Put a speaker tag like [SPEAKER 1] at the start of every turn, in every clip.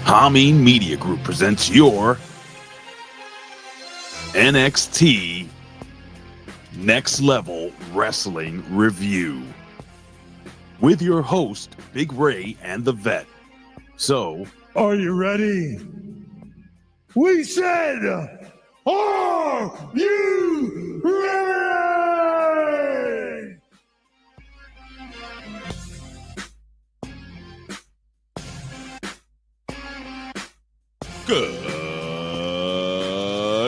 [SPEAKER 1] Hameen Media Group presents your NXT Next Level Wrestling Review with your host, Big Ray and the Vet. So,
[SPEAKER 2] are you ready? We said, are you ready?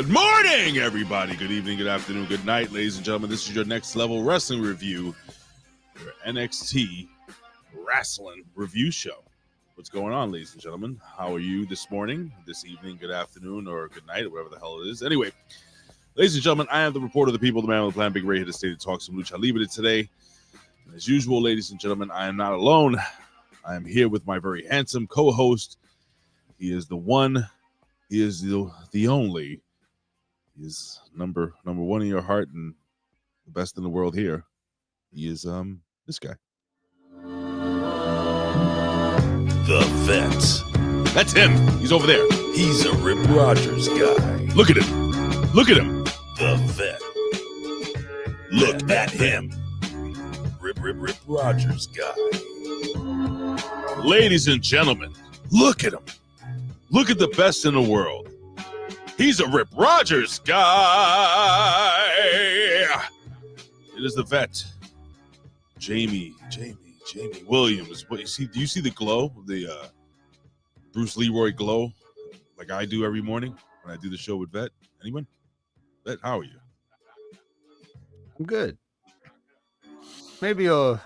[SPEAKER 1] good morning, everybody. Good evening, good afternoon, good night, ladies and gentlemen. This is your Next Level Wrestling Review, your NXT Wrestling Review Show. What's going on, ladies and gentlemen? How are you this morning, this evening, good afternoon, or good night, or whatever the hell it is? Anyway, ladies and gentlemen, I am the reporter of the people, the man on the plan, Big Ray, here to stay to talk some lucha libre today. And as usual, ladies and gentlemen, I am not alone. I am here with my very handsome co-host. He is the one. He is the only. He is number one in your heart and the best in the world here. He is this guy. The Vet. That's him. He's over there. He's a Rip Rogers guy. Look at him. Look at him. The Vet. Look at him. Rip Rogers guy. Ladies and gentlemen, look at him. Look at the best in the world. He's a Rip Rogers guy. It is the Vet. Jamie Williams. What you see? Do you see the glow? The Bruce Leroy glow, like I do every morning when I do the show with Vet. Anyone? Vet, how are you?
[SPEAKER 3] I'm good. Maybe a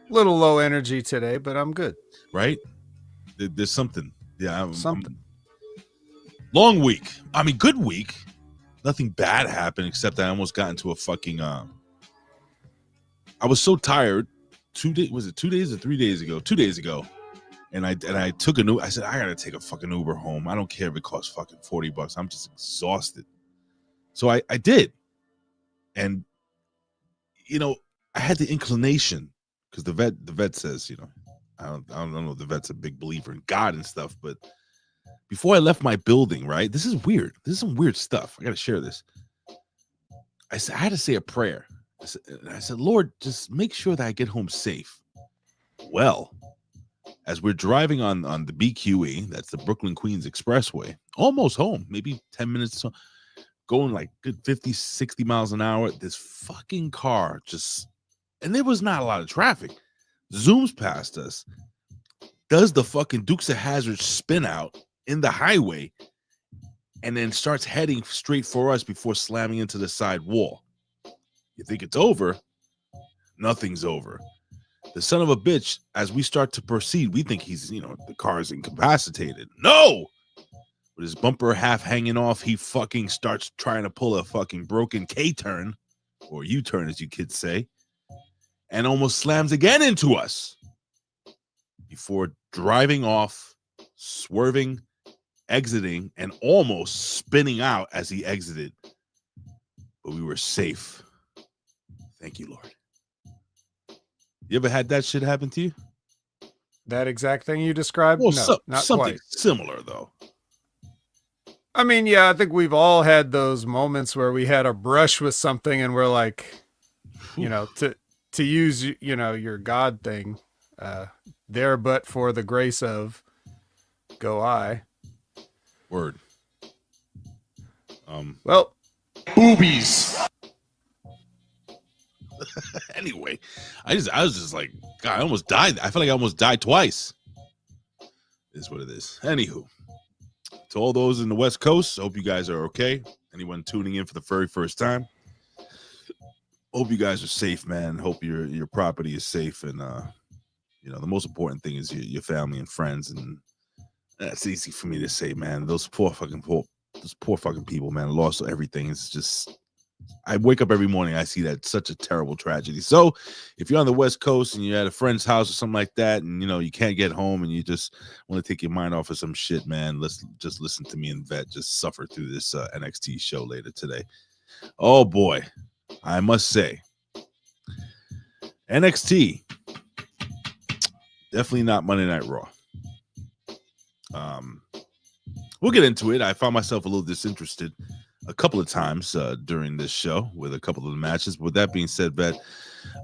[SPEAKER 3] little low energy today, but I'm good.
[SPEAKER 1] Right? There's something. Yeah,
[SPEAKER 3] something.
[SPEAKER 1] Long week. I mean, good week. Nothing bad happened except I almost got into a fucking. I was so tired. 2 days, was it 2 days or 3 days ago? 2 days ago, and I took I said I gotta take a fucking Uber home. I don't care if it costs fucking $40. I'm just exhausted. So I did, and I had the inclination because the vet says I don't know if the vet's a big believer in God and stuff, but before I left my building, right? This is weird. This is some weird stuff. I gotta share this. I had to say a prayer. I said, Lord, just make sure that I get home safe. Well, as we're driving on the BQE, that's the Brooklyn Queens Expressway, almost home, maybe 10 minutes, going like good 50, 60 miles an hour. This fucking car and there was not a lot of traffic, zooms past us, does the fucking Dukes of Hazzard spin out in the highway, and then starts heading straight for us before slamming into the side wall. You think it's over? Nothing's over. The son of a bitch, as we start to proceed, we think he's, the car is incapacitated. No! With his bumper half hanging off, he fucking starts trying to pull a fucking broken K-turn, or U-turn as you kids say, and almost slams again into us before driving off, swerving, exiting, and almost spinning out as he exited. But we were safe. Thank you, Lord. You ever had that shit happen to you?
[SPEAKER 3] That exact thing you described?
[SPEAKER 1] Well,
[SPEAKER 3] no, not
[SPEAKER 1] something
[SPEAKER 3] quite.
[SPEAKER 1] Similar, though.
[SPEAKER 3] I mean, yeah, I think we've all had those moments where we had a brush with something and we're like, to use, your God thing, there but for the grace of, go I.
[SPEAKER 1] Word.
[SPEAKER 3] Well,
[SPEAKER 2] Boobies.
[SPEAKER 1] Anyway, I was just like, God, I almost died. I feel like I almost died twice. Is what it is. Anywho, to all those in the West Coast, hope you guys are okay. Anyone tuning in for the very first time, hope you guys are safe, man. Hope your property is safe, and the most important thing is your family and friends. And that's easy for me to say, man. Those poor fucking people, man, lost everything. It's just. I wake up every morning, I see that such a terrible tragedy. So if you're on the West Coast and you're at a friend's house or something like that, and you can't get home and you just want to take your mind off of some shit, man, let's just listen to me and Vet just suffer through this NXT show later today. Oh boy, I must say, NXT, definitely not Monday Night Raw. we'll get into it. I found myself a little disinterested a couple of times during this show with a couple of the matches. But with that being said, Bet,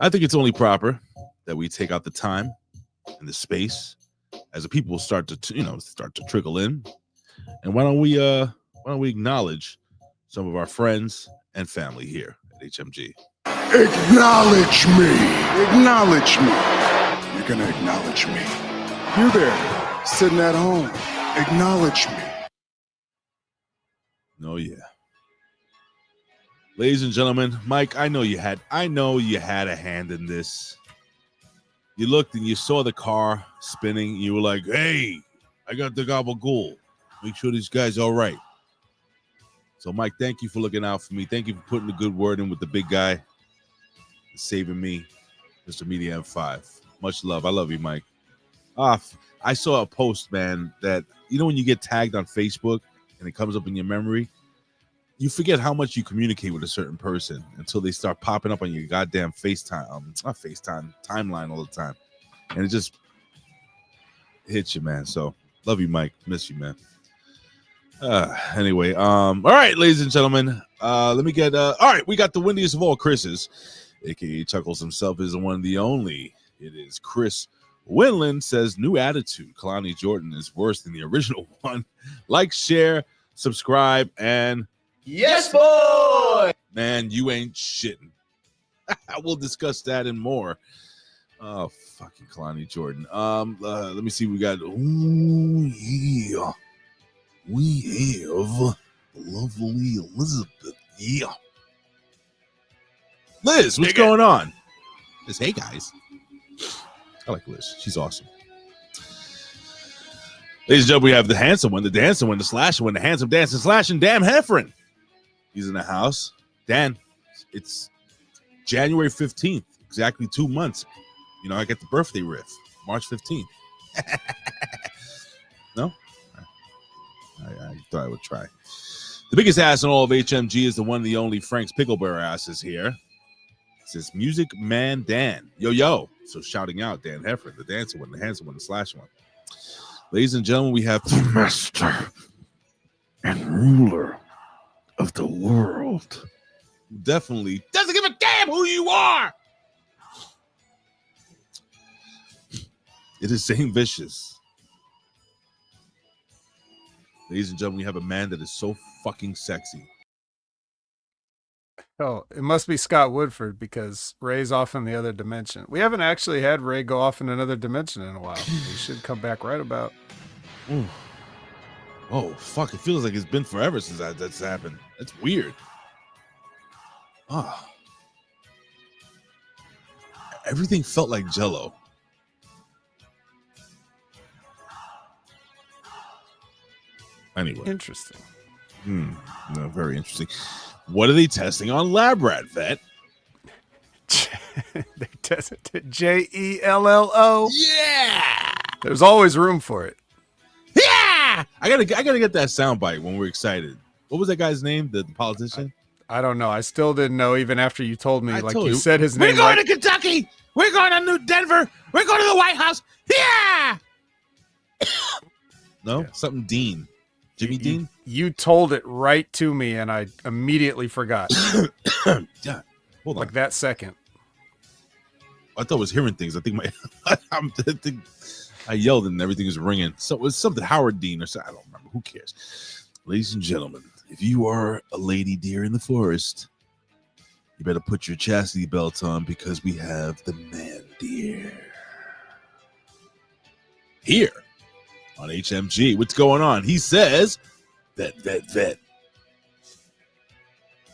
[SPEAKER 1] I think it's only proper that we take out the time and the space as the people start to trickle in. And why don't we acknowledge some of our friends and family here at HMG?
[SPEAKER 2] Acknowledge me. Acknowledge me. You're gonna acknowledge me. You there, sitting at home. Acknowledge me.
[SPEAKER 1] Oh yeah. Ladies and gentlemen, Mike, I know you had a hand in this. You looked and you saw the car spinning. You were like, hey, I got the gabagool. Make sure these guys are all right. So, Mike, thank you for looking out for me. Thank you for putting a good word in with the big guy, saving me, Mr. Media M5. Much love. I love you, Mike. I saw a post, man, that, when you get tagged on Facebook and it comes up in your memory, you forget how much you communicate with a certain person until they start popping up on your goddamn timeline all the time. And it just hits you, man. So love you, Mike. Miss you, man. Anyway, all right, ladies and gentlemen, let me get all right, we got the windiest of all Chris's, aka Chuckles himself, is the one and the only. It is Chris Winland. Says new attitude. Kalani Jordan is worse than the original one. Like, share, subscribe, and
[SPEAKER 4] yes, boy.
[SPEAKER 1] Man, you ain't shitting. We'll discuss that and more. Oh, fucking Kalani Jordan. Let me see. We got. Ooh, yeah. We have lovely Elizabeth. Yeah. Liz, what's going on? Liz, hey guys. I like Liz. She's awesome. Ladies and gentlemen, we have the handsome one, the dancing one, the slashing one, the handsome dancing slashing Dan Heffron. He's in the house. Dan, it's January 15th, exactly 2 months. I get the birthday riff, March 15th. No? I thought I would try. The biggest ass in all of HMG is the one and the only Frank's Pickleberry ass is here. It says Music Man Dan. Yo, yo. So shouting out Dan Heffron, the dancing one, the handsome one, the slashing one. Ladies and gentlemen, we have the master and ruler of the world. Definitely doesn't give a damn who you are. It is Zane Vicious. Ladies and gentlemen, we have a man that is so fucking sexy.
[SPEAKER 3] Oh, it must be Scott Woodford because Ray's off in the other dimension. We haven't actually had Ray go off in another dimension in a while. He should come back right about.
[SPEAKER 1] Ooh. Oh, fuck. It feels like it's been forever since that's happened. That's weird. Ah. Everything felt like Jell-O. Anyway.
[SPEAKER 3] Interesting.
[SPEAKER 1] No, very interesting. What are they testing on Lab Rat, Vet?
[SPEAKER 3] They tested it. JELLO.
[SPEAKER 1] Yeah.
[SPEAKER 3] There's always room for it.
[SPEAKER 1] Yeah. I gotta get that soundbite when we're excited. What was that guy's name? The politician?
[SPEAKER 3] I don't know. I still didn't know even after you told me.
[SPEAKER 1] Like you
[SPEAKER 3] said his name.
[SPEAKER 1] We're going to Kentucky. We're going to New Denver. We're going to the White House. Yeah. No,
[SPEAKER 3] Yeah.
[SPEAKER 1] Something Dean. Jimmy Dean?
[SPEAKER 3] You told it right to me, and I immediately forgot.
[SPEAKER 1] Yeah. Hold on.
[SPEAKER 3] Like that second.
[SPEAKER 1] I thought I was hearing things. I think I yelled and everything was ringing. So it was something Howard Dean or something. I don't remember. Who cares? Ladies and gentlemen, if you are a lady deer in the forest, you better put your chastity belt on because we have the man deer here on HMG. What's going on? He says, vet. I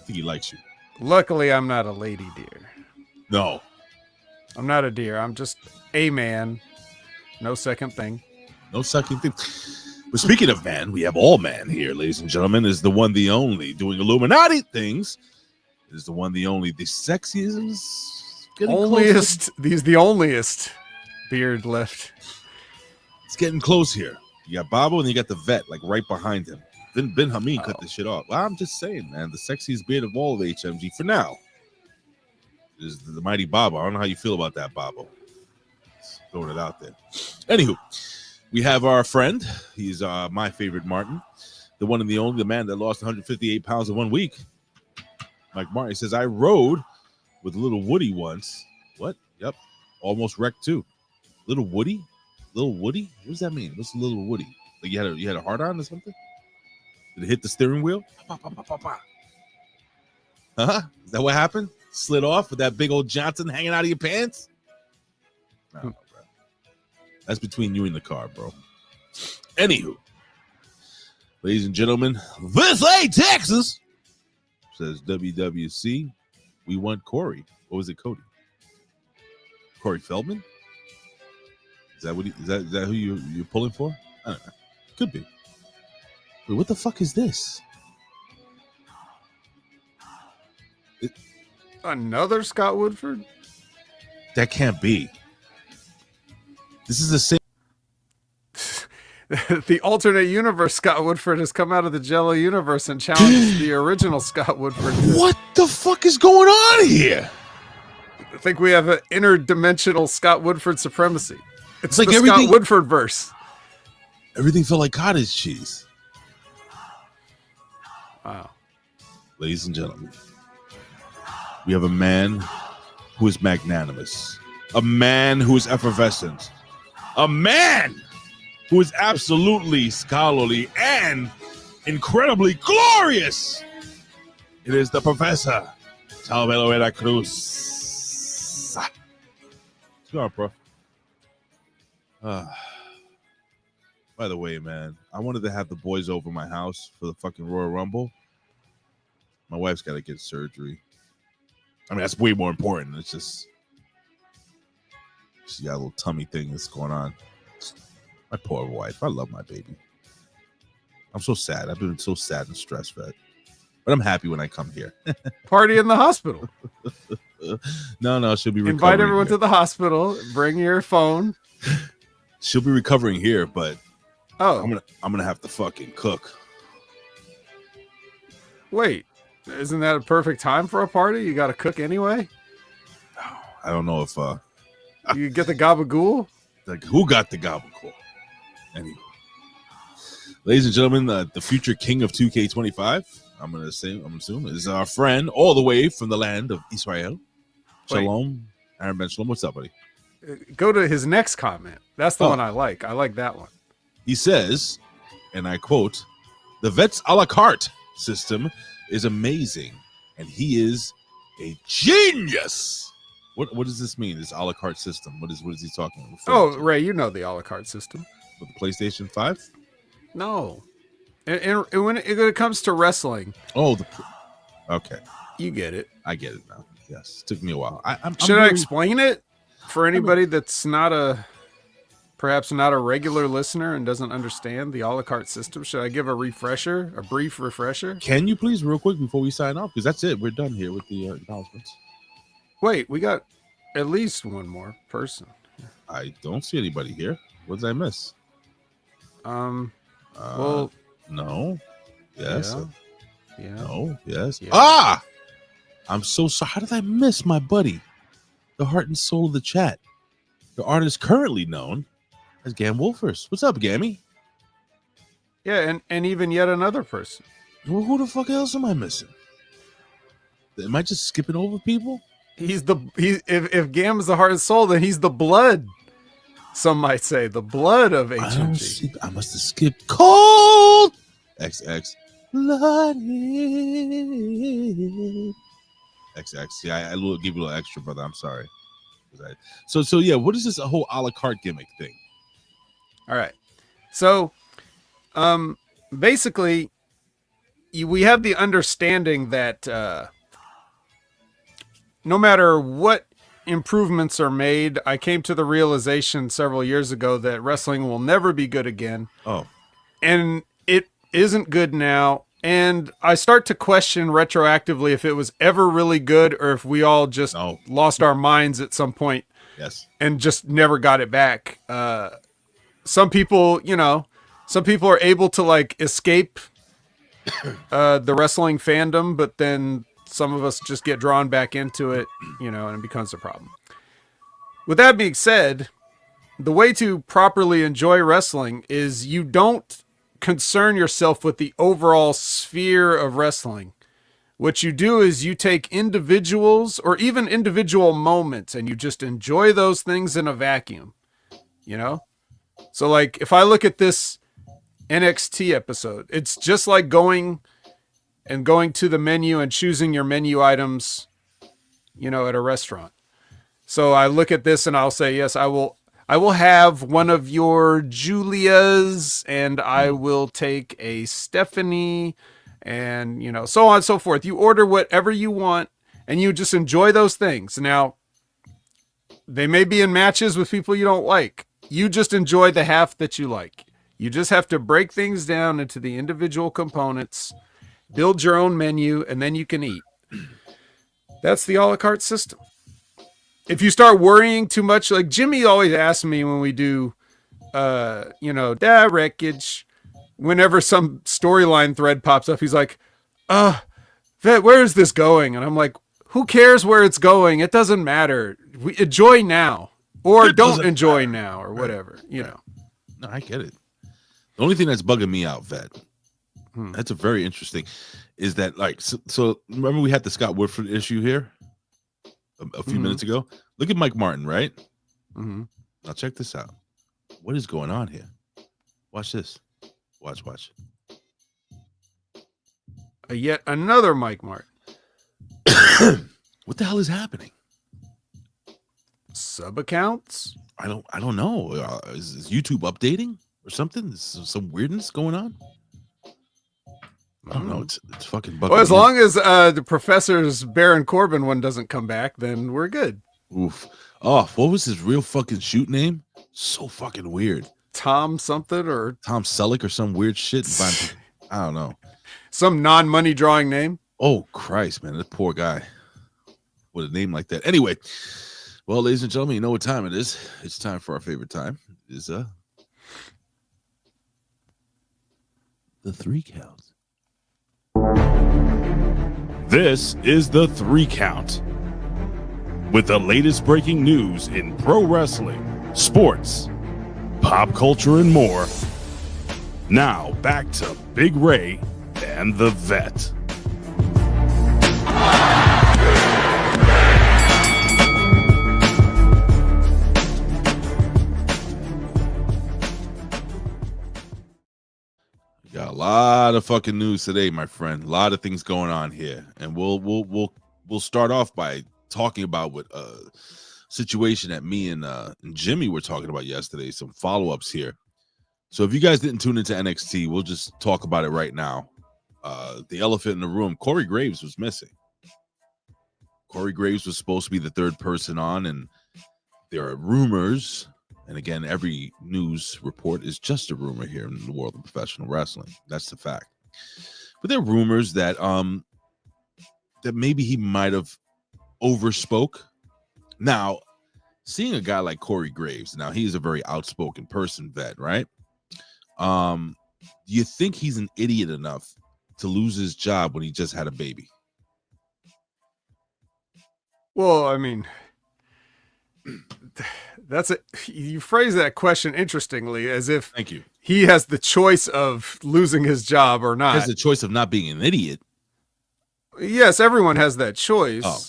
[SPEAKER 1] think he likes you.
[SPEAKER 3] Luckily, I'm not a lady deer.
[SPEAKER 1] No.
[SPEAKER 3] I'm not a deer. I'm just a man. No second thing.
[SPEAKER 1] No second thing. But speaking of man, we have all man here, ladies and gentlemen, is the one, the only, doing Illuminati things. Is the one, the only, the sexiest.
[SPEAKER 3] Onlyest. He's the onlyest beard left.
[SPEAKER 1] It's getting close here. You got Bobo and you got the vet, like right behind him. Ben Hameen cut this shit off. Well, I'm just saying, man, the sexiest beard of all of HMG for now is the mighty Bobo. I don't know how you feel about that, Bobo. Just throwing it out there. Anywho, we have our friend. He's my favorite Martin. the one and the only, the man that lost 158 pounds in 1 week. Mike Martin says, I rode with Little Woody once. What? Yep. Almost wrecked too. Little Woody? Little Woody? What does that mean? What's Little Woody? Like you had a hard on or something? Did it hit the steering wheel? Huh? Is that what happened? Slid off with that big old Johnson hanging out of your pants? I don't know, bro. That's between you and the car, bro. Anywho, ladies and gentlemen, this ain't Texas, says WWC. We want Corey. What was it, Cody? Corey Feldman? Is that what? Is that who you're pulling for? I don't know. Could be. Wait, what the fuck is this?
[SPEAKER 3] Another Scott Woodford?
[SPEAKER 1] That can't be. This is the same.
[SPEAKER 3] The alternate universe Scott Woodford has come out of the Jello universe and challenged the original Scott Woodford.
[SPEAKER 1] What the fuck is going on here?
[SPEAKER 3] I think we have an interdimensional Scott Woodford supremacy. It's
[SPEAKER 1] like
[SPEAKER 3] the
[SPEAKER 1] everything-
[SPEAKER 3] Scott Woodford verse.
[SPEAKER 1] Everything felt like cottage cheese.
[SPEAKER 3] Wow.
[SPEAKER 1] Ladies and gentlemen, we have a man who is magnanimous, a man who is effervescent, a man who is absolutely scholarly and incredibly glorious. It is the Professor Talvelo Cruz. What's going on, bro? By the way, man, I wanted to have the boys over my house for the fucking Royal Rumble. My wife's got to get surgery. I mean, that's way more important. It's just she got a little tummy thing that's going on. My poor wife. I love my baby. I'm so sad. I've been so sad and stressed, but I'm happy when I come here.
[SPEAKER 3] Party in the hospital.
[SPEAKER 1] No, she'll be recovering.
[SPEAKER 3] Invite everyone
[SPEAKER 1] here.
[SPEAKER 3] to the hospital. Bring your phone.
[SPEAKER 1] She'll be recovering here, but
[SPEAKER 3] Oh,
[SPEAKER 1] I'm gonna have to fucking cook.
[SPEAKER 3] wait. Isn't that a perfect time for a party? You got to cook anyway?
[SPEAKER 1] I don't know if
[SPEAKER 3] You get the gabagool?
[SPEAKER 1] like who got the gabagool. Anyway, ladies and gentlemen, the future king of 2K25. I'm assuming is our friend all the way from the land of Israel.
[SPEAKER 3] Wait.
[SPEAKER 1] Shalom, Aaron Ben Shalom. What's up, buddy?
[SPEAKER 3] Go to his next comment. That's the
[SPEAKER 1] Oh.
[SPEAKER 3] one I like. I like that one.
[SPEAKER 1] He says, and I quote, "The vet's a la carte system is amazing, and he is a genius." What does this mean? This a la carte system? What is he talking about?
[SPEAKER 3] Oh, Ray, you know the a la carte system.
[SPEAKER 1] With the PlayStation 5?
[SPEAKER 3] No. And when it comes to wrestling,
[SPEAKER 1] Oh, okay,
[SPEAKER 3] you get it.
[SPEAKER 1] I get it now. Yes, it took me a while.
[SPEAKER 3] Should I explain it for anybody that's perhaps not a regular listener and doesn't understand the a la carte system? Should I give a brief refresher?
[SPEAKER 1] Can you please, real quick, before we sign off? Because that's it. We're done here with the announcements.
[SPEAKER 3] Wait, we got at least one more person.
[SPEAKER 1] I don't see anybody here. What did I miss?
[SPEAKER 3] Well,
[SPEAKER 1] No. Yes.
[SPEAKER 3] yeah.
[SPEAKER 1] No. Yes.
[SPEAKER 3] Yeah.
[SPEAKER 1] Ah! I'm so sorry. How did I miss my buddy? The heart and soul of the chat. The artist currently known as Gam Wolfers. What's up, Gammy?
[SPEAKER 3] Yeah, and even yet another person.
[SPEAKER 1] Well, who the fuck else am I missing? Am I just skipping over people?
[SPEAKER 3] If Gam is the heart and soul, then he's the blood. Some might say the blood of
[SPEAKER 1] I don't
[SPEAKER 3] HMG.
[SPEAKER 1] see. I must have skipped Cold XX Blooded XX. Yeah, I will give you a little extra, brother. I'm sorry. So yeah, what is this whole a la carte gimmick thing?
[SPEAKER 3] All right. So, basically, we have the understanding that no matter what improvements are made, I came to the realization several years ago that wrestling will never be good again.
[SPEAKER 1] Oh,
[SPEAKER 3] And it isn't good now. And I start to question retroactively if it was ever really good or if we all just
[SPEAKER 1] No.
[SPEAKER 3] lost our minds at some point
[SPEAKER 1] yes.
[SPEAKER 3] and just never got it back. Some people are able to like escape the wrestling fandom, but then some of us just get drawn back into it, and it becomes a problem. With that being said, the way to properly enjoy wrestling is you don't concern yourself with the overall sphere of wrestling. What you do is you take individuals or even individual moments and you just enjoy those things in a vacuum, you know? So like if I look at this NXT episode, it's just like going to the menu and choosing your menu items, you know, at a restaurant. So I look at this and I'll say, yes, I will have one of your Julias and I will take a Stephanie and, you know, so on and so forth. You order whatever you want and you just enjoy those things. Now, they may be in matches with people you don't like. You just enjoy the half that you like. You just have to break things down into the individual components, build your own menu, and then you can eat. That's the a la carte system. If you start worrying too much, like Jimmy always asks me when we do, wreckage, whenever some storyline thread pops up, he's like, Vet, where is this going? And I'm like, who cares where it's going? It doesn't matter. We enjoy now or don't enjoy now or whatever, you know.
[SPEAKER 1] No, I get it. The only thing that's bugging me out, Vet, that's a very interesting, is that like, so remember we had the Scott Woodford issue here a few minutes ago? Look at Mike Martin, right?
[SPEAKER 3] Mm-hmm.
[SPEAKER 1] Now check this out. What is going on here? Watch this. Watch.
[SPEAKER 3] Yet another Mike Martin.
[SPEAKER 1] What the hell is happening?
[SPEAKER 3] Sub accounts?
[SPEAKER 1] I don't know. Is YouTube updating or something? Is some weirdness going on? I don't know. It's fucking bugging.
[SPEAKER 3] Well, as long as the Professor's Baron Corbin one doesn't come back, then we're good.
[SPEAKER 1] Oof. Oh, what was his real fucking shoot name? So fucking weird.
[SPEAKER 3] Tom something or
[SPEAKER 1] Tom Selleck or some weird shit. I don't know.
[SPEAKER 3] Some non-money drawing name.
[SPEAKER 1] Oh Christ, man, that poor guy with a name like that. Anyway, well, ladies and gentlemen, you know what time it is. It's time for our favorite time. It is the 3 count.
[SPEAKER 5] This is the 3 count. With the latest breaking news in pro wrestling, sports, pop culture, and more. Now back to Big Ray and the Vet.
[SPEAKER 1] Got a lot of fucking news today, my friend. A lot of things going on here, and we'll start off by talking about what situation that me and Jimmy were talking about yesterday. Some follow-ups here. So if you guys didn't tune into NXT, we'll just talk about it right now. The elephant in the room, Corey Graves was missing. Corey Graves was supposed to be the third person on, and there are rumors. And again, every news report is just a rumor here in the world of professional wrestling. That's the fact. But there are rumors that that maybe he might have overspoke. Now, seeing a guy like Corey Graves, now he's a very outspoken person, Vet, right? Do you think he's an idiot enough to lose his job when he just had a baby?
[SPEAKER 3] Well, I mean, that's it. You phrase that question interestingly, as if
[SPEAKER 1] Thank you.
[SPEAKER 3] he has the choice of losing his job or not.
[SPEAKER 1] He has the choice of not being an idiot.
[SPEAKER 3] Yes, everyone has that choice.
[SPEAKER 1] Oh.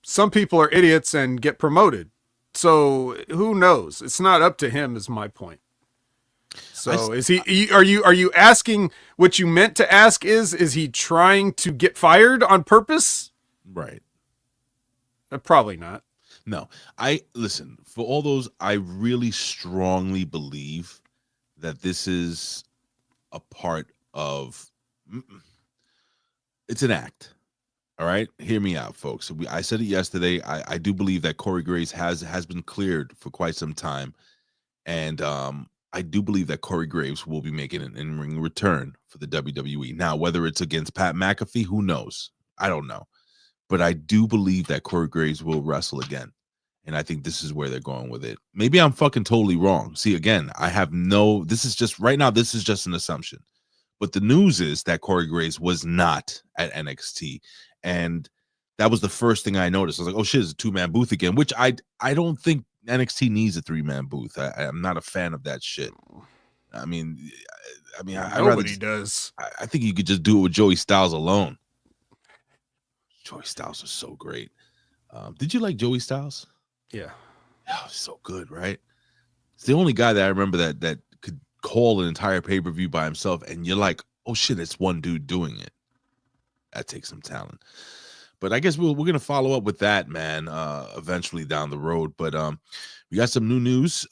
[SPEAKER 3] Some people are idiots and get promoted. So who knows? It's not up to him is my point. So is he, are you asking what you meant to ask is he trying to get fired on purpose?
[SPEAKER 1] Right.
[SPEAKER 3] Probably not.
[SPEAKER 1] No, listen, for all those, I really strongly believe that this is a part of, it's an act. All right. Hear me out, folks. I said it yesterday. I do believe that Corey Graves has been cleared for quite some time. And I do believe that Corey Graves will be making an in-ring return for the WWE. Now, whether it's against Pat McAfee, who knows? I don't know. But I do believe that Corey Graves will wrestle again. And I think this is where they're going with it. Maybe I'm fucking totally wrong. See, again, this is just an assumption. But the news is that Corey Graves was not at NXT. And that was the first thing I noticed. I was like, oh shit, it's a 2-man booth again, which I don't think NXT needs a 3-man booth. I'm not a fan of that shit. I mean,
[SPEAKER 3] Nobody does.
[SPEAKER 1] I think you could just do it with Joey Styles alone. Joey Styles was so great. Did you like Joey Styles?
[SPEAKER 3] Yeah.
[SPEAKER 1] Oh, so good, right? It's the only guy that I remember that could call an entire pay-per-view by himself, and you're like, oh shit, it's one dude doing it. That takes some talent. But I guess we're gonna follow up with that, man, eventually down the road. But we got some new news.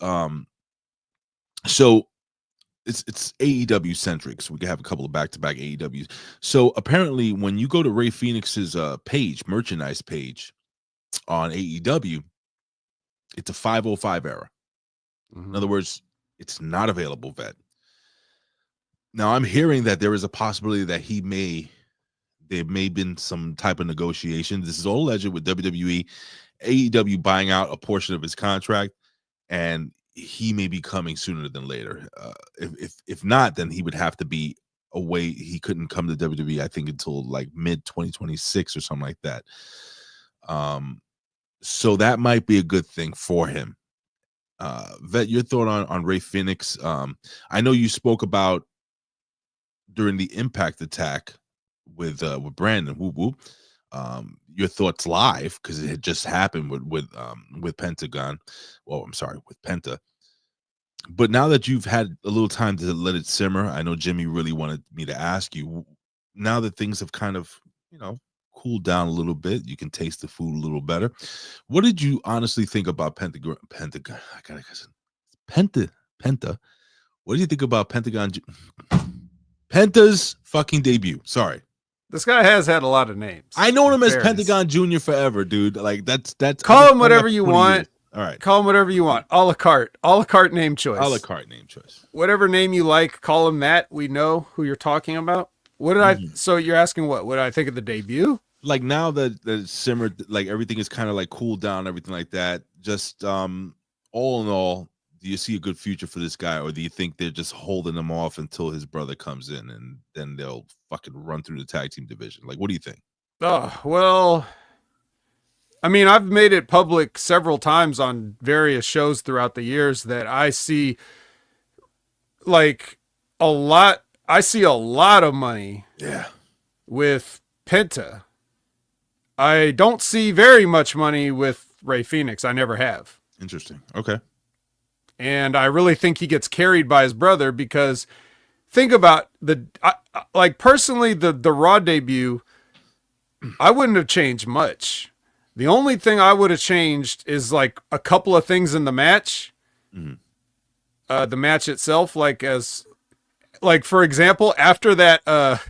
[SPEAKER 1] So it's AEW centric, so we can have a couple of back-to-back AEWs. So apparently, when you go to Ray Phoenix's page, merchandise page on AEW, it's a 505 era. In other words, it's not available, Vet. Now I'm hearing that there is a possibility that there may been some type of negotiation. This is all alleged with WWE, AEW buying out a portion of his contract, and he may be coming sooner than later. If not, then he would have to be away. He couldn't come to WWE, I think, until like mid 2026 or something like that. So that might be a good thing for him. Vet, your thought on Ray Phoenix? I know you spoke about during the Impact attack with Brandon. Whoop whoop. Your thoughts live, because it had just happened with Pentagon. Well, I'm sorry, with Penta. But now that you've had a little time to let it simmer, I know Jimmy really wanted me to ask you. Now that things have kind of, cooled down a little bit, you can taste the food a little better. What did you honestly think about Penta? What do you think about Penta's fucking debut? Sorry.
[SPEAKER 3] This guy has had a lot of names.
[SPEAKER 1] I know him as Pentagon Jr. forever, dude. Like that's
[SPEAKER 3] call him whatever you want.
[SPEAKER 1] Years. All right.
[SPEAKER 3] Call him whatever you want. A la carte name choice.
[SPEAKER 1] A la carte name choice.
[SPEAKER 3] Whatever name you like, call him that. We know who you're talking about. What did so you're asking what did I think of the debut?
[SPEAKER 1] Like now that it's simmered, like everything is kind of like cooled down, everything like that. Just all in all, do you see a good future for this guy, or do you think they're just holding him off until his brother comes in and then they'll fucking run through the tag team division? Like, what do you think?
[SPEAKER 3] Oh, well, I mean, I've made it public several times on various shows throughout the years that I see like I see a lot of money with Penta. I don't see very much money with Ray Phoenix. I never have.
[SPEAKER 1] Interesting. Okay.
[SPEAKER 3] And I really think he gets carried by his brother, because think about personally, the Raw debut, I wouldn't have changed much. The only thing I would have changed is like a couple of things in the match. The match itself, like for example, after that,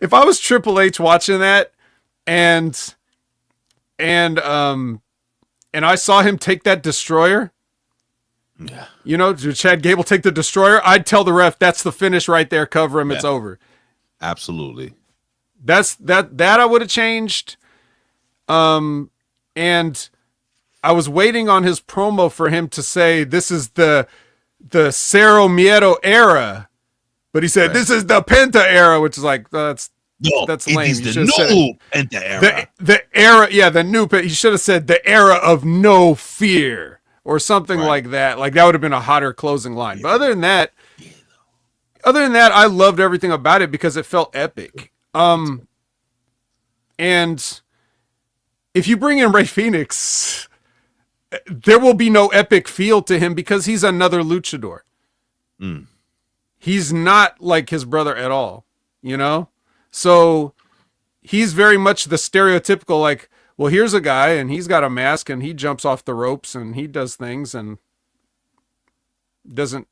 [SPEAKER 3] if I was Triple H watching that and I saw him take that destroyer, Chad Gable take the destroyer, I'd tell the ref, that's the finish right there. Cover him. Yeah. It's over.
[SPEAKER 1] Absolutely.
[SPEAKER 3] That I would have changed. And I was waiting on his promo for him to say, this is the Cero Miedo era. But he said, this is the Penta era, which is like, that's lame.
[SPEAKER 1] It is the new Penta era.
[SPEAKER 3] The era, the new Penta. He should have said the era of no fear or something like that. Like that would have been a hotter closing line. Yeah. But other than that, I loved everything about it because it felt epic. And if you bring in Ray Phoenix, there will be no epic feel to him because he's another luchador. He's not like his brother at all, So he's very much the stereotypical, like, well, here's a guy and he's got a mask and he jumps off the ropes and he does things and doesn't,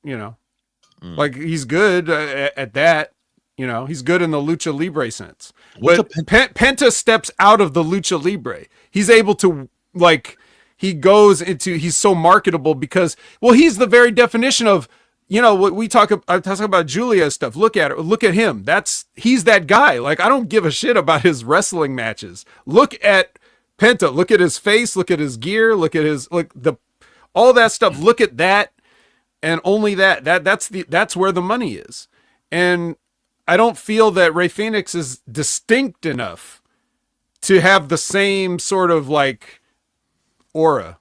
[SPEAKER 3] like he's good at that. He's good in the lucha libre sense. But Penta steps out of the lucha libre. He's able to, he's so marketable because, well, he's the very definition of, what I talk about Julia stuff. Look at it. Look at him. He's that guy. Like, I don't give a shit about his wrestling matches. Look at Penta. Look at his face. Look at his gear. Look at all that stuff. Look at that. And only that. That's where the money is. And I don't feel that Ray Phoenix is distinct enough to have the same sort of aura,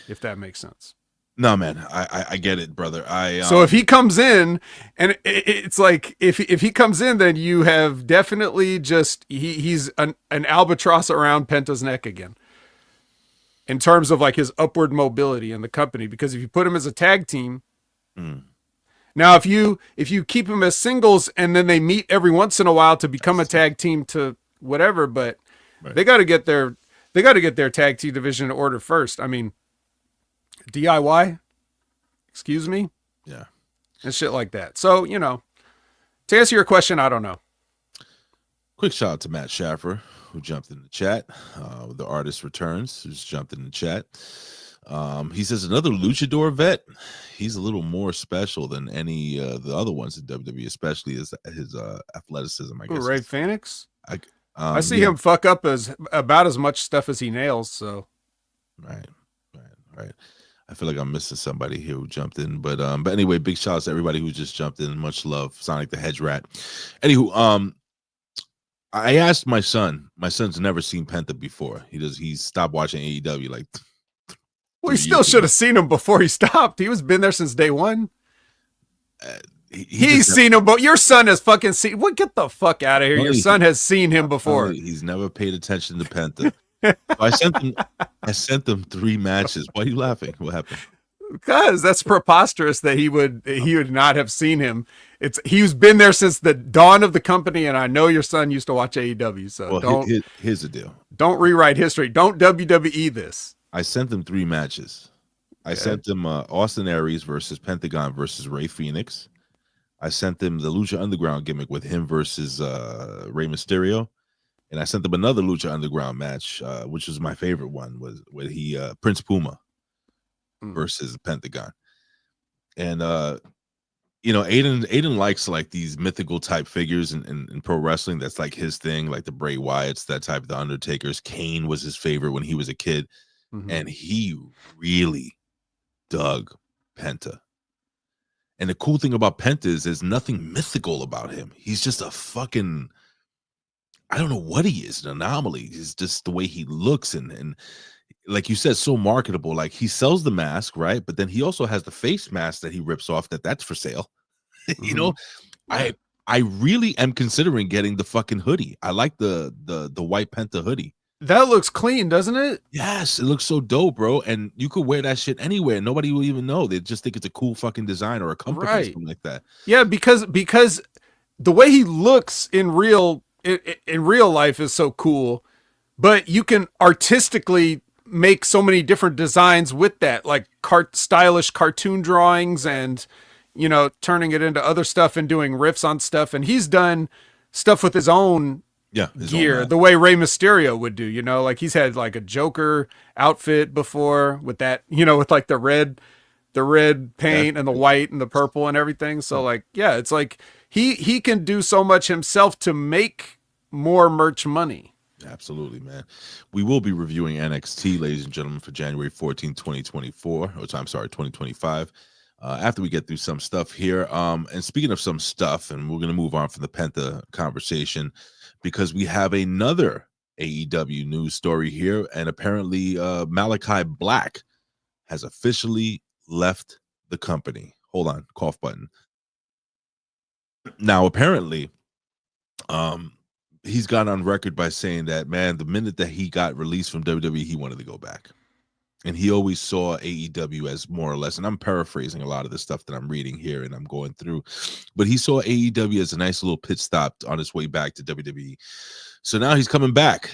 [SPEAKER 3] if that makes sense.
[SPEAKER 1] No, man, I get it, brother.
[SPEAKER 3] So if he comes in, and it's like if he comes in, then you have definitely just he's an albatross around Penta's neck again, in terms of like his upward mobility in the company. Because if you put him as a tag team, now if you keep him as singles and then they meet every once in a while to become a tag team to whatever, but they got to get their tag team division in order first. I mean, DIY. Excuse me?
[SPEAKER 1] Yeah.
[SPEAKER 3] And shit like that. So, to answer your question, I don't know.
[SPEAKER 1] Quick shout out to Matt Schaffer, who jumped in the chat. The artist returns, who's jumped in the chat. He says another luchador vet. He's a little more special than any the other ones in WWE, especially his athleticism, I guess.
[SPEAKER 3] Ray Phoenix?
[SPEAKER 1] I
[SPEAKER 3] see him fuck up about as much stuff as he nails, so.
[SPEAKER 1] Right. I feel like I'm missing somebody here who jumped in, but anyway, big shout out to everybody who just jumped in. Much love, Sonic the Hedge Rat. Anywho, I asked my son. My son's never seen Penta before. He stopped watching AEW like.
[SPEAKER 3] Well, he still should have seen him before he stopped. He was been there since day one. He's seen him, but your son has fucking seen. What? Get the fuck out of here! Your son has seen him before.
[SPEAKER 1] He's never paid attention to Penta. I sent them 3 matches. Why are you laughing? What happened?
[SPEAKER 3] Because that's preposterous that he would not have seen him. He's been there since the dawn of the company, and I know your son used to watch AEW. So
[SPEAKER 1] here's the deal.
[SPEAKER 3] Don't rewrite history. Don't WWE this.
[SPEAKER 1] I sent them 3 matches. I sent them Austin Aries versus Pentagon versus Ray Phoenix. I sent them the Lucha Underground gimmick with him versus Rey Mysterio. And I sent them another Lucha Underground match, which was my favorite one, was where he Prince Puma versus Pentagon. And Aiden likes like these mythical type figures in pro wrestling. That's like his thing, like the Bray Wyatts, that type of the Undertakers. Kane was his favorite when he was a kid. And he really dug Penta. And the cool thing about Penta is there's nothing mythical about him. He's just a fucking, I don't know what he is, an anomaly. It's just the way he looks and like you said, so marketable. Like he sells the mask, right? But then he also has the face mask that he rips off that's for sale. I really am considering getting the fucking hoodie. I like the white Penta hoodie.
[SPEAKER 3] That looks clean, doesn't it?
[SPEAKER 1] Yes, it looks so dope, bro. And you could wear that shit anywhere. Nobody will even know. They just think it's a cool fucking design or a company or something like that.
[SPEAKER 3] Yeah, because the way he looks in real life is so cool, but you can artistically make so many different designs with that, like stylish cartoon drawings and turning it into other stuff and doing riffs on stuff. And he's done stuff with his own gear, the way Rey Mysterio would do, like he's had like a Joker outfit before with that, with like the red paint and the white and the purple and everything. So like, yeah, it's like he can do so much himself to make more merch money.
[SPEAKER 1] Absolutely, man. We will be reviewing NXT, ladies and gentlemen, for January 14, 2024. I'm sorry, 2025. After we get through some stuff here. And speaking of some stuff, and we're going to move on from the Penta conversation because we have another AEW news story here. And apparently Malachi Black has officially left the company. Hold on, cough button. Now, apparently, he's gone on record by saying that, man, the minute that he got released from WWE, he wanted to go back. And he always saw AEW as more or less, and I'm paraphrasing a lot of the stuff that I'm reading here and I'm going through, but he saw AEW as a nice little pit stop on his way back to WWE. So now he's coming back,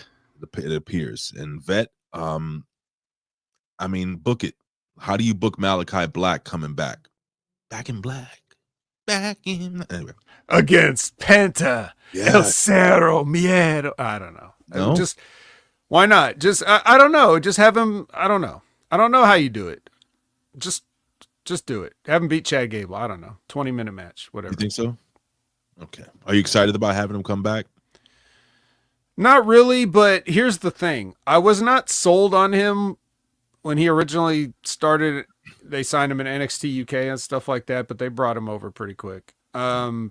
[SPEAKER 1] it appears. And Vet, I mean, book it. How do you book Malachi Black coming back? Back in black. Back in. Anyway.
[SPEAKER 3] Against Penta. El Cero Miedo. I don't know.
[SPEAKER 1] No?
[SPEAKER 3] Just, why not? Just, I don't know. Just have him, I don't know. I don't know how you do it. Just do it. Have him beat Chad Gable. I don't know. 20-minute match, whatever.
[SPEAKER 1] You think so? Okay. Are you excited about having him come back?
[SPEAKER 3] Not really, but here's the thing. I was not sold on him when he originally started. They signed him in NXT UK and stuff like that, but they brought him over pretty quick. I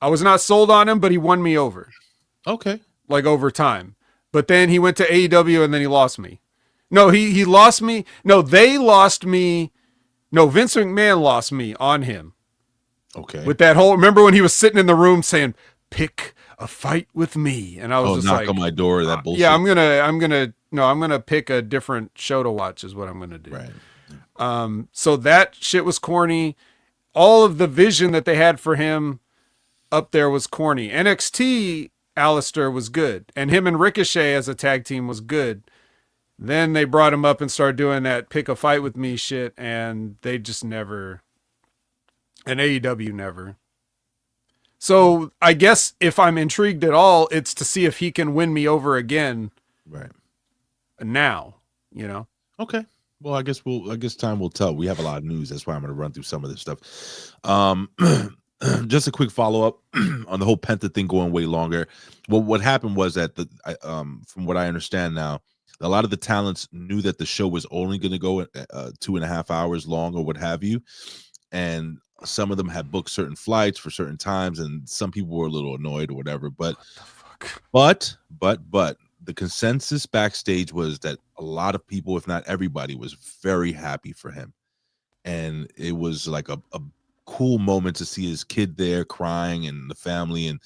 [SPEAKER 3] was not sold on him, but he won me over.
[SPEAKER 1] Okay.
[SPEAKER 3] Like over time. But then he went to AEW and then he lost me. No, he lost me. No, they lost me. No, Vince McMahon lost me on him.
[SPEAKER 1] Okay.
[SPEAKER 3] With that whole, remember when he was sitting in the room saying, "Pick a fight with me," and I was just
[SPEAKER 1] knock
[SPEAKER 3] like,
[SPEAKER 1] on my door. That bullshit.
[SPEAKER 3] Yeah, I'm gonna pick a different show to watch. Is what I'm gonna do.
[SPEAKER 1] Right.
[SPEAKER 3] So that shit was corny. All of the vision that they had for him up there was corny. NXT Alistair was good, and him and Ricochet as a tag team was good. Then they brought him up and started doing that pick a fight with me shit, and they just never. And AEW never. So I guess if I'm intrigued at all, it's to see if he can win me over again.
[SPEAKER 1] Right.
[SPEAKER 3] Now, you know.
[SPEAKER 1] Okay. Well, I guess time will tell. We have a lot of news. That's why I'm going to run through some of this stuff. Just a quick follow up on the whole Penta thing going way longer. Well, what happened was that from what I understand now, a lot of the talents knew that the show was only going to go 2.5 hours long or what have you, and some of them had booked certain flights for certain times, and some people were a little annoyed or whatever. But the consensus backstage was that a lot of people, if not everybody, was very happy for him, and it was like a cool moment to see his kid there crying and the family, and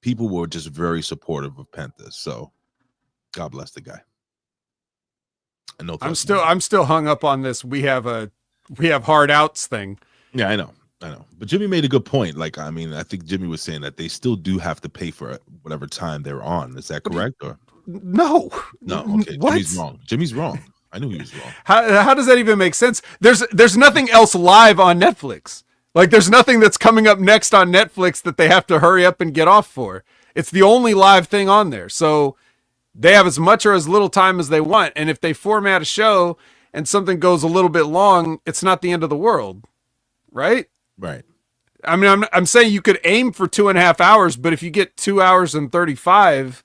[SPEAKER 1] people were just very supportive of Penta. So, God bless the guy.
[SPEAKER 3] I'm still hung up on this. We have hard outs thing.
[SPEAKER 1] Yeah, I know. But Jimmy made a good point. Like, I mean, I think Jimmy was saying that they still do have to pay for whatever time they're on. Is that correct? Or
[SPEAKER 3] no?
[SPEAKER 1] Okay.
[SPEAKER 3] What?
[SPEAKER 1] Jimmy's wrong. I knew he was wrong.
[SPEAKER 3] How does that even make sense? There's nothing else live on Netflix. Like, there's nothing that's coming up next on Netflix that they have to hurry up and get off for. It's the only live thing on there. So they have as much or as little time as they want. And if they format a show and something goes a little bit long, it's not the end of the world. Right?
[SPEAKER 1] Right.
[SPEAKER 3] I mean, I'm saying you could aim for 2.5 hours, but if you get 2 hours and 35,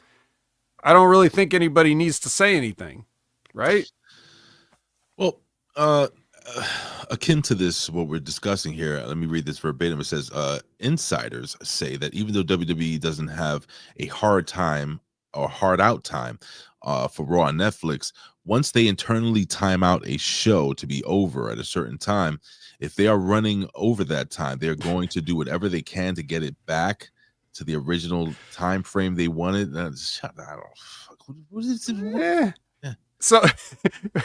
[SPEAKER 3] I don't really think anybody needs to say anything. Right?
[SPEAKER 1] Well, akin to this, what we're discussing here, let me read this verbatim. It says, insiders say that even though WWE doesn't have a hard time or hard out time for Raw on Netflix, once they internally time out a show to be over at a certain time, if they are running over that time, they're going to do whatever they can to get it back to the original time frame they wanted. Shut up. What is it?
[SPEAKER 3] Yeah. So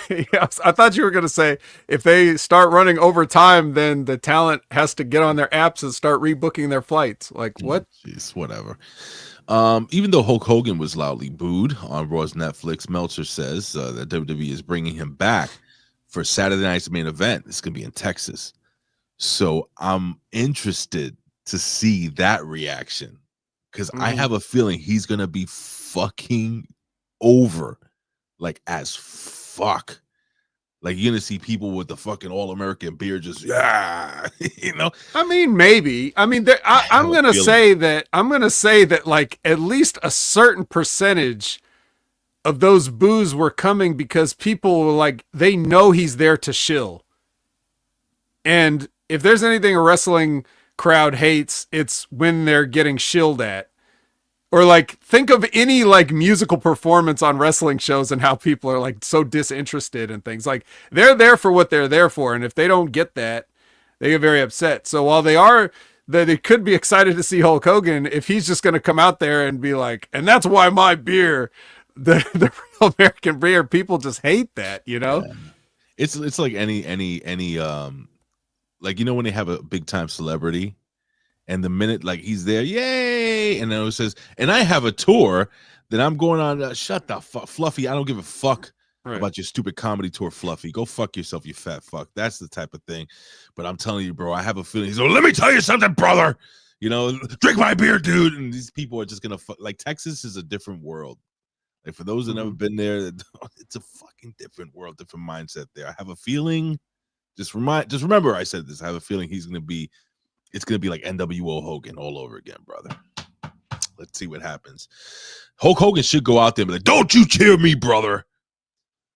[SPEAKER 3] yeah, I thought you were going to say if they start running over time, then the talent has to get on their apps and start rebooking their flights. Like, what?
[SPEAKER 1] Jeez, whatever. Even though Hulk Hogan was loudly booed on Raw's Netflix, Meltzer says that WWE is bringing him back for Saturday night's main event. It's going to be in Texas. So I'm interested to see that reaction because I have a feeling he's going to be fucking over. Like as fuck. Like you're gonna see people with the fucking all-American beer just you know.
[SPEAKER 3] I mean, maybe. I mean, I'm gonna say that like at least a certain percentage of those boos were coming because people were like they know he's there to shill. And if there's anything a wrestling crowd hates, it's when they're getting shilled at. Or like think of any like musical performance on wrestling shows and how people are like so disinterested in things. Like they're there for what they're there for, and if they don't get that, they get very upset. So while they could be excited to see Hulk Hogan, if he's just going to come out there and be like, and that's why my beer, the real American beer, people just hate that, you know.
[SPEAKER 1] Yeah. It's like any like you know when they have a big time celebrity. And the minute like he's there, yay! And then it says, and I have a tour that I'm going on. Shut the fuck, Fluffy. I don't give a fuck about your stupid comedy tour, Fluffy. Go fuck yourself, you fat fuck. That's the type of thing. But I'm telling you, bro, I have a feeling. He's like, let me tell you something, brother. You know, drink my beer, dude. And these people are just gonna like Texas is a different world. Like for those that never been there, it's a fucking different world, different mindset there. I have a feeling. Just remember, I said this. I have a feeling he's gonna be. It's going to be like NWO Hogan all over again, brother. Let's see what happens. Hulk Hogan should go out there and be like, don't you cheer me, brother.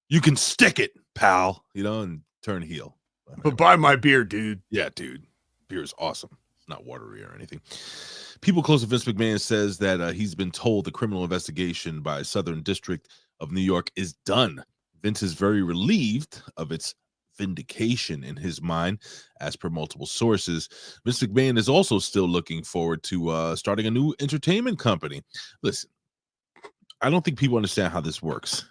[SPEAKER 1] You can stick it, pal. You know, and turn heel.
[SPEAKER 3] But buy my beer, dude.
[SPEAKER 1] Yeah, dude. Beer is awesome. It's not watery or anything. People close to Vince McMahon says that he's been told the criminal investigation by Southern District of New York is done. Vince is very relieved of its vindication in his mind, as per multiple sources. Vince McMahon is also still looking forward to starting a new entertainment company. Listen, I don't think people understand how this works.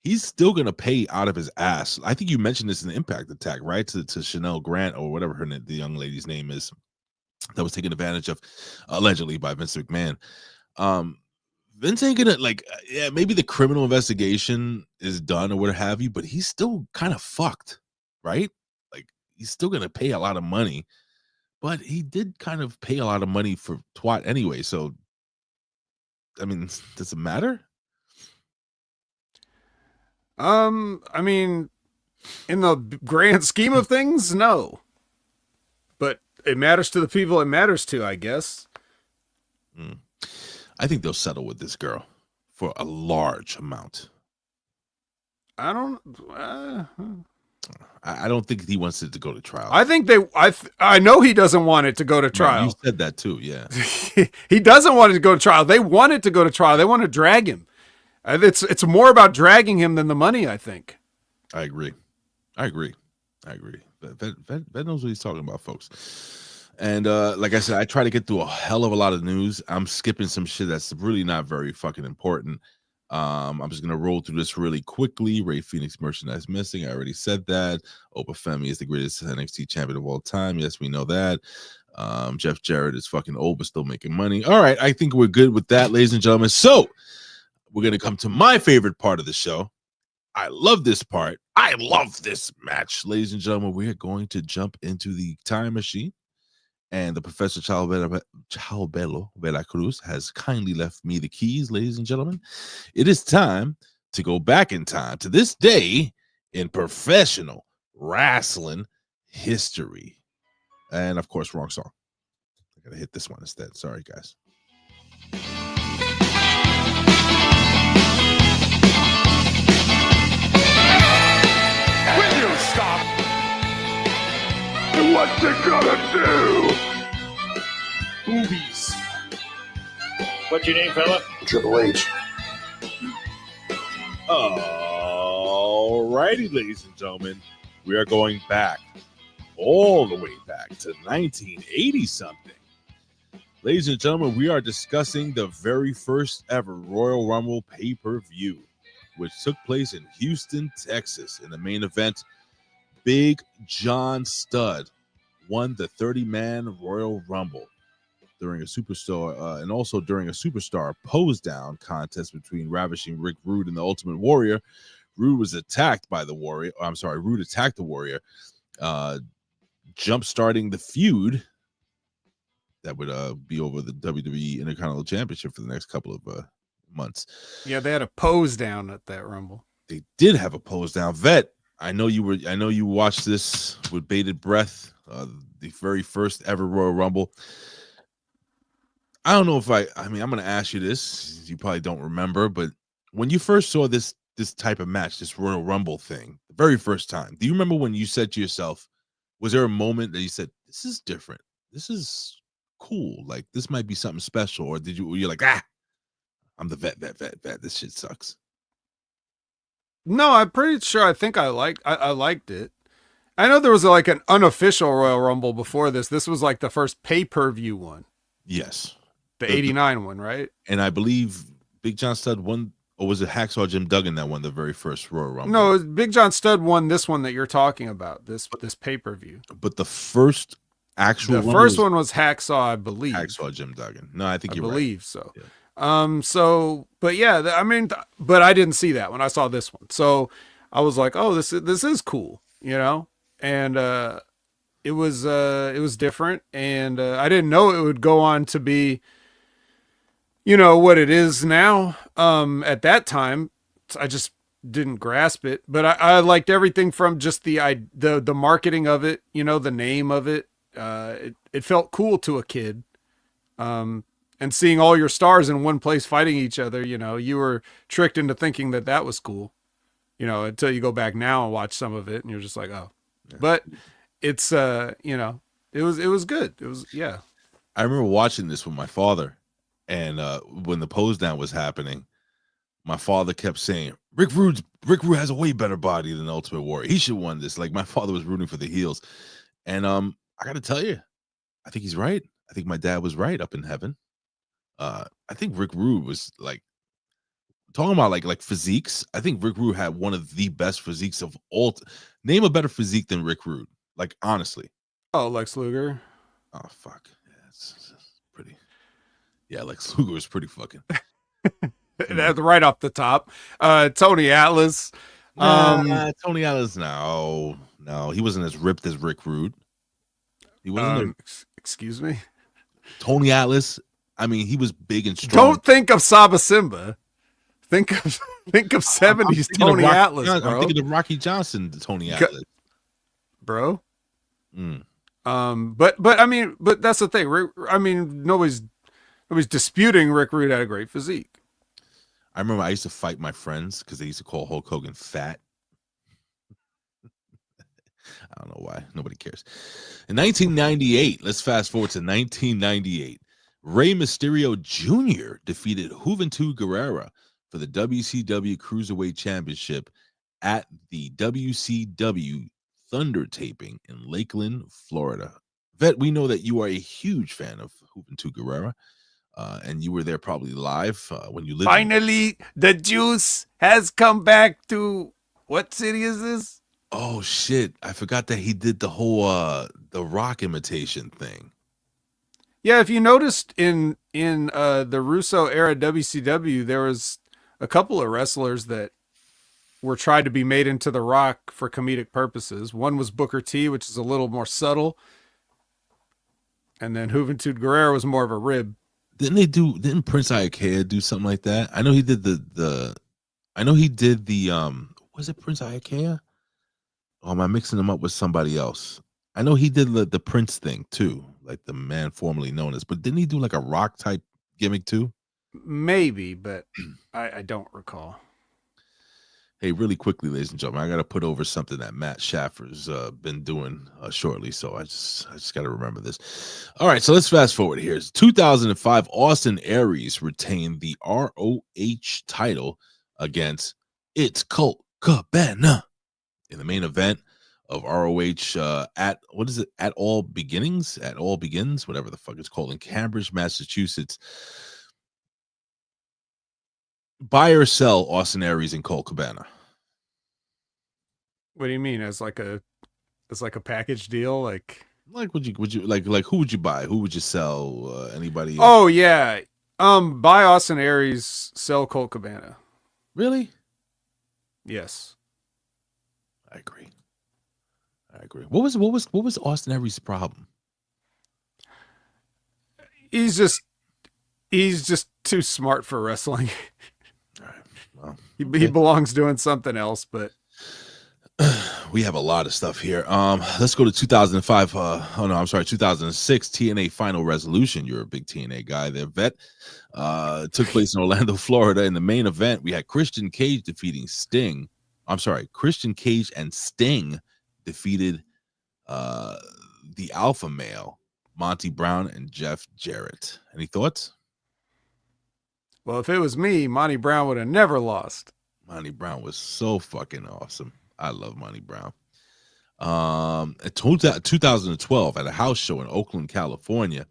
[SPEAKER 1] He's still going to pay out of his ass. I think you mentioned this in the Impact Attack, right? To Chanel Grant or whatever the young lady's name is that was taken advantage of allegedly by Vince McMahon. Vince ain't gonna yeah, maybe the criminal investigation is done or what have you, but he's still kind of fucked, right? Like he's still gonna pay a lot of money, but he did kind of pay a lot of money for twat anyway. So, I mean, does it matter?
[SPEAKER 3] I mean, in the grand scheme of things, no. But it matters to the people it matters to, I guess.
[SPEAKER 1] I think they'll settle with this girl for a large amount.
[SPEAKER 3] I don't.
[SPEAKER 1] I don't think he wants it to go to trial.
[SPEAKER 3] I think I know he doesn't want it to go to trial.
[SPEAKER 1] You said that too, yeah.
[SPEAKER 3] He doesn't want it to go to trial. They want it to go to trial. They want to drag him. It's more about dragging him than the money, I think.
[SPEAKER 1] I agree. Vet knows what he's talking about, folks. And like I said, I try to get through a hell of a lot of news. I'm skipping some shit that's really not very fucking important. I'm just gonna roll through this really quickly. Ray Phoenix merchandise missing. I already said that. Opa Femi is the greatest NXT champion of all time. Yes, we know that. Jeff Jarrett is fucking old but still making money. All right, I think we're good with that, ladies and gentlemen. So we're gonna come to my favorite part of the show. I love this part. I love this match, ladies and gentlemen. We are going to jump into the time machine. And the Professor Chalbelo Veracruz has kindly left me the keys, ladies and gentlemen. It is time to go back in time to this day in professional wrestling history. And of course, wrong song. I gotta hit this one instead. Sorry, guys.
[SPEAKER 2] Will you stop? What you gonna do?
[SPEAKER 6] Boobies. What's your name, fella?
[SPEAKER 2] Triple H.
[SPEAKER 1] All righty, ladies and gentlemen. We are going back, all the way back to 1980 something. Ladies and gentlemen, we are discussing the very first ever Royal Rumble pay-per-view, which took place in Houston, Texas. In the main event, Big John Studd won the 30-man Royal Rumble during a superstar and also during a superstar pose-down contest between Ravishing Rick Rude and the Ultimate Warrior. Rude was attacked by the Warrior. Rude attacked the Warrior, jump-starting the feud that would be over the WWE Intercontinental Championship for the next couple of months.
[SPEAKER 3] Yeah, they had a pose down at that Rumble.
[SPEAKER 1] They did have a pose-down. Vet, I know you watched this with bated breath. The very first ever Royal Rumble. I don't know if I'm going to ask you this. You probably don't remember, but when you first saw this type of match, this Royal Rumble thing, the very first time, do you remember when you said to yourself, was there a moment that you said, this is different, this is cool, like this might be something special, or you're like, I'm the vet, this shit sucks?
[SPEAKER 3] No, I'm pretty sure. I think I liked it. I know there was like an unofficial Royal Rumble before this. This was like the first pay-per-view one.
[SPEAKER 1] Yes.
[SPEAKER 3] The 89 one, right?
[SPEAKER 1] And I believe Big John Studd won, or was it Hacksaw Jim Duggan that won the very first Royal Rumble?
[SPEAKER 3] No, Big John Studd won this one that you're talking about, this pay-per-view.
[SPEAKER 1] But the first actual
[SPEAKER 3] one was Hacksaw, I believe.
[SPEAKER 1] Hacksaw Jim Duggan. No, I think you're
[SPEAKER 3] right. I believe so.
[SPEAKER 1] Yeah.
[SPEAKER 3] But yeah, I mean, but I didn't see that when I saw this one. So I was like, oh, this is cool, you know? And it was different, and I didn't know it would go on to be, you know, what it is now. At that time, I just didn't grasp it, but I liked everything from just the marketing of it, you know, the name of it. It felt cool to a kid. And seeing all your stars in one place fighting each other, you know, you were tricked into thinking that was cool, you know, until you go back now and watch some of it and you're just like, oh, yeah. But it's, you know, it was good. It was, yeah.
[SPEAKER 1] I remember watching this with my father, and when the pose down was happening, my father kept saying, Rick Rude has a way better body than Ultimate Warrior. He should have won this. Like, my father was rooting for the heels. And I gotta tell you, I think he's right. I think my dad was right up in heaven. I think Rick Rude was like talking about like physiques. I think Rick Rude had one of the best physiques of all. Name a better physique than Rick Rude. Like, honestly.
[SPEAKER 3] Oh, Lex Luger.
[SPEAKER 1] Oh fuck. Yeah, it's pretty. Yeah, Lex Luger was pretty fucking.
[SPEAKER 3] Right off the top. Tony Atlas.
[SPEAKER 1] Tony Atlas, no, he wasn't as ripped as Rick Rude. He wasn't.
[SPEAKER 3] Excuse me.
[SPEAKER 1] Tony Atlas. I mean, he was big and strong.
[SPEAKER 3] Don't think of Saba Simba. Think of 70s Tony Atlas, bro.
[SPEAKER 1] I'm thinking of Rocky Johnson, Tony Atlas,
[SPEAKER 3] bro. But I mean, but that's the thing. I mean, nobody's disputing Rick Rude had a great physique.
[SPEAKER 1] I remember I used to fight my friends because they used to call Hulk Hogan fat. I don't know why. Nobody cares. In 1998, let's fast forward to 1998. Rey Mysterio Jr. defeated Juventud Guerrera for the WCW Cruiserweight Championship at the WCW Thunder taping in Lakeland, Florida. Vet, we know that you are a huge fan of Juventud Guerrera. And you were there probably live when you lived.
[SPEAKER 3] Finally, the juice has come back to what city is this?
[SPEAKER 1] Oh shit! I forgot that he did the whole the Rock imitation thing.
[SPEAKER 3] Yeah, if you noticed in the Russo era WCW, there was a couple of wrestlers that were tried to be made into the Rock for comedic purposes. One was Booker T, which is a little more subtle, and then Juventud Guerrera was more of a rib.
[SPEAKER 1] Didn't Prince Iakea do something like that? I know he did the was it Prince Iakea? Oh, am I mixing him up with somebody else? I know he did the Prince thing too, like the man formerly known as, but didn't he do like a Rock type gimmick too?
[SPEAKER 3] Maybe, but I don't recall.
[SPEAKER 1] Hey, really quickly, ladies and gentlemen, I got to put over something that Matt Schaffer's been doing shortly, so I just got to remember this. All right, so let's fast forward here. 2005, Austin Aries retained the ROH title against It's Colt Cabana in the main event of ROH at All Begins, whatever the fuck it's called, in Cambridge, Massachusetts. Buy or sell Austin Aries and Colt Cabana?
[SPEAKER 3] What do you mean? As like a package deal? Like
[SPEAKER 1] would you like who would you buy? Who would you sell? Anybody?
[SPEAKER 3] Oh yeah. Buy Austin Aries, sell Colt Cabana.
[SPEAKER 1] Really?
[SPEAKER 3] Yes.
[SPEAKER 1] I agree. What was Austin Aries' problem?
[SPEAKER 3] He's just too smart for wrestling.
[SPEAKER 1] All right. Well,
[SPEAKER 3] he belongs doing something else, but
[SPEAKER 1] we have a lot of stuff here. Let's go to 2005. 2006 TNA Final Resolution. You're a big TNA guy there, Vet. Took place in Orlando, Florida. In the main event, we had Christian Cage defeating Sting. Christian Cage and Sting defeated the Alpha Male, Monty Brown and Jeff Jarrett. Any thoughts?
[SPEAKER 3] Well, if it was me, Monty Brown would have never lost.
[SPEAKER 1] Monty Brown was so fucking awesome. I love Monty Brown. In 2012, at a house show in Oakland, California.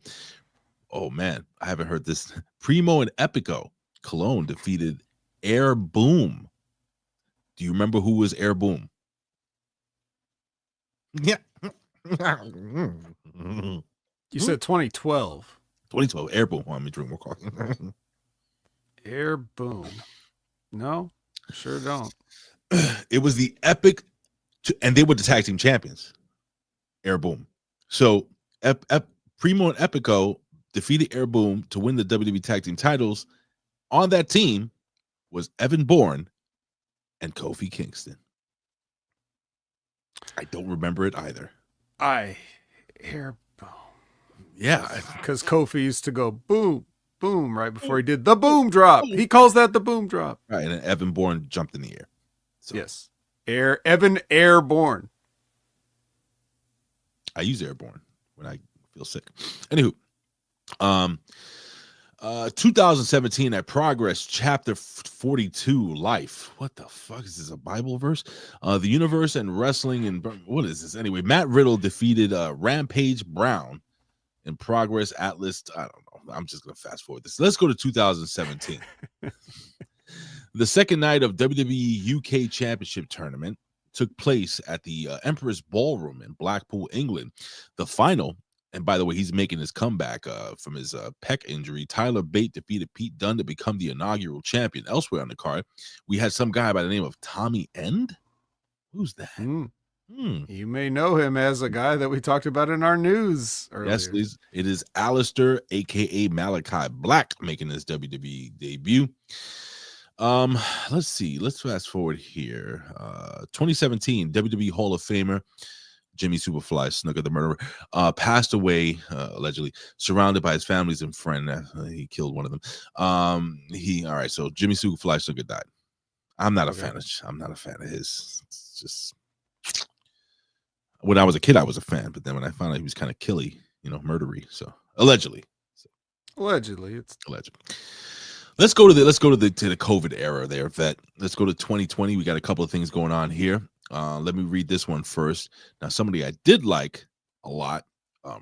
[SPEAKER 1] Oh man, I haven't heard this. Primo and Epico Cologne defeated Air Boom. Do you remember who was Air Boom? Yeah.
[SPEAKER 3] You said 2012.
[SPEAKER 1] 2012, Air Boom. Let me drink more coffee.
[SPEAKER 3] Air Boom. No, sure don't.
[SPEAKER 1] It was the Epic, and they were the tag team champions. Air Boom. So Primo and Epico defeated Air Boom to win the WWE tag team titles. On that team was Evan Bourne and Kofi Kingston. I don't remember it either.
[SPEAKER 3] Air Boom.
[SPEAKER 1] Yeah,
[SPEAKER 3] because Kofi used to go boom, boom right before he did the boom drop. He calls that the boom drop.
[SPEAKER 1] Right, and then Evan Bourne jumped in the air. So.
[SPEAKER 3] Yes, Evan Airborne.
[SPEAKER 1] I use Airborne when I feel sick. Anywho, 2017 at Progress, chapter 42, Life. What the fuck is this? A Bible verse? The universe and wrestling and what is this? Anyway, Matt Riddle defeated Rampage Brown in Progress Atlas. I don't know. I'm just gonna fast forward this. Let's go to 2017. The second night of WWE UK Championship Tournament took place at the Emperor's Ballroom in Blackpool, England. The final. And by the way, he's making his comeback from his pec injury. Tyler Bate defeated Pete Dunne to become the inaugural champion. Elsewhere on the card, we had some guy by the name of Tommy End. Who's that?
[SPEAKER 3] You may know him as a guy that we talked about in our news earlier.
[SPEAKER 1] Yes, please. It is Alistair, a.k.a. Malachi Black, making his WWE debut. Let's see. Let's fast forward here. 2017, WWE Hall of Famer Jimmy Superfly Snuka the Murderer passed away allegedly, surrounded by his families and friend. He killed one of them. All right. So Jimmy Superfly Snuka died. I'm not a fan of his. It's just when I was a kid, I was a fan, but then when I found out he was kind of killy, murdery. So allegedly.
[SPEAKER 3] It's
[SPEAKER 1] allegedly. Let's go to the COVID era there, Vet. Let's go to 2020. We got a couple of things going on here. Let me read this one first. Now, somebody I did like a lot,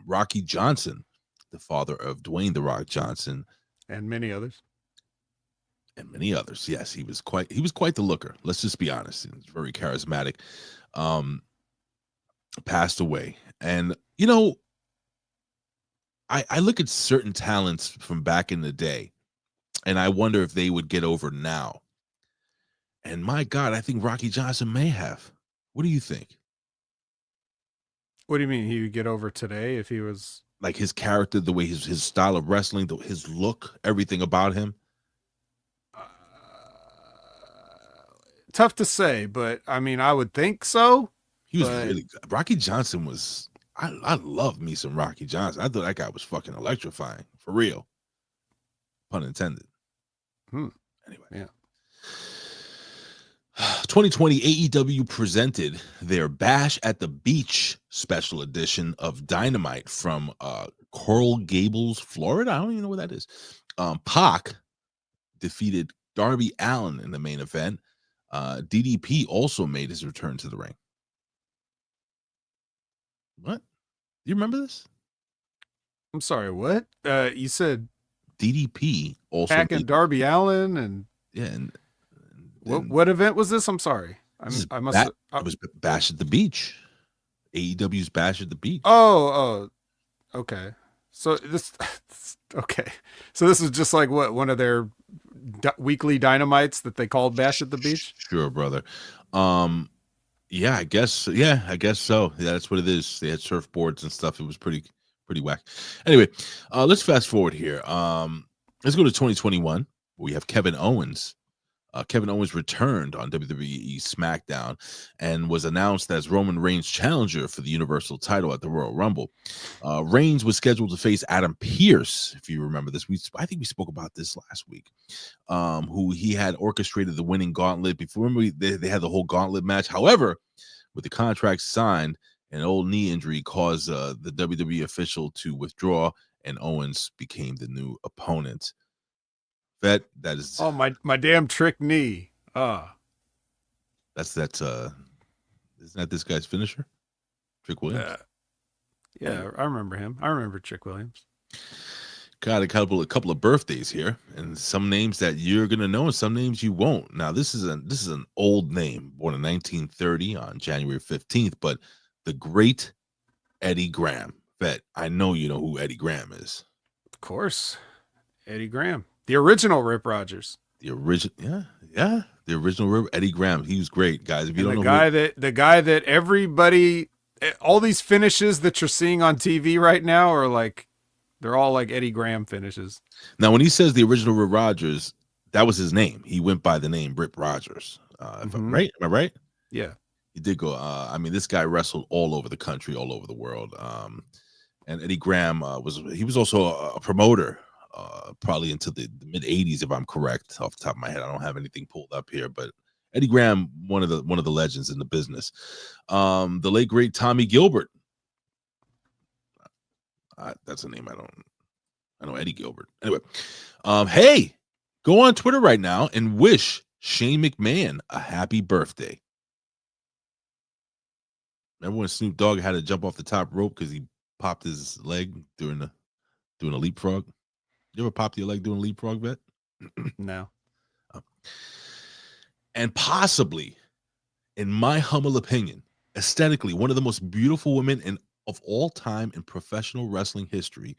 [SPEAKER 1] Rocky Johnson, the father of Dwayne "The Rock" Johnson,
[SPEAKER 3] and many others.
[SPEAKER 1] Yes, he was quite the looker. Let's just be honest. He was very charismatic. Passed away, and I look at certain talents from back in the day, and I wonder if they would get over now. And my God, I think Rocky Johnson may have. What do you think?
[SPEAKER 3] What do you mean he would get over today if he was
[SPEAKER 1] like his character, the way his style of wrestling, his look, everything about him?
[SPEAKER 3] Tough to say, but I mean, I would think so.
[SPEAKER 1] He was really good. Rocky Johnson was. I love me some Rocky Johnson. I thought that guy was fucking electrifying, for real. Pun intended. Anyway,
[SPEAKER 3] yeah.
[SPEAKER 1] 2020 AEW presented their Bash at the Beach special edition of Dynamite from Coral Gables, Florida. I don't even know where that is. Pac defeated Darby Allin in the main event. DDP also made his return to the ring. What? Do you remember this?
[SPEAKER 3] I'm sorry, what? You said
[SPEAKER 1] DDP also
[SPEAKER 3] Pac and Darby Allin and
[SPEAKER 1] yeah, and
[SPEAKER 3] what event was this? I'm sorry. I must have,
[SPEAKER 1] it was Bash at the Beach. AEW's Bash at the Beach.
[SPEAKER 3] Oh, okay. So this okay. So this is just like what, one of their weekly dynamites that they called Bash at the Beach?
[SPEAKER 1] Sure, brother. Yeah, I guess so. Yeah, that's what it is. They had surfboards and stuff. It was pretty whack. Anyway, let's fast forward here. Let's go to 2021. We have Kevin Owens. Kevin Owens returned on WWE SmackDown and was announced as Roman Reigns' challenger for the Universal title at the Royal Rumble. Reigns was scheduled to face Adam Pearce, if you remember this. I think we spoke about this last week, who he had orchestrated the winning gauntlet. Before they had the whole gauntlet match. However, with the contract signed, an old knee injury caused the WWE official to withdraw, and Owens became the new opponent. That is
[SPEAKER 3] my damn trick knee.
[SPEAKER 1] That's isn't that this guy's finisher? Trick Williams.
[SPEAKER 3] Yeah, I remember him. I remember Trick Williams.
[SPEAKER 1] Got a couple of birthdays here, and some names that you're gonna know, and some names you won't. Now, this is an old name, born in 1930 on January 15th, but the great Eddie Graham. Vet, I know you know who Eddie Graham is.
[SPEAKER 3] Of course, Eddie Graham. The original Rip Rogers.
[SPEAKER 1] The original, yeah. The original Rip, Eddie Graham. He was great, guys. If you don't know
[SPEAKER 3] the guy that everybody, all these finishes that you're seeing on TV right now are like, they're all like Eddie Graham finishes.
[SPEAKER 1] Now, when he says the original Rip Rogers, that was his name. He went by the name Rip Rogers. If I'm right? Am I right?
[SPEAKER 3] Yeah.
[SPEAKER 1] He did go. This guy wrestled all over the country, all over the world. And Eddie Graham was also a promoter. Probably into the mid 80s, if I'm correct, off the top of my head. I don't have anything pulled up here, but Eddie Graham, one of the legends in the business. The late great Tommy Gilbert. That's a name I know Eddie Gilbert. Anyway, hey, go on Twitter right now and wish Shane McMahon a happy birthday. Remember when Snoop Dogg had to jump off the top rope because he popped his leg doing a leapfrog? You ever popped your leg doing a leapfrog, Vet?
[SPEAKER 3] No.
[SPEAKER 1] And possibly, in my humble opinion, aesthetically, one of the most beautiful women of all time in professional wrestling history.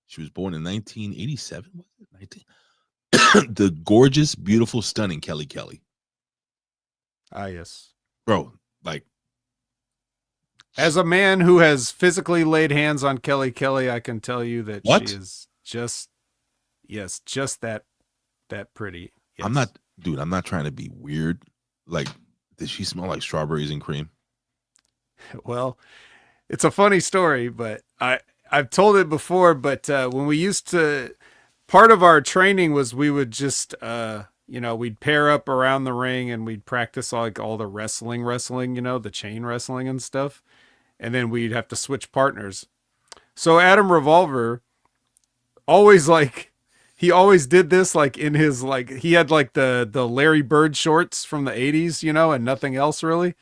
[SPEAKER 1] She was born in 1987. Was it 19? The gorgeous, beautiful, stunning Kelly Kelly.
[SPEAKER 3] Ah, yes.
[SPEAKER 1] Bro, like,
[SPEAKER 3] as a man who has physically laid hands on Kelly Kelly, I can tell you that
[SPEAKER 1] what?
[SPEAKER 3] she is just that pretty. Yes.
[SPEAKER 1] I'm not trying to be weird. Like, did she smell like strawberries and cream?
[SPEAKER 3] Well, it's a funny story, but I've told it before, but when we used to, part of our training was we would just, we'd pair up around the ring and we'd practice all the wrestling, the chain wrestling and stuff. And then we'd have to switch partners. So Adam Revolver he always did this in his, he had the Larry Bird shorts from the 80s, and nothing else really.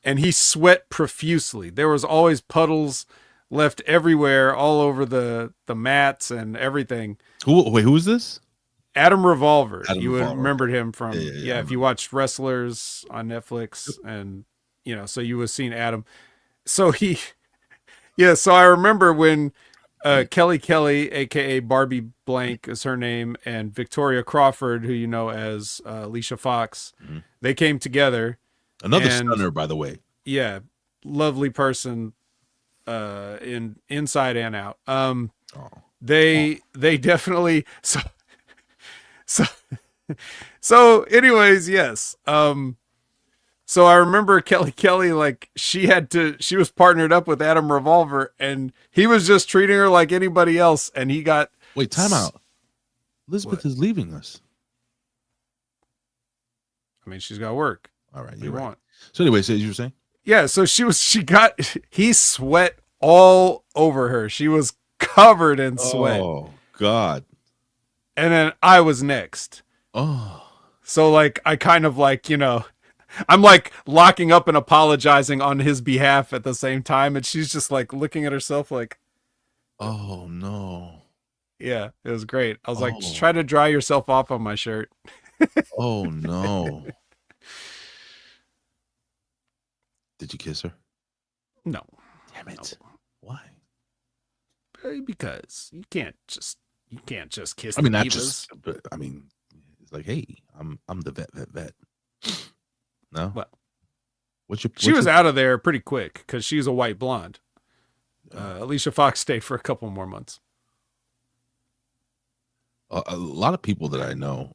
[SPEAKER 3] And he sweat profusely. There was always puddles left everywhere, all over the mats and everything.
[SPEAKER 1] Who is this?
[SPEAKER 3] Adam Revolver.
[SPEAKER 1] Adam
[SPEAKER 3] You would
[SPEAKER 1] Revolver.
[SPEAKER 3] remembered him from,
[SPEAKER 1] Yeah,
[SPEAKER 3] if you watched Wrestlers on Netflix, and, so you would have seen Adam. So so I remember when Kelly Kelly, aka Barbie Blank is her name, and Victoria Crawford, who you know as Alicia Fox, they came together.
[SPEAKER 1] Another stunner, by the way.
[SPEAKER 3] Yeah, lovely person, inside and out. They definitely so anyways, yes. So I remember Kelly Kelly, she was partnered up with Adam Revolver, and he was just treating her like anybody else, and he got...
[SPEAKER 1] Wait, time out. Elizabeth is leaving us.
[SPEAKER 3] I mean, she's got work.
[SPEAKER 1] All right,
[SPEAKER 3] you want.
[SPEAKER 1] So anyway, so you were saying?
[SPEAKER 3] Yeah, so he sweat all over her. She was covered in sweat.
[SPEAKER 1] Oh, God.
[SPEAKER 3] And then I was next.
[SPEAKER 1] Oh.
[SPEAKER 3] So I kind of I'm locking up and apologizing on his behalf at the same time. And she's just looking at herself
[SPEAKER 1] oh no.
[SPEAKER 3] Yeah, it was great. I was just try to dry yourself off on my shirt.
[SPEAKER 1] Oh no. Did you kiss her?
[SPEAKER 3] No.
[SPEAKER 1] Damn it.
[SPEAKER 3] No.
[SPEAKER 1] Why?
[SPEAKER 3] Because you can't just kiss.
[SPEAKER 1] I mean,
[SPEAKER 3] the
[SPEAKER 1] not
[SPEAKER 3] divas.
[SPEAKER 1] just, but I mean, it's hey, I'm the vet. No.
[SPEAKER 3] Well,
[SPEAKER 1] she
[SPEAKER 3] was out of there pretty quick because she's a white blonde. Alicia Fox stayed for a couple more months.
[SPEAKER 1] A lot of people that I know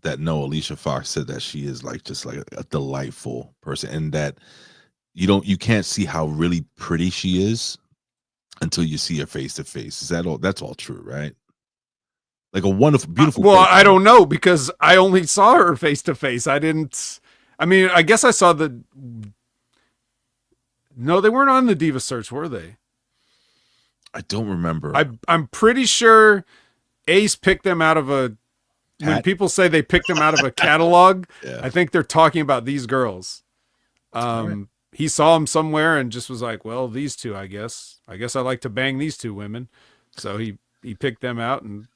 [SPEAKER 1] that know Alicia Fox said that she is just a delightful person, and that you can't see how really pretty she is until you see her face to face. Is that all? That's all true, right? Like a wonderful, beautiful.
[SPEAKER 3] Well, I don't know because I only saw her face to face. I didn't. I mean, I guess I saw No, they weren't on the Diva Search, were they?
[SPEAKER 1] I don't remember.
[SPEAKER 3] I'm pretty sure Ace picked them out of a. When
[SPEAKER 1] Hat?
[SPEAKER 3] people say they picked them out of a catalog,
[SPEAKER 1] Yeah.
[SPEAKER 3] I think they're talking about these girls.
[SPEAKER 1] Right.
[SPEAKER 3] He saw them somewhere and just was like, "Well, these two, I guess. I like to bang these two women." So he picked them out, and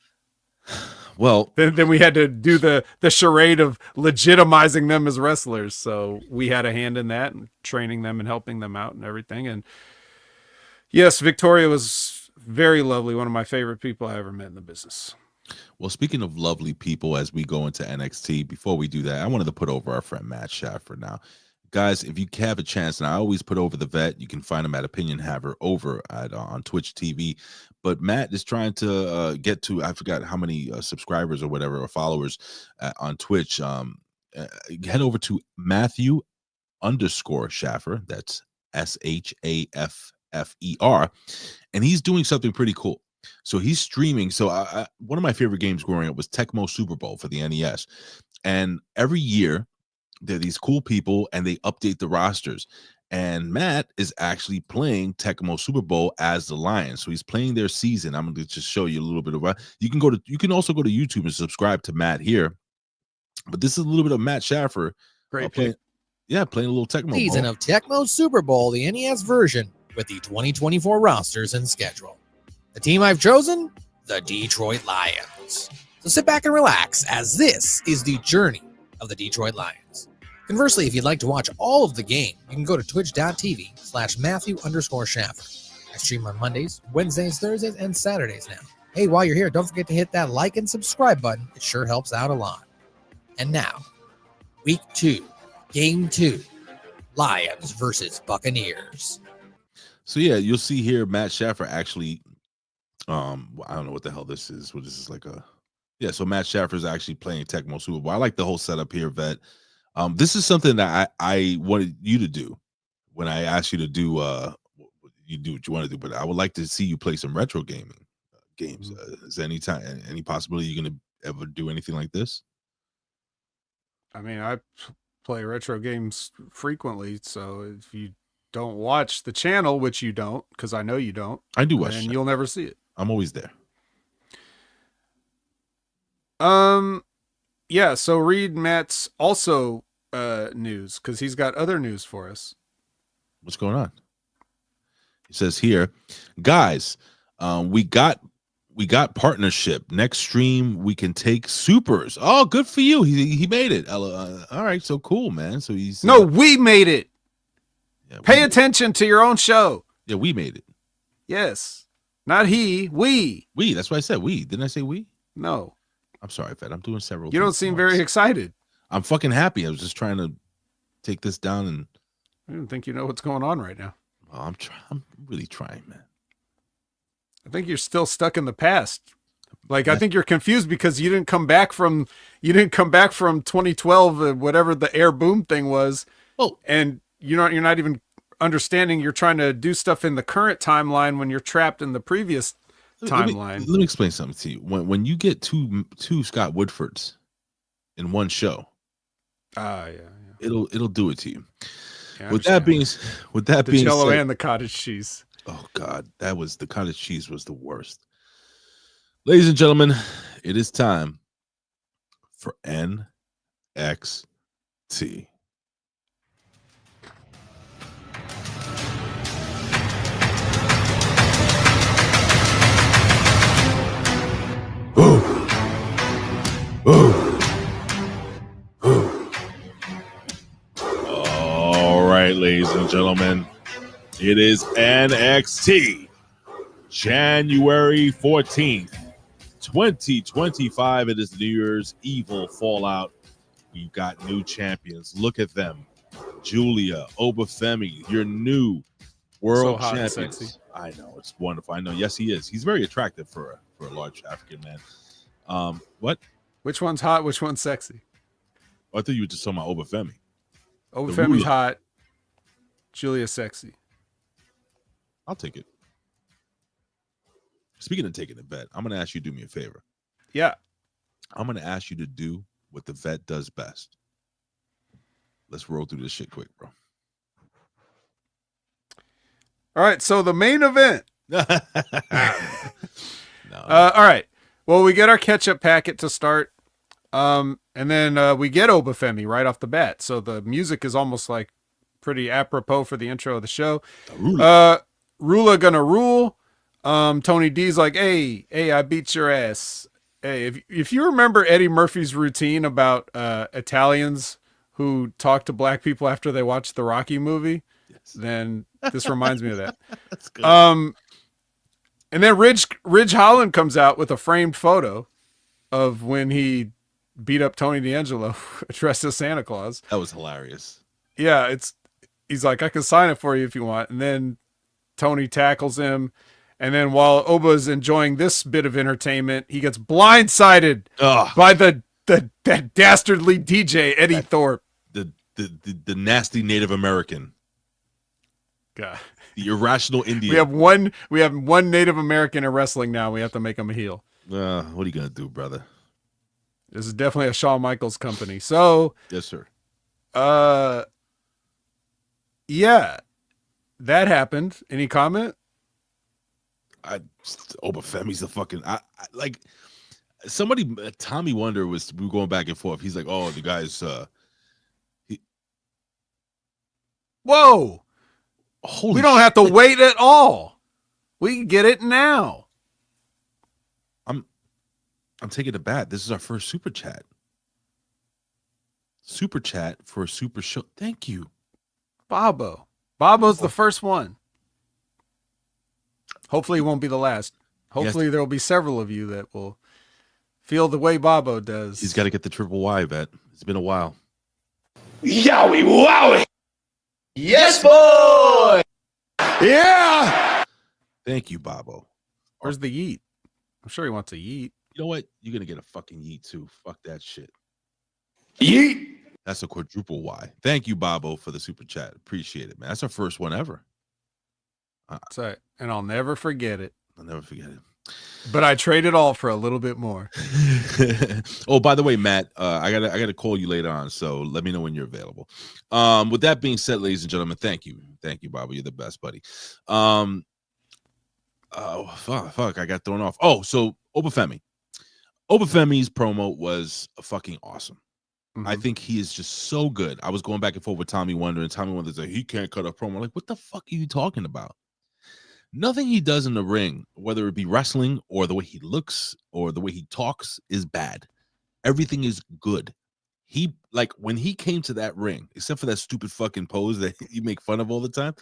[SPEAKER 1] Well,
[SPEAKER 3] then we had to do the charade of legitimizing them as wrestlers. So we had a hand in that and training them and helping them out and everything. And yes, Victoria was very lovely. One of my favorite people I ever met in the business.
[SPEAKER 1] Well, speaking of lovely people, as we go into NXT, before we do that, I wanted to put over our friend Matt Schaffer now. Guys, if you have a chance, and I always put over the vet, you can find him at Opinion Haver over at on Twitch TV. But Matt is trying to get to, I forgot how many subscribers or whatever, or followers on Twitch. Head over to Matthew_Schaffer. That's SHAFFER. And he's doing something pretty cool. So he's streaming. So one of my favorite games growing up was Tecmo Super Bowl for the NES. And every year, there are these cool people and they update the rosters. And Matt is actually playing Tecmo Super Bowl as the Lion. So he's playing their season. I'm going to just show you a little bit of you can also go to YouTube and subscribe to Matt here. But this is a little bit of Matt Schaffer
[SPEAKER 3] Great
[SPEAKER 1] playing a little Tecmo
[SPEAKER 7] Season
[SPEAKER 1] Bowl.
[SPEAKER 7] of Tecmo Super Bowl, the NES version, with the 2024 rosters and schedule. The team I've chosen, the Detroit Lions. So sit back and relax, as this is the journey of the Detroit Lions. Conversely, if you'd like to watch all of the game, you can go to twitch.tv/Matthew_Schaffer. I stream on Mondays, Wednesdays, Thursdays, and Saturdays now. Hey, while you're here, don't forget to hit that like and subscribe button. It sure helps out a lot. And now, week 2, game 2, Lions versus Buccaneers.
[SPEAKER 1] So yeah, you'll see here Matt Schaffer actually, I don't know what the hell this is. What this is like so Matt Schaffer is actually playing Tecmo Super Bowl. I like the whole setup here, Vet. This is something that I wanted you to do when I asked you to do. You do what you want to do, but I would like to see you play some retro gaming games. Is there any possibility you're gonna ever do anything like this?
[SPEAKER 3] I mean, I play retro games frequently, so if you don't watch the channel, which you don't, because I know you don't,
[SPEAKER 1] I do watch,
[SPEAKER 3] and you'll never see it.
[SPEAKER 1] I'm always there.
[SPEAKER 3] Yeah. So read Matt's also news, because he's got other news for us.
[SPEAKER 1] What's going on? He says here, guys, we got partnership. Next stream we can take supers. Oh, good for you. He made it. All right, so cool, man. So he's
[SPEAKER 3] we made it.
[SPEAKER 1] Yeah,
[SPEAKER 3] Pay attention to your own show.
[SPEAKER 1] Yeah, we made it.
[SPEAKER 3] Yes, not he. We.
[SPEAKER 1] That's what I said. We didn't I say we?
[SPEAKER 3] No.
[SPEAKER 1] I'm sorry, Fed. I'm doing several.
[SPEAKER 3] You don't seem very excited.
[SPEAKER 1] I'm fucking happy. I was just trying to take this down, and
[SPEAKER 3] I don't think you know what's going on right now.
[SPEAKER 1] Oh, I'm really trying, man.
[SPEAKER 3] I think you're still stuck in the past. Like, I think you're confused because you didn't come back from 2012, whatever the air boom thing was.
[SPEAKER 1] Oh,
[SPEAKER 3] and you're not even understanding. You're trying to do stuff in the current timeline when you're trapped in the previous timeline.
[SPEAKER 1] Let me explain something to you. When you get two Scott Woodfords in one show,
[SPEAKER 3] yeah.
[SPEAKER 1] it'll do it to you.
[SPEAKER 3] Yeah,
[SPEAKER 1] with that being
[SPEAKER 3] jello
[SPEAKER 1] said,
[SPEAKER 3] and the cottage cheese.
[SPEAKER 1] Oh God, the cottage cheese was the worst. Ladies and gentlemen, it is time for NXT. All right, ladies and gentlemen, it is NXT January 14th, 2025. It is New Year's Evil Fallout. We've got new champions. Look at them. Julia, Obafemi, your new world champions. I know, it's wonderful. I know. Yes, he is. He's very attractive for a large African man. What?
[SPEAKER 3] Which one's hot? Which one's sexy?
[SPEAKER 1] I thought you were just talking about Obafemi.
[SPEAKER 3] Obafemi's hot. Julia sexy.
[SPEAKER 1] I'll take it. Speaking of taking the vet, I'm going to ask you to do me a favor.
[SPEAKER 3] Yeah.
[SPEAKER 1] I'm going to ask you to do what the vet does best. Let's roll through this shit quick, bro.
[SPEAKER 3] All right. So the main event.
[SPEAKER 1] No.
[SPEAKER 3] All right. Well, we get our catch-up packet to start. And then we get Obafemi right off the bat. So the music is almost like pretty apropos for the intro of the show. Rula gonna rule. Tony D's like, hey, I beat your ass. Hey, if you remember Eddie Murphy's routine about Italians who talk to black people after they watch the Rocky movie, yes, then this reminds me of that.
[SPEAKER 1] That's good.
[SPEAKER 3] And then Ridge Holland comes out with a framed photo of when he beat up Tony D'Angelo dressed as Santa Claus.
[SPEAKER 1] That was hilarious.
[SPEAKER 3] Yeah, he's like, I can sign it for you if you want. And then Tony tackles him. And then while Oba's enjoying this bit of entertainment, he gets blindsided by that dastardly DJ, Eddie Thorpe.
[SPEAKER 1] The nasty Native American.
[SPEAKER 3] God.
[SPEAKER 1] The irrational Indian.
[SPEAKER 3] We have one Native American in wrestling now. We have to make him a heel.
[SPEAKER 1] What are you gonna do, brother?
[SPEAKER 3] This is definitely a Shawn Michaels company. So
[SPEAKER 1] yes, sir.
[SPEAKER 3] Yeah, that happened. Any comment?
[SPEAKER 1] Obafemi's the fucking like somebody. Tommy Wonder we were going back and forth. He's like, oh, the guy's
[SPEAKER 3] Whoa!
[SPEAKER 1] holy.
[SPEAKER 3] We don't have to wait at all. We can get it now.
[SPEAKER 1] I'm taking the bat. This is our first super chat. Super chat for a super show. Thank you,
[SPEAKER 3] Bobo's the first one. Hopefully it won't be the last. Hopefully there will be several of you that will feel the way Bobo does.
[SPEAKER 1] He's got to get the triple Y bet. It's been a while.
[SPEAKER 4] Yowie wowie. Yes, boy.
[SPEAKER 2] Yeah.
[SPEAKER 1] Thank you, Bobo.
[SPEAKER 3] Where's the yeet? I'm sure he wants a yeet.
[SPEAKER 1] You know what? You're gonna get a fucking yeet too. Fuck that shit.
[SPEAKER 2] Yeet.
[SPEAKER 1] That's a quadruple Y. Thank you, Bobo, for the super chat. Appreciate it, man. That's our first one ever.
[SPEAKER 3] That's right. And I'll never forget it.
[SPEAKER 1] I'll never forget it.
[SPEAKER 3] But I trade it all for a little bit more.
[SPEAKER 1] Oh, by the way, Matt, I gotta call you later on, so let me know when you're available. With that being said, ladies and gentlemen, thank you, Bobo. You're the best, buddy. Oh fuck, I got thrown off. Oh, so Obafemi's promo was fucking awesome.
[SPEAKER 3] Mm-hmm.
[SPEAKER 1] I think he is just so good. I was going back and forth with Tommy Wonder, and Tommy Wonder's like, he can't cut a promo. I'm like, what the fuck are you talking about? Nothing he does in the ring, whether it be wrestling or the way he looks or the way he talks, is bad. Everything is good. He, like, when he came to that ring, except for that stupid fucking pose that you make fun of all the time,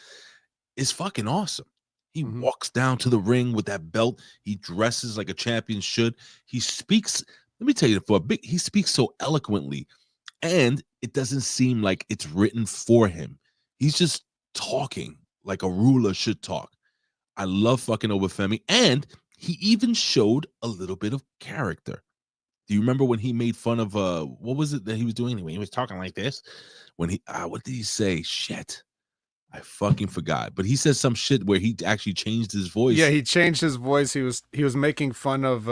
[SPEAKER 1] is fucking awesome. He walks down to the ring with that belt. He dresses like a champion should. He speaks, let me tell you, he speaks so eloquently, and it doesn't seem like it's written for him. He's just talking like a ruler should talk. I love fucking Obafemi, and he even showed a little bit of character. Do you remember when he made fun of what was it that he was doing when he was talking like this? When he what did he say? Shit, I fucking forgot. But he said some shit where he actually changed his voice.
[SPEAKER 3] Yeah, he changed his voice. He was making fun of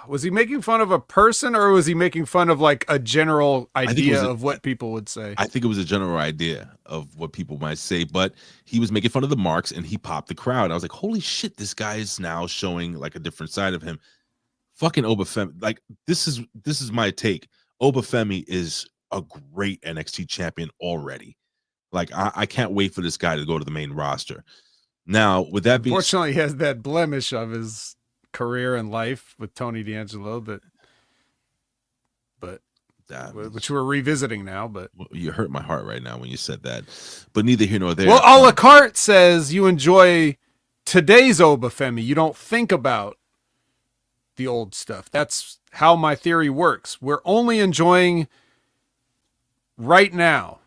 [SPEAKER 3] was he making fun of a person, or was he making fun of like a general idea of what people would say?
[SPEAKER 1] I think it was a general idea of what people might say, but he was making fun of the marks and he popped the crowd. I was like, holy shit, this guy is now showing like a different side of him. Fucking Obafemi. Like, this is my take. Obafemi is a great NXT champion already. Like, I can't wait for this guy to go to the main roster. Now, with that being,
[SPEAKER 3] unfortunately, he has that blemish of his career and life with Tony D'Angelo which we're revisiting now. But
[SPEAKER 1] you hurt my heart right now when you said that. But neither here nor there.
[SPEAKER 3] Well, a la carte says you enjoy today's Obafemi. You don't think about the old stuff. That's how my theory works. We're only enjoying right now,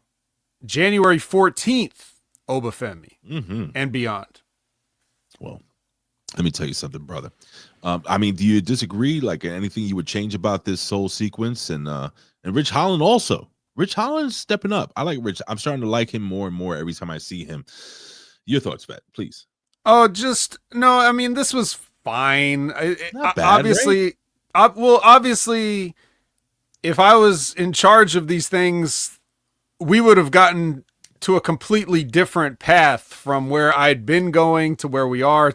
[SPEAKER 3] January 14th, Obafemi and beyond.
[SPEAKER 1] Well, let me tell you something, brother. I mean, do you disagree? Like, anything you would change about this whole sequence? And Rich Holland also. Rich Holland's stepping up. I like Rich. I'm starting to like him more and more every time I see him. Your thoughts, Vet, please.
[SPEAKER 3] Oh, no. I mean, this was fine.
[SPEAKER 1] Not bad,
[SPEAKER 3] obviously,
[SPEAKER 1] right?
[SPEAKER 3] Obviously, if I was in charge of these things, we would have gotten to a completely different path from where I'd been going to where we are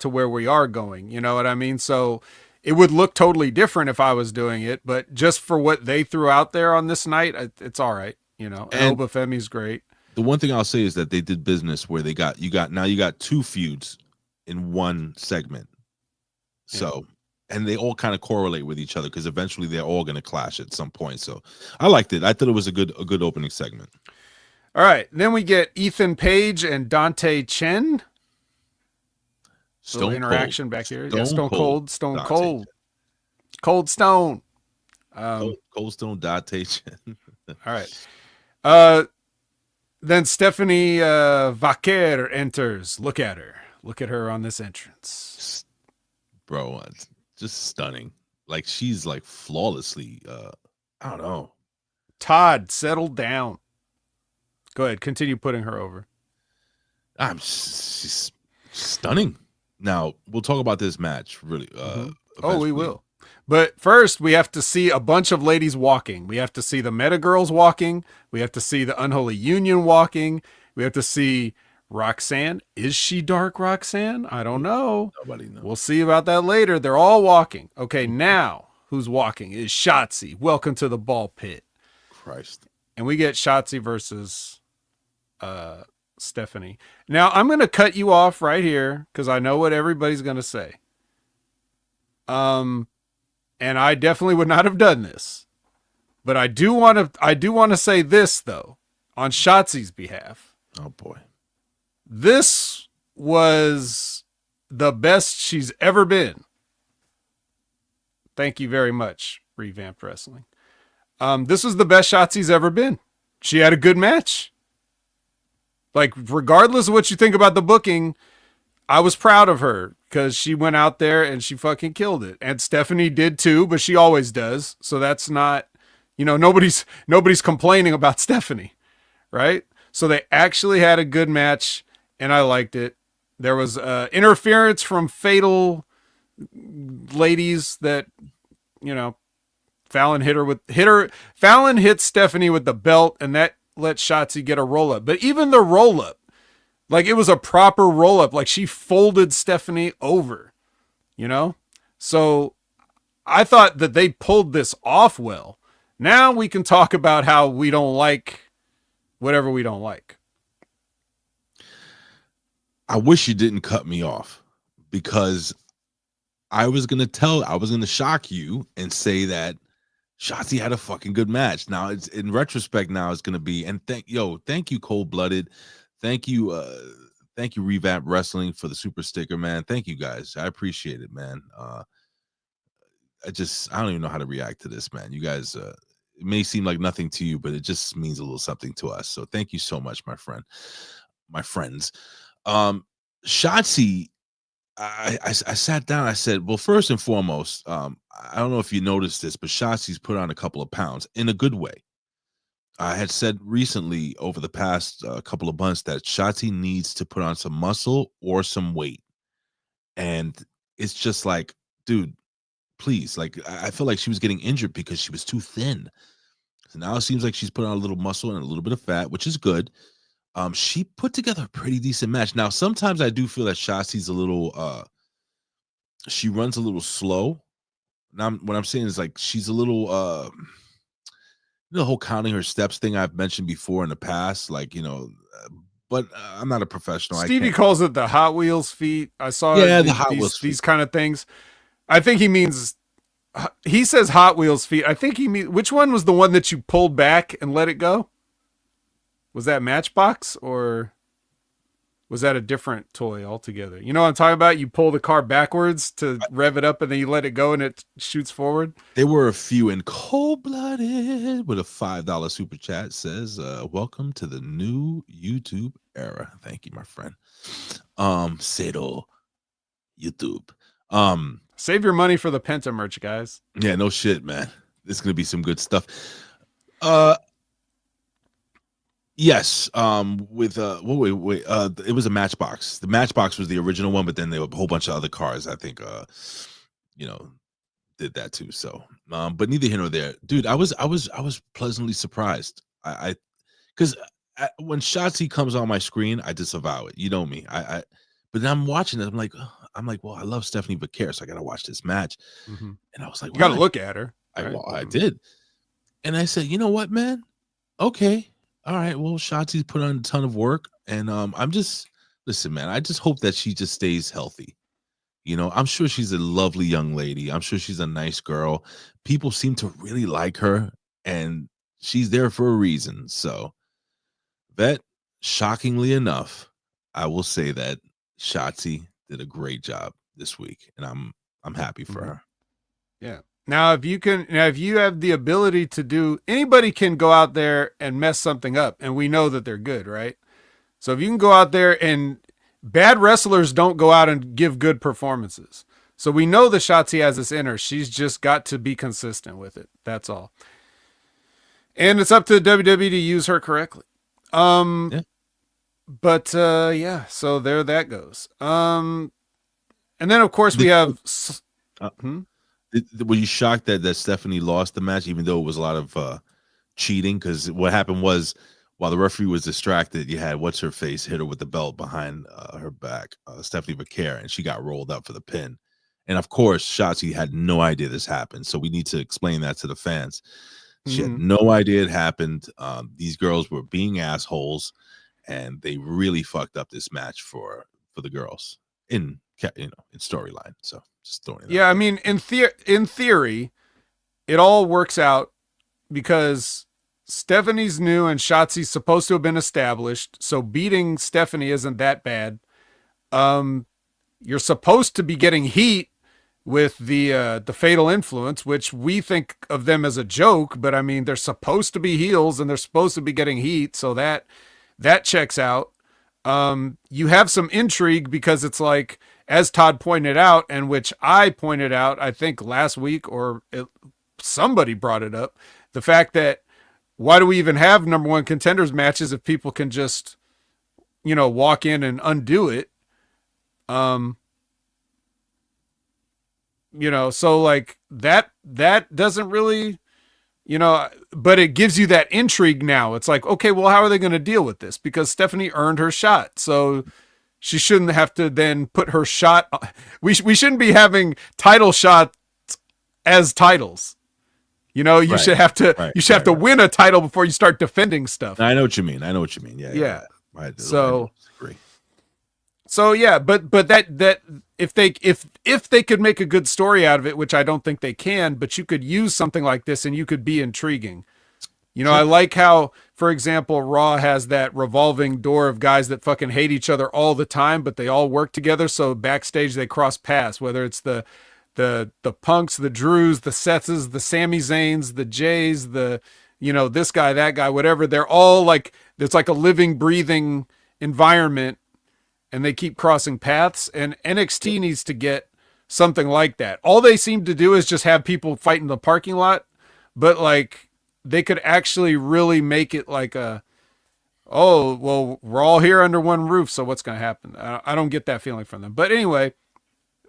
[SPEAKER 3] going. You know what I mean? So it would look totally different if I was doing it, but just for what they threw out there on this night, it's all right. You know, and Obafemi's great.
[SPEAKER 1] The one thing I'll say is that they did business where you got two feuds in one segment. So, and they all kind of correlate with each other because eventually they're all going to clash at some point. So I liked it. I thought it was a good opening segment.
[SPEAKER 3] All right, then we get Ethan Page and Dante Chen.
[SPEAKER 1] Stone
[SPEAKER 3] interaction
[SPEAKER 1] Cold.
[SPEAKER 3] back here.
[SPEAKER 1] Stone Cold.
[SPEAKER 3] Stone
[SPEAKER 1] Dante
[SPEAKER 3] Cold. Cold Stone.
[SPEAKER 1] Cold Stone Dante Chen.
[SPEAKER 3] All right. Then Stephanie Vaquer enters. Look at her. Look at her on this entrance.
[SPEAKER 1] Bro, just stunning. Like, she's like flawlessly, I don't know.
[SPEAKER 3] Todd, settle down. Go ahead. Continue putting her over.
[SPEAKER 1] She's stunning. Now, we'll talk about this match, really.
[SPEAKER 3] Oh, we will. But first, we have to see a bunch of ladies walking. We have to see the Meta Girls walking. We have to see the Unholy Union walking. We have to see Roxanne. Is she Dark Roxanne? I don't know.
[SPEAKER 1] Nobody knows.
[SPEAKER 3] We'll see about that later. They're all walking. Okay, now who's walking is Shotzi. Welcome to the ball pit.
[SPEAKER 1] Christ.
[SPEAKER 3] And we get Shotzi versus Stephanie. Now, I'm going to cut you off right here because I know what everybody's going to say. And I definitely would not have done this. But I do want to say this, though, on Shotzi's behalf.
[SPEAKER 1] Oh, boy.
[SPEAKER 3] This was the best she's ever been. Thank you very much, Revamped Wrestling. This was the best Shotzi's ever been. She had a good match. Like, regardless of what you think about the booking, I was proud of her because she went out there and she fucking killed it. And Stephanie did too, but she always does. So that's not, nobody's complaining about Stephanie, right? So they actually had a good match and I liked it. There was interference from Fatal ladies that, Fallon hit Stephanie with the belt and that let Shotzi get a roll up. But even the roll up, like it was a proper roll up, like she folded Stephanie over, So I thought that they pulled this off well. Now we can talk about how we don't like whatever we don't like.
[SPEAKER 1] I wish you didn't cut me off because I was going to shock you and say that Shotzi had a fucking good match. Now it's in retrospect. Now it's going to be, and thank you, Cold Blooded. Thank you, Revamp Wrestling for the super sticker, man. Thank you guys. I appreciate it, man. I don't even know how to react to this, man. You guys, it may seem like nothing to you, but it just means a little something to us. So thank you so much, my friends. Shotzi, I sat down. I said, well, first and foremost, I don't know if you noticed this, but Shotzi's put on a couple of pounds in a good way. I had said recently over the past couple of months that Shotzi needs to put on some muscle or some weight. And it's just like, dude, please. Like, I feel like she was getting injured because she was too thin. So now it seems like she's put on a little muscle and a little bit of fat, which is good. She put together a pretty decent match. Now, sometimes I do feel that Shotzi's a little, she runs a little slow. Now, what I'm saying is like, she's a little, the whole counting her steps thing I've mentioned before in the past, like, but I'm not a professional.
[SPEAKER 3] Stevie calls it the Hot Wheels feet. I saw
[SPEAKER 1] the Hot Wheels feet.
[SPEAKER 3] These kind of things. I think he says Hot Wheels feet. I think he means, which one was the one that you pulled back and let it go? Was that Matchbox or was that a different toy altogether? You know what I'm talking about? You pull the car backwards to rev it up and then you let it go and it shoots forward.
[SPEAKER 1] There were a few in Cold Blooded with a $5 super chat says, welcome to the new YouTube era. Thank you, my friend. Sado YouTube.
[SPEAKER 3] Save your money for the Penta merch, guys.
[SPEAKER 1] Yeah, no shit, man. This is gonna be some good stuff. Yes, with wait, it was a Matchbox. The Matchbox was the original one, but then there were a whole bunch of other cars, I think, did that too. So, but neither here nor there. Dude, I was pleasantly surprised. Because when Shotzi comes on my screen, I disavow it. You know me. But then I'm watching it, I'm like, well, I love Stephanie Vaquer, so I gotta watch this match.
[SPEAKER 3] Mm-hmm.
[SPEAKER 1] And I was like,
[SPEAKER 3] you gotta look at her.
[SPEAKER 1] Right? I did. And I said, you know what, man? Okay. All right, well, Shotzi's put on a ton of work, and listen, man, I just hope that she just stays healthy. I'm sure she's a lovely young lady. I'm sure she's a nice girl. People seem to really like her, and she's there for a reason. So, shockingly enough, I will say that Shotzi did a great job this week, and I'm happy for her.
[SPEAKER 3] Yeah. Now, if you have the ability to do, anybody can go out there and mess something up, and we know that they're good, right? So if you can go out there, and bad wrestlers don't go out and give good performances. So we know that Shotzi has this in her. She's just got to be consistent with it. That's all. And it's up to the WWE to use her correctly. Yeah. But yeah, so there that goes. And then of course we have.
[SPEAKER 1] Were you shocked that Stephanie lost the match, even though it was a lot of cheating? Because what happened was, while the referee was distracted, you had what's her face hit her with the belt behind her back, Stephanie Vaquer, and she got rolled up for the pin. And of course, Shotzi had no idea this happened, so we need to explain that to the fans. She had no idea it happened. These girls were being assholes, and they really fucked up this match for the girls in storyline. So just throwing it.
[SPEAKER 3] Yeah, I mean, in theory, it all works out because Stephanie's new and Shotzi's supposed to have been established, so beating Stephanie isn't that bad. You're supposed to be getting heat with the Fatal Influence, which we think of them as a joke, but I mean, they're supposed to be heels and they're supposed to be getting heat, so that checks out. You have some intrigue because it's like, as Todd pointed out, and which I pointed out, I think last week, somebody brought it up, the fact that why do we even have number one contenders matches if people can just, walk in and undo it? So like that doesn't really, but it gives you that intrigue now. It's like, okay, well, how are they going to deal with this? Because Stephanie earned her shot. So she shouldn't have to then put her shot. We shouldn't be having title shots as titles. You should have to, have to win a title before you start defending stuff.
[SPEAKER 1] I know what you mean. Yeah.
[SPEAKER 3] So yeah, but that if they could make a good story out of it, which I don't think they can, but you could use something like this and you could be intriguing. I like how, for example, Raw has that revolving door of guys that fucking hate each other all the time, but they all work together. So backstage they cross paths, whether it's the Punks, the Drews, the Seths, the Sami Zayns, the Jays, this guy, that guy, whatever. They're all like, it's like a living, breathing environment, and they keep crossing paths. And NXT needs to get something like that. All they seem to do is just have people fight in the parking lot, but like they could actually really make it like we're all here under one roof, so what's going to happen? I don't get that feeling from them. But anyway,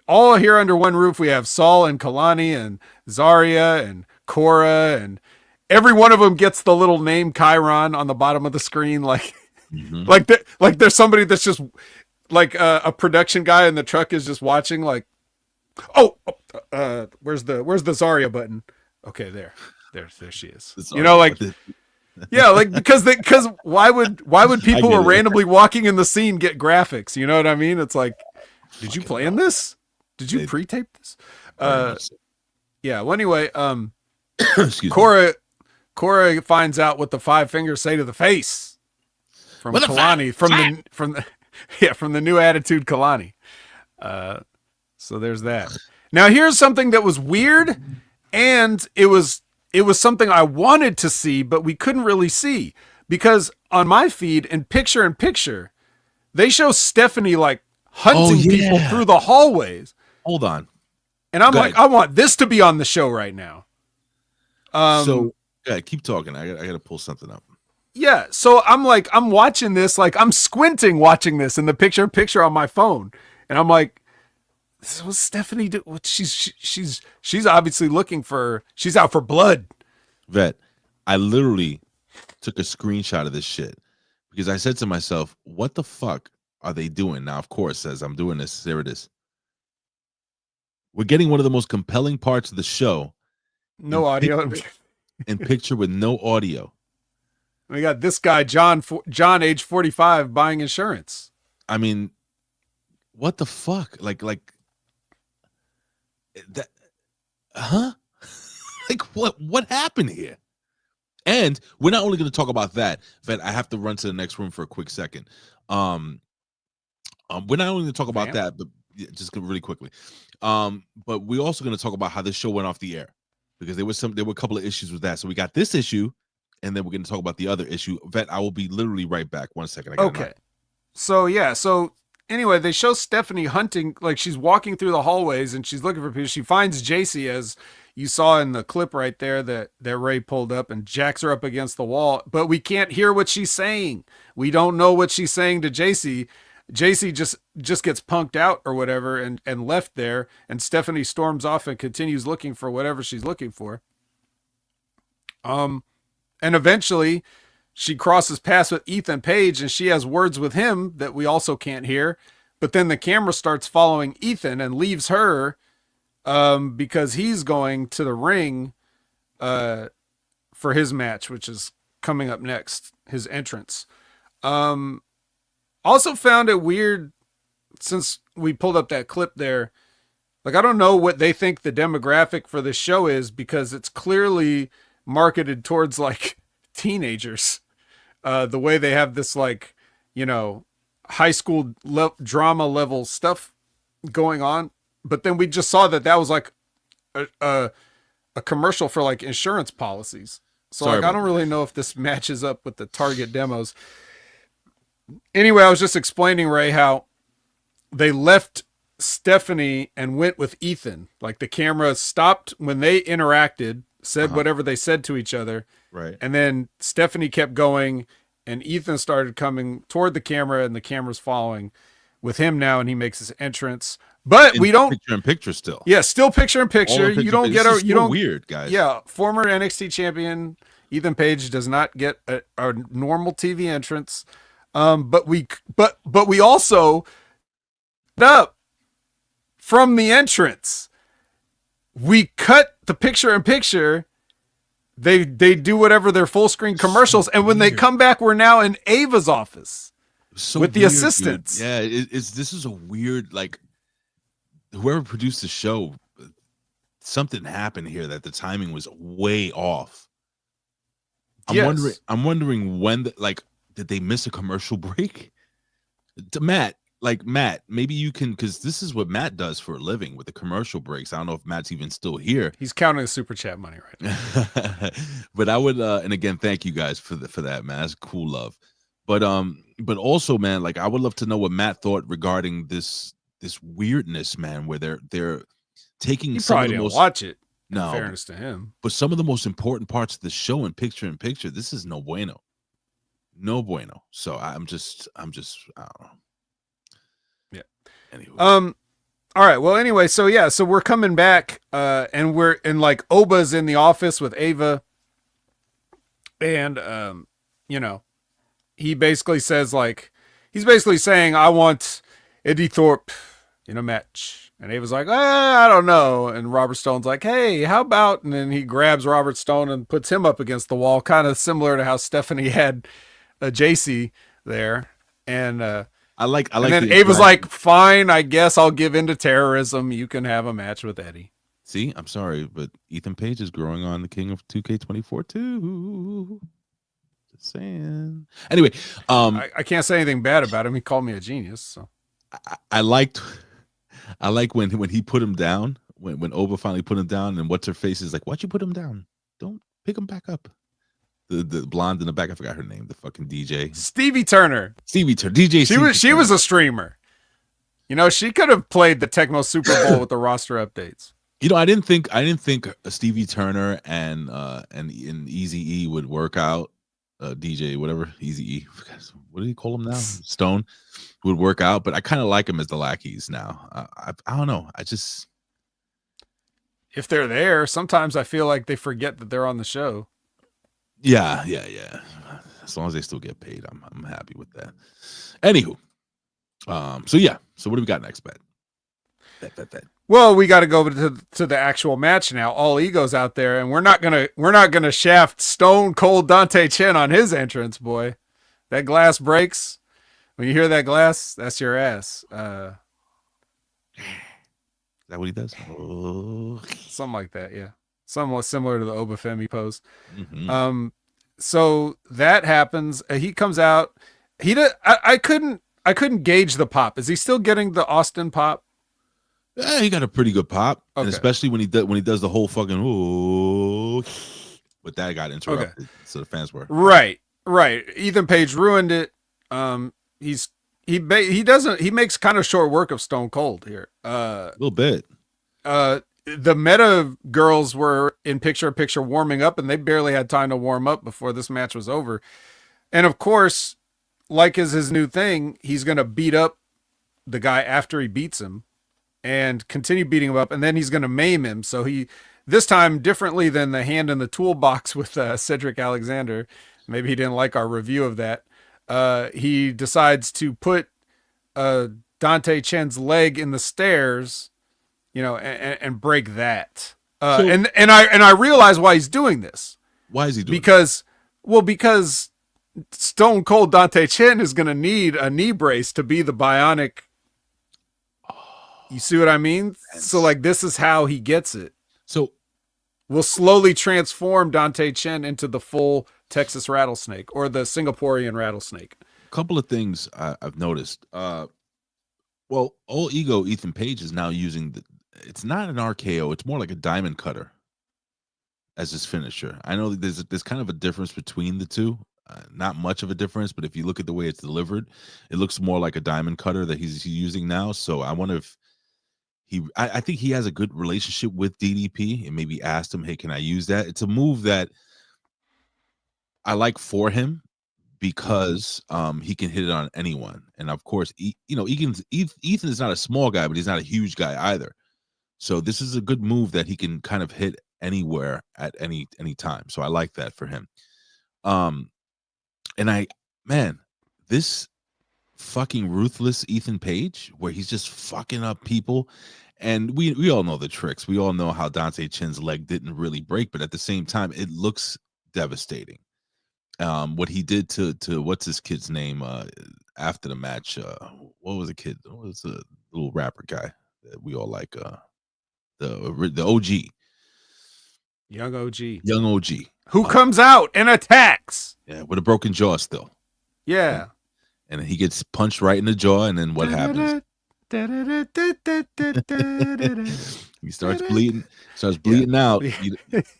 [SPEAKER 3] all here under one roof, we have Saul and Kalani and Zarya and Cora, and every one of them gets the little name Chiron on the bottom of the screen. Like, like there's somebody that's just like a production guy in the truck is just watching like, where's the Zarya button? Okay, there she is. Yeah, like because why would people who are randomly walking in the scene get graphics? You know what I mean? It's like, did you plan this? Did you pre-tape this? Yeah. Well, anyway, Cora finds out what the five fingers say to the face from Kalani from the new attitude Kalani. So there's that. Now here's something that was weird, and it was something I wanted to see, but we couldn't really see because on my feed in picture, they show Stephanie like hunting people through the hallways.
[SPEAKER 1] Hold on.
[SPEAKER 3] And I'm like, I want this to be on the show right now.
[SPEAKER 1] Keep talking. I got to pull something up.
[SPEAKER 3] Yeah. So I'm like, I'm watching this, like I'm squinting watching this in the picture on my phone. And I'm like, this was Stephanie do. She's obviously she's out for blood.
[SPEAKER 1] Vet, I literally took a screenshot of this shit because I said to myself, what the fuck are they doing? Now, of course, as I'm doing this, there it is. We're getting one of the most compelling parts of the show.
[SPEAKER 3] No audio.
[SPEAKER 1] In picture with no audio.
[SPEAKER 3] We got this guy, John, age 45, buying insurance.
[SPEAKER 1] I mean, what the fuck? Like that, huh? Like what happened here? And we're not only going to talk about that, but I have to run to the next room for a quick second. We're not only going to talk about that, but just really quickly. But we're also going to talk about how this show went off the air because there were a couple of issues with that. So we got this issue, and then we're going to talk about the other issue. Vet, I will be literally right back. 1 second.
[SPEAKER 3] Okay. So anyway, they show Stephanie hunting, like she's walking through the hallways and she's looking for people. She finds JC, as you saw in the clip right there that Ray pulled up, and jacks her up against the wall, but we can't hear what she's saying. We don't know what she's saying to JC. JC just gets punked out or whatever and left there, and Stephanie storms off and continues looking for whatever she's looking for. And eventually she crosses paths with Ethan Page, and she has words with him that we also can't hear. But then the camera starts following Ethan and leaves her because he's going to the ring for his match, which is coming up next, his entrance. Also found it weird, since we pulled up that clip there. Like, I don't know what they think the demographic for this show is, because it's clearly marketed towards like teenagers. The way they have this, like, you know, high school drama level stuff going on. But then we just saw that was like a commercial for like insurance policies. So like, I don't really know if this matches up with the target demos. Anyway, I was just explaining, Ray, how they left Stephanie and went with Ethan. Like, the camera stopped when they interacted, said whatever they said to each other.
[SPEAKER 1] Right.
[SPEAKER 3] And then Stephanie kept going, and Ethan started coming toward the camera, and the camera's following with him now, and he makes his entrance. But we don't
[SPEAKER 1] picture in picture still.
[SPEAKER 3] Yeah, still picture in picture. You don't get
[SPEAKER 1] you don't weird, guys.
[SPEAKER 3] Yeah, former NXT champion Ethan Page does not get a normal TV entrance. But we also up from the entrance. We cut the picture in picture. They do whatever their full screen commercials, and when they come back, we're now in Ava's office with the assistants.
[SPEAKER 1] Dude. Yeah, this is a weird, like, whoever produced the show, something happened here that the timing was way off. I'm wondering when, did they miss a commercial break? Matt, maybe you can, because this is what Matt does for a living with the commercial breaks. I don't know if Matt's even still here.
[SPEAKER 3] He's counting the super chat money right now.
[SPEAKER 1] But I would, and again, thank you guys for that, man. That's cool love. But also, man, like, I would love to know what Matt thought regarding this weirdness, man, where they're taking.
[SPEAKER 3] You probably didn't watch it.
[SPEAKER 1] No,
[SPEAKER 3] in fairness to him,
[SPEAKER 1] but some of the most important parts of the show in picture in picture, this is no bueno. No bueno. So I'm just I don't know.
[SPEAKER 3] Yeah.
[SPEAKER 1] Anyway.
[SPEAKER 3] All right. Well, anyway, so we're coming back, and we're in, like, Oba's in the office with Ava, and you know, he basically says, like, he's basically saying, I want Eddie Thorpe in a match. And Ava's like, I don't know. And Robert Stone's like, hey, how about? And then he grabs Robert Stone and puts him up against the wall, kind of similar to how Stephanie had JC there. And
[SPEAKER 1] I like.
[SPEAKER 3] And then Ava's like, fine, I guess I'll give in to terrorism. You can have a match with Eddie.
[SPEAKER 1] See, I'm sorry, but Ethan Page is growing on the king of 2K24 too. Just saying. Anyway,
[SPEAKER 3] I can't say anything bad about him. He called me a genius. So
[SPEAKER 1] I like when he put him down, when Oba finally put him down, and what's her face is like, why'd you put him down? Don't pick him back up. The blonde in the back, I forgot her name, the fucking DJ.
[SPEAKER 3] Stevie Turner.
[SPEAKER 1] DJ.
[SPEAKER 3] She was a streamer. You know, she could have played the Tecmo Super Bowl with the roster updates.
[SPEAKER 1] You know, I didn't think Stevie Turner and Eazy-E would work out. DJ, whatever, Eazy-E. What do you call him now? Stone would work out, but I kind of like him as the lackeys now. I don't know.
[SPEAKER 3] If they're there, sometimes I feel like they forget that they're on the show.
[SPEAKER 1] Yeah. As long as they still get paid, I'm happy with that. Anywho, so what do we got next, Bet?
[SPEAKER 3] Well, we got to go to the actual match now. All Ego's out there, and we're not gonna shaft Stone Cold Dante Chen on his entrance, boy. That glass breaks. When you hear that glass, that's your ass.
[SPEAKER 1] Is that what he does? Oh.
[SPEAKER 3] Something like that, yeah. Somewhat similar to the Obafemi pose.
[SPEAKER 1] Mm-hmm.
[SPEAKER 3] So that happens. He comes out. I couldn't gauge the pop. Is he still getting the Austin pop?
[SPEAKER 1] Yeah, he got a pretty good pop,
[SPEAKER 3] okay.
[SPEAKER 1] And especially when he does the whole fucking ooh, but that got interrupted. Okay. So the fans were
[SPEAKER 3] right. Ethan Page ruined it. He makes kind of short work of Stone Cold here.
[SPEAKER 1] A little bit.
[SPEAKER 3] The Meta girls were in picture warming up, and they barely had time to warm up before this match was over. And of course, like is his new thing, he's gonna beat up the guy after he beats him and continue beating him up. And then he's going to maim him. So this time differently than the hand in the toolbox with Cedric Alexander. Maybe he didn't like our review of that. He decides to put Dante Chen's leg in the stairs, and break that. And I realize why he's doing this.
[SPEAKER 1] Why is he doing
[SPEAKER 3] because Stone Cold Dante Chen is going to need a knee brace to be the bionic. You see what I mean? So like, this is how he gets it.
[SPEAKER 1] So
[SPEAKER 3] we'll slowly transform Dante Chen into the full Texas rattlesnake or the Singaporean rattlesnake.
[SPEAKER 1] A couple of things I've noticed. Well, All Ego Ethan Page is now using it's not an RKO, it's more like a diamond cutter as his finisher. I know that there's kind of a difference between the two. Not much of a difference, but if you look at the way it's delivered, it looks more like a diamond cutter that he's using now. So I wonder if I think he has a good relationship with DDP and maybe asked him, hey, can I use that? It's a move that I like for him because he can hit it on anyone. And of course, Ethan is not a small guy, but he's not a huge guy either. So this is a good move that he can kind of hit anywhere at any time. So I like that for him. And this fucking ruthless Ethan Page, where he's just fucking up people. And we all know the tricks. We all know how Dante Chen's leg didn't really break, but at the same time, it looks devastating. What he did to what's his kid's name after the match? What was the kid? What was the little rapper guy that we all like? The OG.
[SPEAKER 3] Young OG.
[SPEAKER 1] Young OG.
[SPEAKER 3] Who comes out and attacks.
[SPEAKER 1] Yeah, with a broken jaw still.
[SPEAKER 3] Yeah.
[SPEAKER 1] And he gets punched right in the jaw, and then what happens? He starts bleeding out.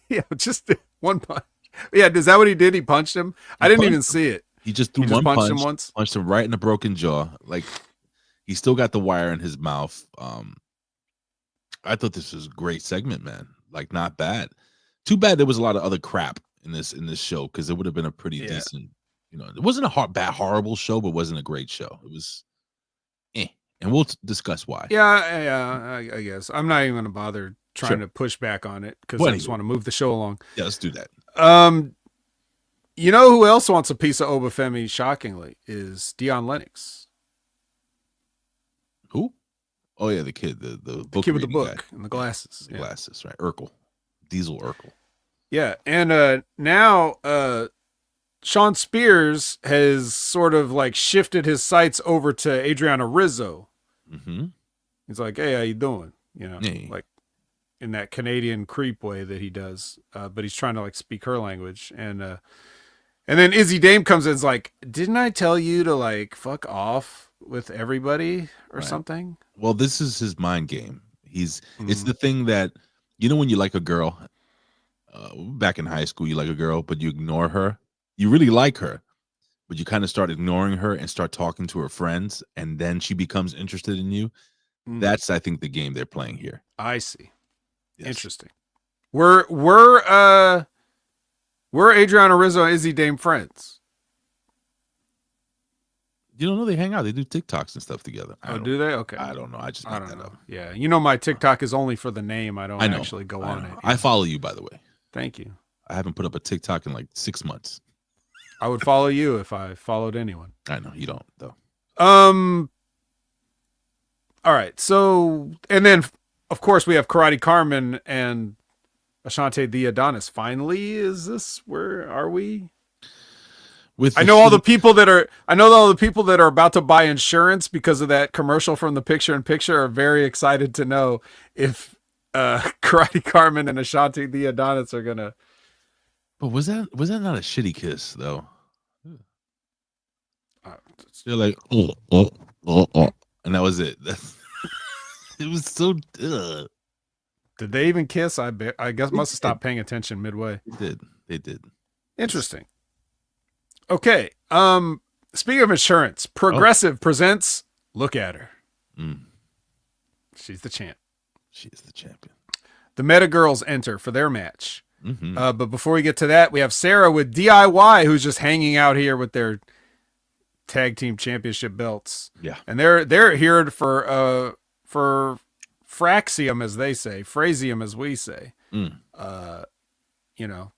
[SPEAKER 3] Yeah, just one punch. Yeah, is that what he did? He punched him? I didn't even see it.
[SPEAKER 1] He just threw one punch, punched him right in the broken jaw. Like, he still got the wire in his mouth. I thought this was a great segment, man. Like, not bad. Too bad there was a lot of other crap in this show, because it would have been a pretty decent, it wasn't a horrible show, but it wasn't a great show. It was and we'll discuss why.
[SPEAKER 3] Yeah, I guess. I'm not even going to bother trying to push back on it, because I just want to move the show along.
[SPEAKER 1] Yeah, let's do that.
[SPEAKER 3] You know who else wants a piece of Obafemi, shockingly, is Dion Lennox.
[SPEAKER 1] Who? Oh, yeah, the kid. The
[SPEAKER 3] kid with the book
[SPEAKER 1] guy.
[SPEAKER 3] and the glasses.
[SPEAKER 1] The glasses, right. Urkel. Diesel Urkel.
[SPEAKER 3] Yeah, and now Sean Spears has sort of like shifted his sights over to Adriana Rizzo.
[SPEAKER 1] Mm-hmm.
[SPEAKER 3] He's like, hey, how you doing?
[SPEAKER 1] Hey.
[SPEAKER 3] Like in that Canadian creep way that he does. But he's trying to like speak her language. And then Izzy Dame comes in and is like, didn't I tell you to like fuck off with everybody or something?
[SPEAKER 1] Well, this is his mind game. It's the thing that, when you like a girl, back in high school, you like a girl, but you ignore her. You really like her, but you kind of start ignoring her and start talking to her friends, and then she becomes interested in you. That's, I think, the game they're playing here.
[SPEAKER 3] I see.
[SPEAKER 1] Yes.
[SPEAKER 3] Interesting. We're Adriana Rizzo and Izzy Dame friends.
[SPEAKER 1] You don't know they hang out. They do TikToks and stuff together.
[SPEAKER 3] Do they? Okay.
[SPEAKER 1] I don't know. I just made that up.
[SPEAKER 3] Yeah. My TikTok is only for the name. I don't actually go on it.
[SPEAKER 1] I follow you, by the way.
[SPEAKER 3] Thank you.
[SPEAKER 1] I haven't put up a TikTok in like 6 months.
[SPEAKER 3] I would follow you if I followed anyone.
[SPEAKER 1] I know you don't, though.
[SPEAKER 3] All right. So, and then of course we have Karate Carmen and Ashante the Adonis. Finally, where are we? I know all the people that are about to buy insurance because of that commercial from the Picture-in-Picture are very excited to know if Karate Carmen and Ashante the Adonis are gonna.
[SPEAKER 1] But was that not a shitty kiss though? You're like, and that was it. It was so. Did
[SPEAKER 3] they even kiss? I guess must have stopped paying attention midway.
[SPEAKER 1] They did.
[SPEAKER 3] Interesting. Okay. Speaking of insurance, Progressive presents Look at Her. She's the champ.
[SPEAKER 1] She is the champion.
[SPEAKER 3] The Meta Girls enter for their match.
[SPEAKER 1] Mm-hmm.
[SPEAKER 3] But before we get to that, we have Sarah with DIY, who's just hanging out here with their tag team championship belts.
[SPEAKER 1] Yeah.
[SPEAKER 3] And they're here for Fraxium, as they say, Frazium, as we say. You know,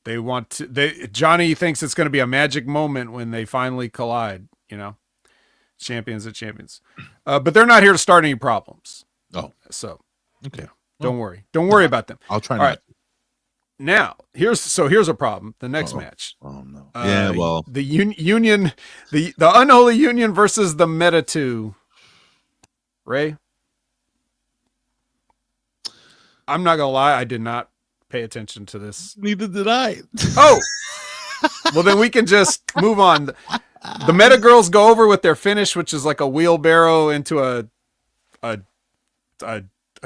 [SPEAKER 3] they want to, Johnny thinks it's going to be a magic moment when they finally collide, you know, champions at champions. But they're not here to start any problems.
[SPEAKER 1] Oh,
[SPEAKER 3] so
[SPEAKER 1] okay.
[SPEAKER 3] Don't worry. Don't worry about them.
[SPEAKER 1] I'll try
[SPEAKER 3] All
[SPEAKER 1] not
[SPEAKER 3] right. Now, here's a problem. The next match.
[SPEAKER 1] Oh no. Yeah, well,
[SPEAKER 3] the union, the unholy union versus the Meta 2. Ray, I'm not gonna lie, I did not pay attention to this.
[SPEAKER 1] Neither did I.
[SPEAKER 3] Oh, well then we can just move on. The Meta girls go over with their finish, which is like a wheelbarrow into a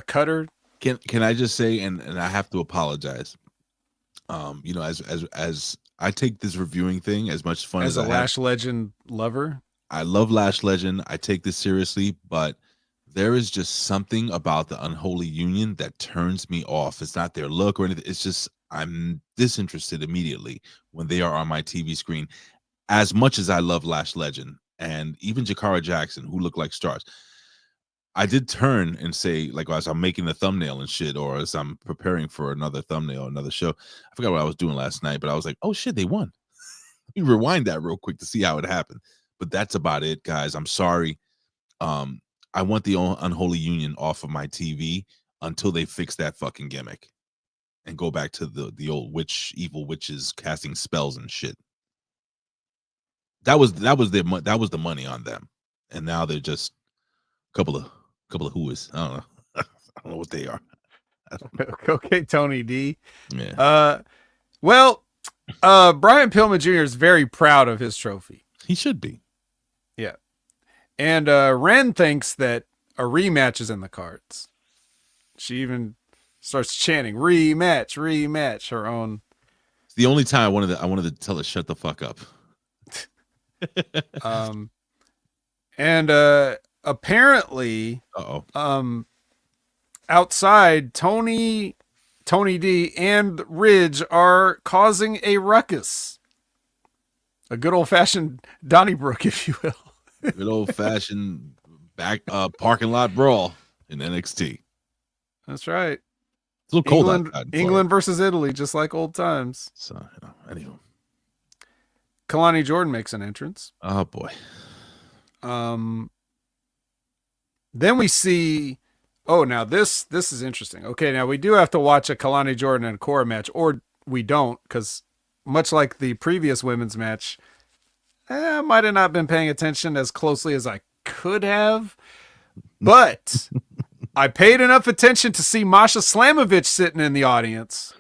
[SPEAKER 3] cutter.
[SPEAKER 1] Can I just say, and I have to apologize. You know, as I take this reviewing thing as much fun
[SPEAKER 3] as
[SPEAKER 1] as
[SPEAKER 3] a Lash Legend lover.
[SPEAKER 1] I love Lash Legend. I take this seriously, but there is just something about the unholy union that turns me off. It's not their look or anything. It's just I'm disinterested immediately when they are on my TV screen. As much as I love Lash Legend and even Jakara Jackson, who look like stars, I did turn and say, like, as I'm making the thumbnail and shit, or as I'm preparing for another thumbnail, another show, I forgot what I was doing last night, but I was like, oh shit, they won. Let me rewind that real quick to see how it happened. But that's about it, guys. I'm sorry. I want the unholy union off of my TV until they fix that fucking gimmick and go back to the old evil witches casting spells and shit. That was the money on them, and now they're just a couple of whoas. I don't know. I don't know what they are.
[SPEAKER 3] Okay, Tony D.
[SPEAKER 1] Yeah.
[SPEAKER 3] Well, Brian Pillman Jr. is very proud of his trophy.
[SPEAKER 1] He should be.
[SPEAKER 3] Yeah. And Ren thinks that a rematch is in the cards. She even starts chanting rematch, her own.
[SPEAKER 1] It's the only time I wanted to tell her shut the fuck up.
[SPEAKER 3] And apparently outside Tony D and Ridge are causing a ruckus. A good old-fashioned Donnybrook, if you will.
[SPEAKER 1] Good old-fashioned parking lot brawl in NXT.
[SPEAKER 3] That's right.
[SPEAKER 1] It's a little cold outside.
[SPEAKER 3] England versus Italy, just like old times.
[SPEAKER 1] So, anyway.
[SPEAKER 3] Kalani Jordan makes an entrance.
[SPEAKER 1] Oh boy.
[SPEAKER 3] Then we see. Oh, now this is interesting. Okay, now we do have to watch a Kalani Jordan and Cora match, or we don't, because much like the previous women's match, I might have not been paying attention as closely as I could have, but I paid enough attention to see Masha Slamovich sitting in the audience.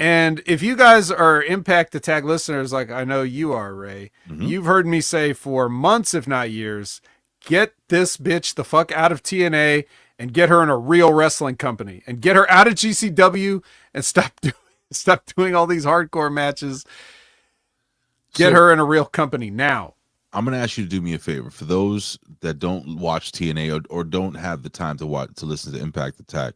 [SPEAKER 3] And if you guys are Impact Attack listeners, like I know you are, Ray, you've heard me say for months, if not years, get this bitch the fuck out of TNA and get her in a real wrestling company and get her out of GCW and stop doing all these hardcore matches. Get her in a real company now.
[SPEAKER 1] I'm going to ask you to do me a favor. For those that don't watch TNA or don't have the time to listen to Impact Attack,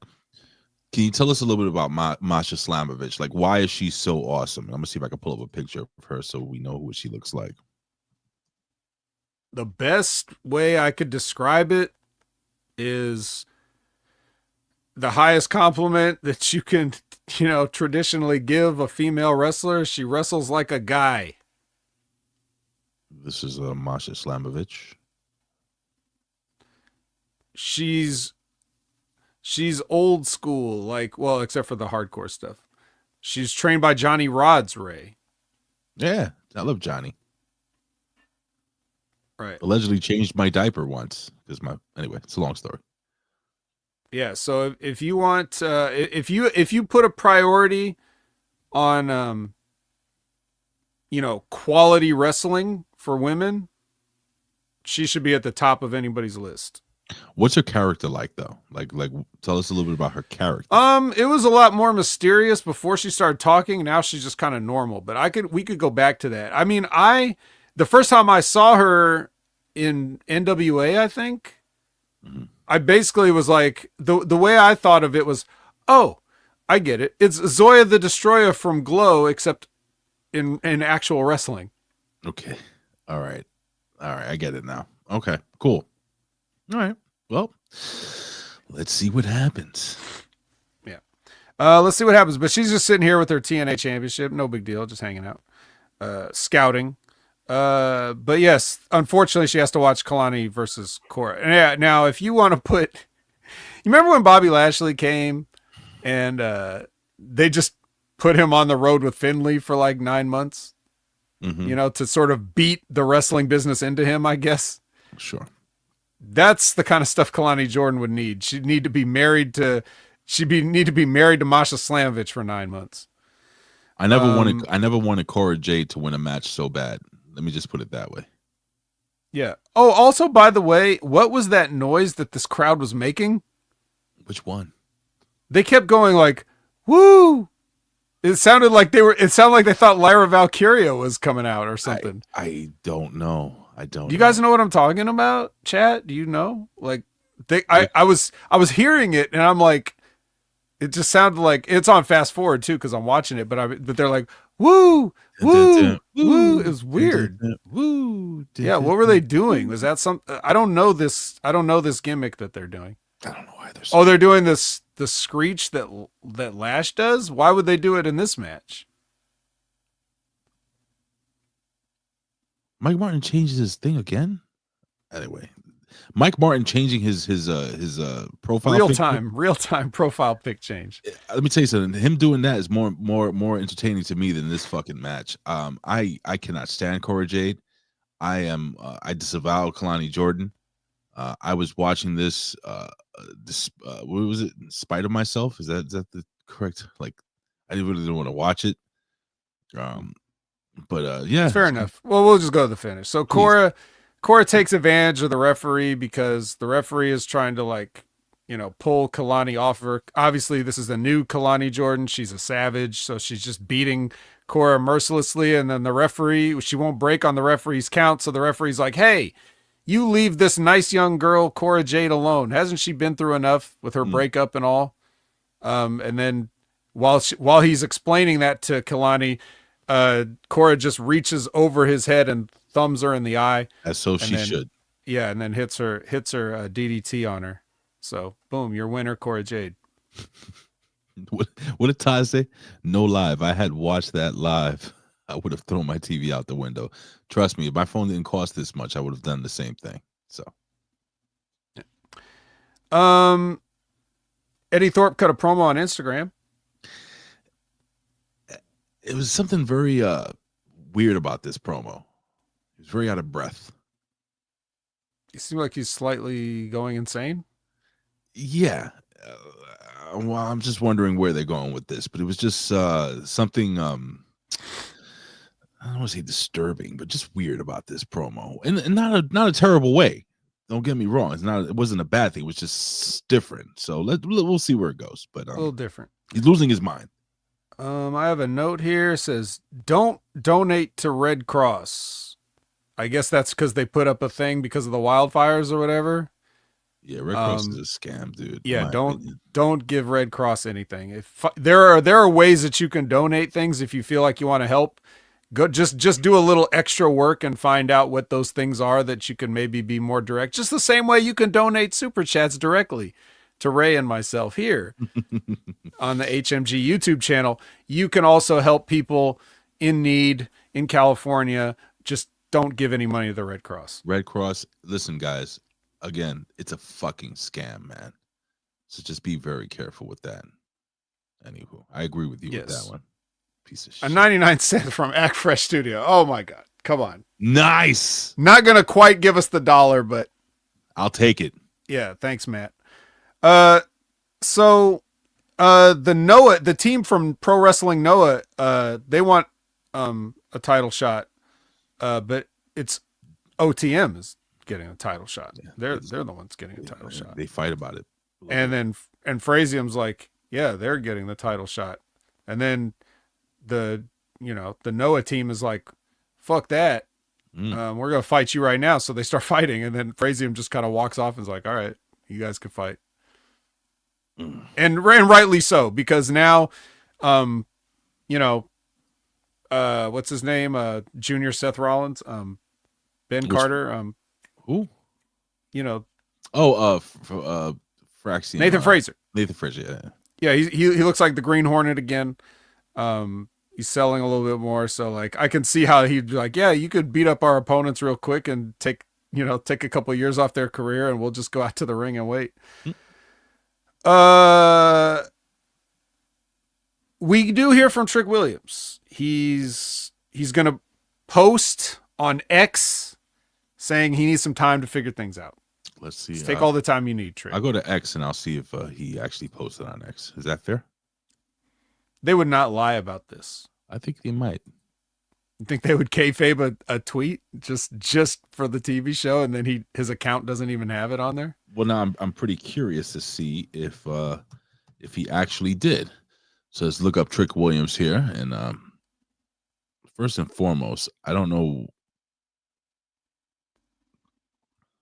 [SPEAKER 1] can you tell us a little bit about Masha Slamovich? Like, why is she so awesome? I'm going to see if I can pull up a picture of her so we know what she looks like.
[SPEAKER 3] The best way I could describe it is the highest compliment that you can, traditionally give a female wrestler. She wrestles like a guy.
[SPEAKER 1] This is Masha Slamovich.
[SPEAKER 3] She's old school, except for the hardcore stuff. She's trained by Johnny Rodz, Ray.
[SPEAKER 1] Yeah, I love Johnny.
[SPEAKER 3] Right.
[SPEAKER 1] Allegedly changed my diaper once anyway, it's a long story.
[SPEAKER 3] Yeah, so if you want if you put a priority on quality wrestling for women, she should be at the top of anybody's list.
[SPEAKER 1] What's her character like though? Like tell us a little bit about her character.
[SPEAKER 3] It was a lot more mysterious before she started talking. Now she's just kind of normal, but we could go back to that. I mean, the first time I saw her in NWA, I think, I basically was like, the way I thought of it was, oh, I get it. It's Zoya the Destroyer from Glow, except in actual wrestling.
[SPEAKER 1] Okay. All right. All right, I get it now. Okay, cool. All right. Well, let's see what happens.
[SPEAKER 3] Yeah. Let's see what happens. But she's just sitting here with her TNA championship. No big deal. Just hanging out. Scouting. But yes, unfortunately, she has to watch Kalani versus Cora. And yeah, now, if you want to put... You remember when Bobby Lashley came and they just put him on the road with Finlay for like 9 months?
[SPEAKER 1] Mhm.
[SPEAKER 3] You know, to sort of beat the wrestling business into him, I guess.
[SPEAKER 1] Sure.
[SPEAKER 3] That's the kind of stuff Kalani Jordan would need. She'd need to be married to... need to be married to Masha Slamovich for 9 months.
[SPEAKER 1] I never wanted Cora Jade to win a match so bad. Let me just put it that way.
[SPEAKER 3] Yeah. Oh, also, by the way, what was that noise that this crowd was making?
[SPEAKER 1] Which one?
[SPEAKER 3] They kept going like, woo. It sounded like they thought Lyra Valkyria was coming out or something.
[SPEAKER 1] I don't know.
[SPEAKER 3] Do you guys know what I'm talking about, chat? Do you know? Like I was hearing it and I'm like, it just sounded like it's on fast forward too, because I'm watching it, but they're like, woo, woo, woo. It was weird.
[SPEAKER 1] Woo.
[SPEAKER 3] Yeah, what were they doing? Was that some I don't know this gimmick that they're doing.
[SPEAKER 1] I don't know either.
[SPEAKER 3] Oh, they're doing the screech that Lash does? Why would they do it in this match?
[SPEAKER 1] Mike Martin changes his thing again? Anyway, Mike Martin changing his profile
[SPEAKER 3] Real
[SPEAKER 1] pic-
[SPEAKER 3] time profile pic change.
[SPEAKER 1] Let me tell you something. Him doing that is more entertaining to me than this fucking match. I cannot stand Cora Jade. I disavow Kalani Jordan. I was watching this what was it? In Spite of Myself? Is that the correct? Like, I really didn't want to watch it. But yeah,
[SPEAKER 3] Fair enough. Well, we'll just go to the finish. So Cora takes advantage of the referee because the referee is trying to, like, you know, pull Kalani off her. Obviously, this is the new Kalani Jordan. She's a savage, so she's just beating Cora mercilessly. And then the referee, she won't break on the referee's count. So the referee's like, hey, you leave this nice young girl, Cora Jade, alone. Hasn't she been through enough with her breakup and all? And then while he's explaining that to Kalani, Cora just reaches over his head and thumbs her in the eye.
[SPEAKER 1] As so she should.
[SPEAKER 3] Yeah, and then hits her DDT on her. So boom, your winner, Cora Jade.
[SPEAKER 1] What did Ty say? No lie. If I had watched that live, I would have thrown my TV out the window. Trust me, if my phone didn't cost this much, I would have done the same thing. So,
[SPEAKER 3] Eddie Thorpe cut a promo on Instagram.
[SPEAKER 1] it was something very weird about this promo. He was very out of breath.
[SPEAKER 3] He seemed like he's slightly going insane.
[SPEAKER 1] Yeah. Well, I'm just wondering where they're going with this, but it was just something I don't want to say disturbing, but just weird about this promo, and not a terrible way. Don't get me wrong; it wasn't a bad thing. It was just different. So we'll see where it goes. But
[SPEAKER 3] A little different.
[SPEAKER 1] He's losing his mind.
[SPEAKER 3] I have a note here. It says, "Don't donate to Red Cross." I guess that's because they put up a thing because of the wildfires or whatever.
[SPEAKER 1] Yeah, Red Cross is a scam, dude.
[SPEAKER 3] Yeah, don't give Red Cross anything. If there are ways that you can donate things if you feel like you want to help. Go just do a little extra work and find out what those things are that you can maybe be more direct. Just the same way you can donate super chats directly to Ray and myself here on the HMG YouTube channel. You can also help people in need in California. Just don't give any money to the Red Cross.
[SPEAKER 1] Red Cross, listen, guys, again, it's a fucking scam, man. So just be very careful with that. Anywho, I agree with you with that one. Piece of shit.
[SPEAKER 3] A 99 cents from Act Fresh Studio. Oh my God. Come on.
[SPEAKER 1] Nice.
[SPEAKER 3] Not going to quite give us the dollar, but
[SPEAKER 1] I'll take it.
[SPEAKER 3] Yeah. Thanks, Matt. So the team from Pro Wrestling Noah, they want a title shot, but it's OTM is getting a title shot. Yeah, they're the ones getting a title shot.
[SPEAKER 1] They fight about it.
[SPEAKER 3] And Frazium's like, yeah, they're getting the title shot. And then the Noah team is like, fuck that. We're going to fight you right now. So they start fighting. And then Frazium just kind of walks off and is like, all right, you guys can fight. And rightly so, because now, what's his name? Junior Seth Rollins. Ben Carter.
[SPEAKER 1] Who?
[SPEAKER 3] You know,
[SPEAKER 1] Fraxium.
[SPEAKER 3] Nathan Frazer.
[SPEAKER 1] Nathan Frazer. Yeah.
[SPEAKER 3] Yeah, he looks like the Green Hornet again. He's selling a little bit more, so like I can see how he'd be like, yeah, you could beat up our opponents real quick and take a couple of years off their career, and we'll just go out to the ring and wait. We do hear from Trick Williams. He's gonna post on X saying he needs some time to figure things out.
[SPEAKER 1] Let's see.
[SPEAKER 3] Just take all the time you need, Trick.
[SPEAKER 1] I'll go to X and I'll see if he actually posted on X. Is that fair?
[SPEAKER 3] They would not lie about this.
[SPEAKER 1] I think they might.
[SPEAKER 3] You think they would kayfabe a tweet just for the TV show, and then his account doesn't even have it on there?
[SPEAKER 1] Well, now I'm pretty curious to see if he actually did. So let's look up Trick Williams here, and first and foremost, I don't know.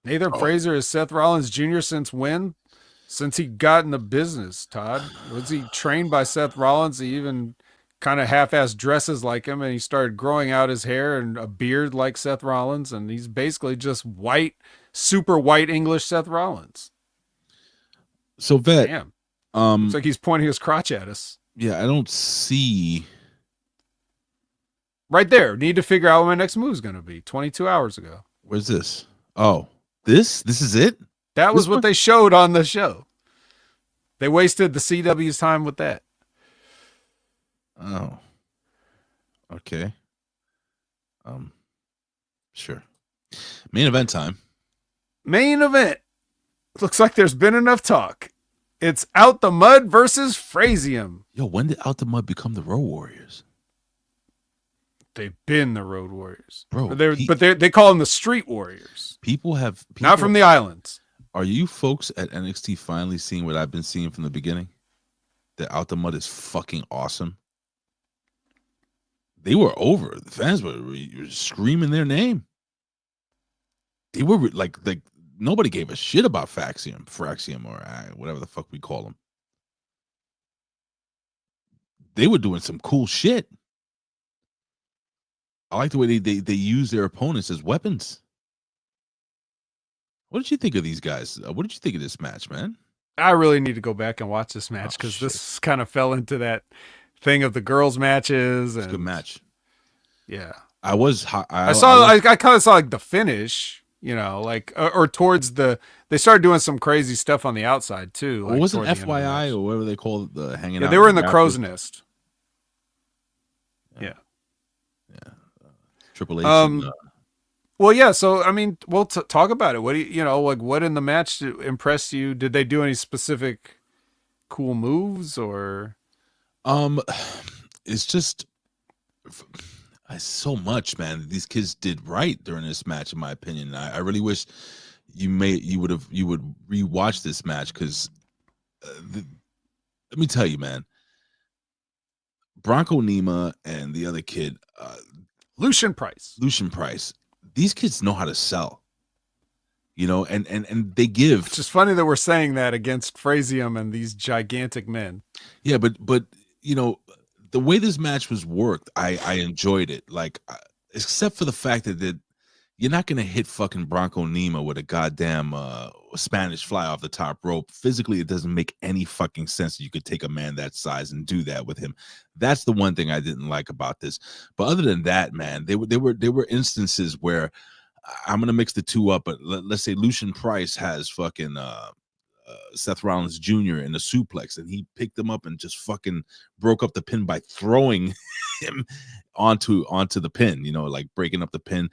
[SPEAKER 3] Nathan Frazer is Seth Rollins Jr. since when? Since he got in the business, Todd. Was he trained by Seth Rollins? He even kind of half-ass dresses like him, and he started growing out his hair and a beard like Seth Rollins, and he's basically just white, super white English Seth Rollins.
[SPEAKER 1] So Vet,
[SPEAKER 3] damn, looks like he's pointing his crotch at us.
[SPEAKER 1] Yeah, I don't see.
[SPEAKER 3] Right there. Need to figure out what my next move is going to be. 22 hours ago.
[SPEAKER 1] Where's this? Oh, this is it?
[SPEAKER 3] That was what they showed on the show. They wasted the CW's time with that.
[SPEAKER 1] Oh. Okay. Sure. Main event time.
[SPEAKER 3] Main event. Looks like there's been enough talk. It's Out the Mud versus Frazium.
[SPEAKER 1] Yo, when did Out the Mud become the Road Warriors?
[SPEAKER 3] They've been the Road Warriors,
[SPEAKER 1] bro.
[SPEAKER 3] But they call them the Street Warriors.
[SPEAKER 1] People
[SPEAKER 3] not from the islands.
[SPEAKER 1] Are you folks at NXT finally seeing what I've been seeing from the beginning? That Out the Mud is fucking awesome. They were over. The fans were screaming their name. They were like nobody gave a shit about Fraxium, or whatever the fuck we call them. They were doing some cool shit. I like the way they use their opponents as weapons. What did you think of these guys? What did you think of this match, man?
[SPEAKER 3] I really need to go back and watch this match because this kind of fell into that thing of the girls' matches.
[SPEAKER 1] It's a good match.
[SPEAKER 3] Yeah,
[SPEAKER 1] I kind
[SPEAKER 3] of saw like the finish. You know, like or towards they started doing some crazy stuff on the outside too.
[SPEAKER 1] Like wasn't FYI or whatever they call it, the hanging out?
[SPEAKER 3] Yeah, they were in the crow's nest. Yeah.
[SPEAKER 1] Triple H.
[SPEAKER 3] Well, yeah. So I mean, we'll talk about it. What do you like? What in the match impressed you? Did they do any specific cool moves or?
[SPEAKER 1] It's just so much, man. These kids did right during this match, in my opinion. I really wish you would rewatch this match because let me tell you, man. Bronco, Nima, and the other kid,
[SPEAKER 3] Lucien Price.
[SPEAKER 1] These kids know how to sell, and they give.
[SPEAKER 3] It's just funny that we're saying that against Frazium and these gigantic men.
[SPEAKER 1] Yeah, but the way this match was worked, I enjoyed it. Like, except for the fact that you're not gonna hit fucking Bronco Nima with a goddamn Spanish fly off the top rope. Physically, it doesn't make any fucking sense that you could take a man that size and do that with him. That's the one thing I didn't like about this. But other than that, man, there were instances where I'm gonna mix the two up. But let's say Lucien Price has fucking Seth Rollins Jr. in a suplex, and he picked him up and just fucking broke up the pin by throwing him onto the pin. Like breaking up the pin.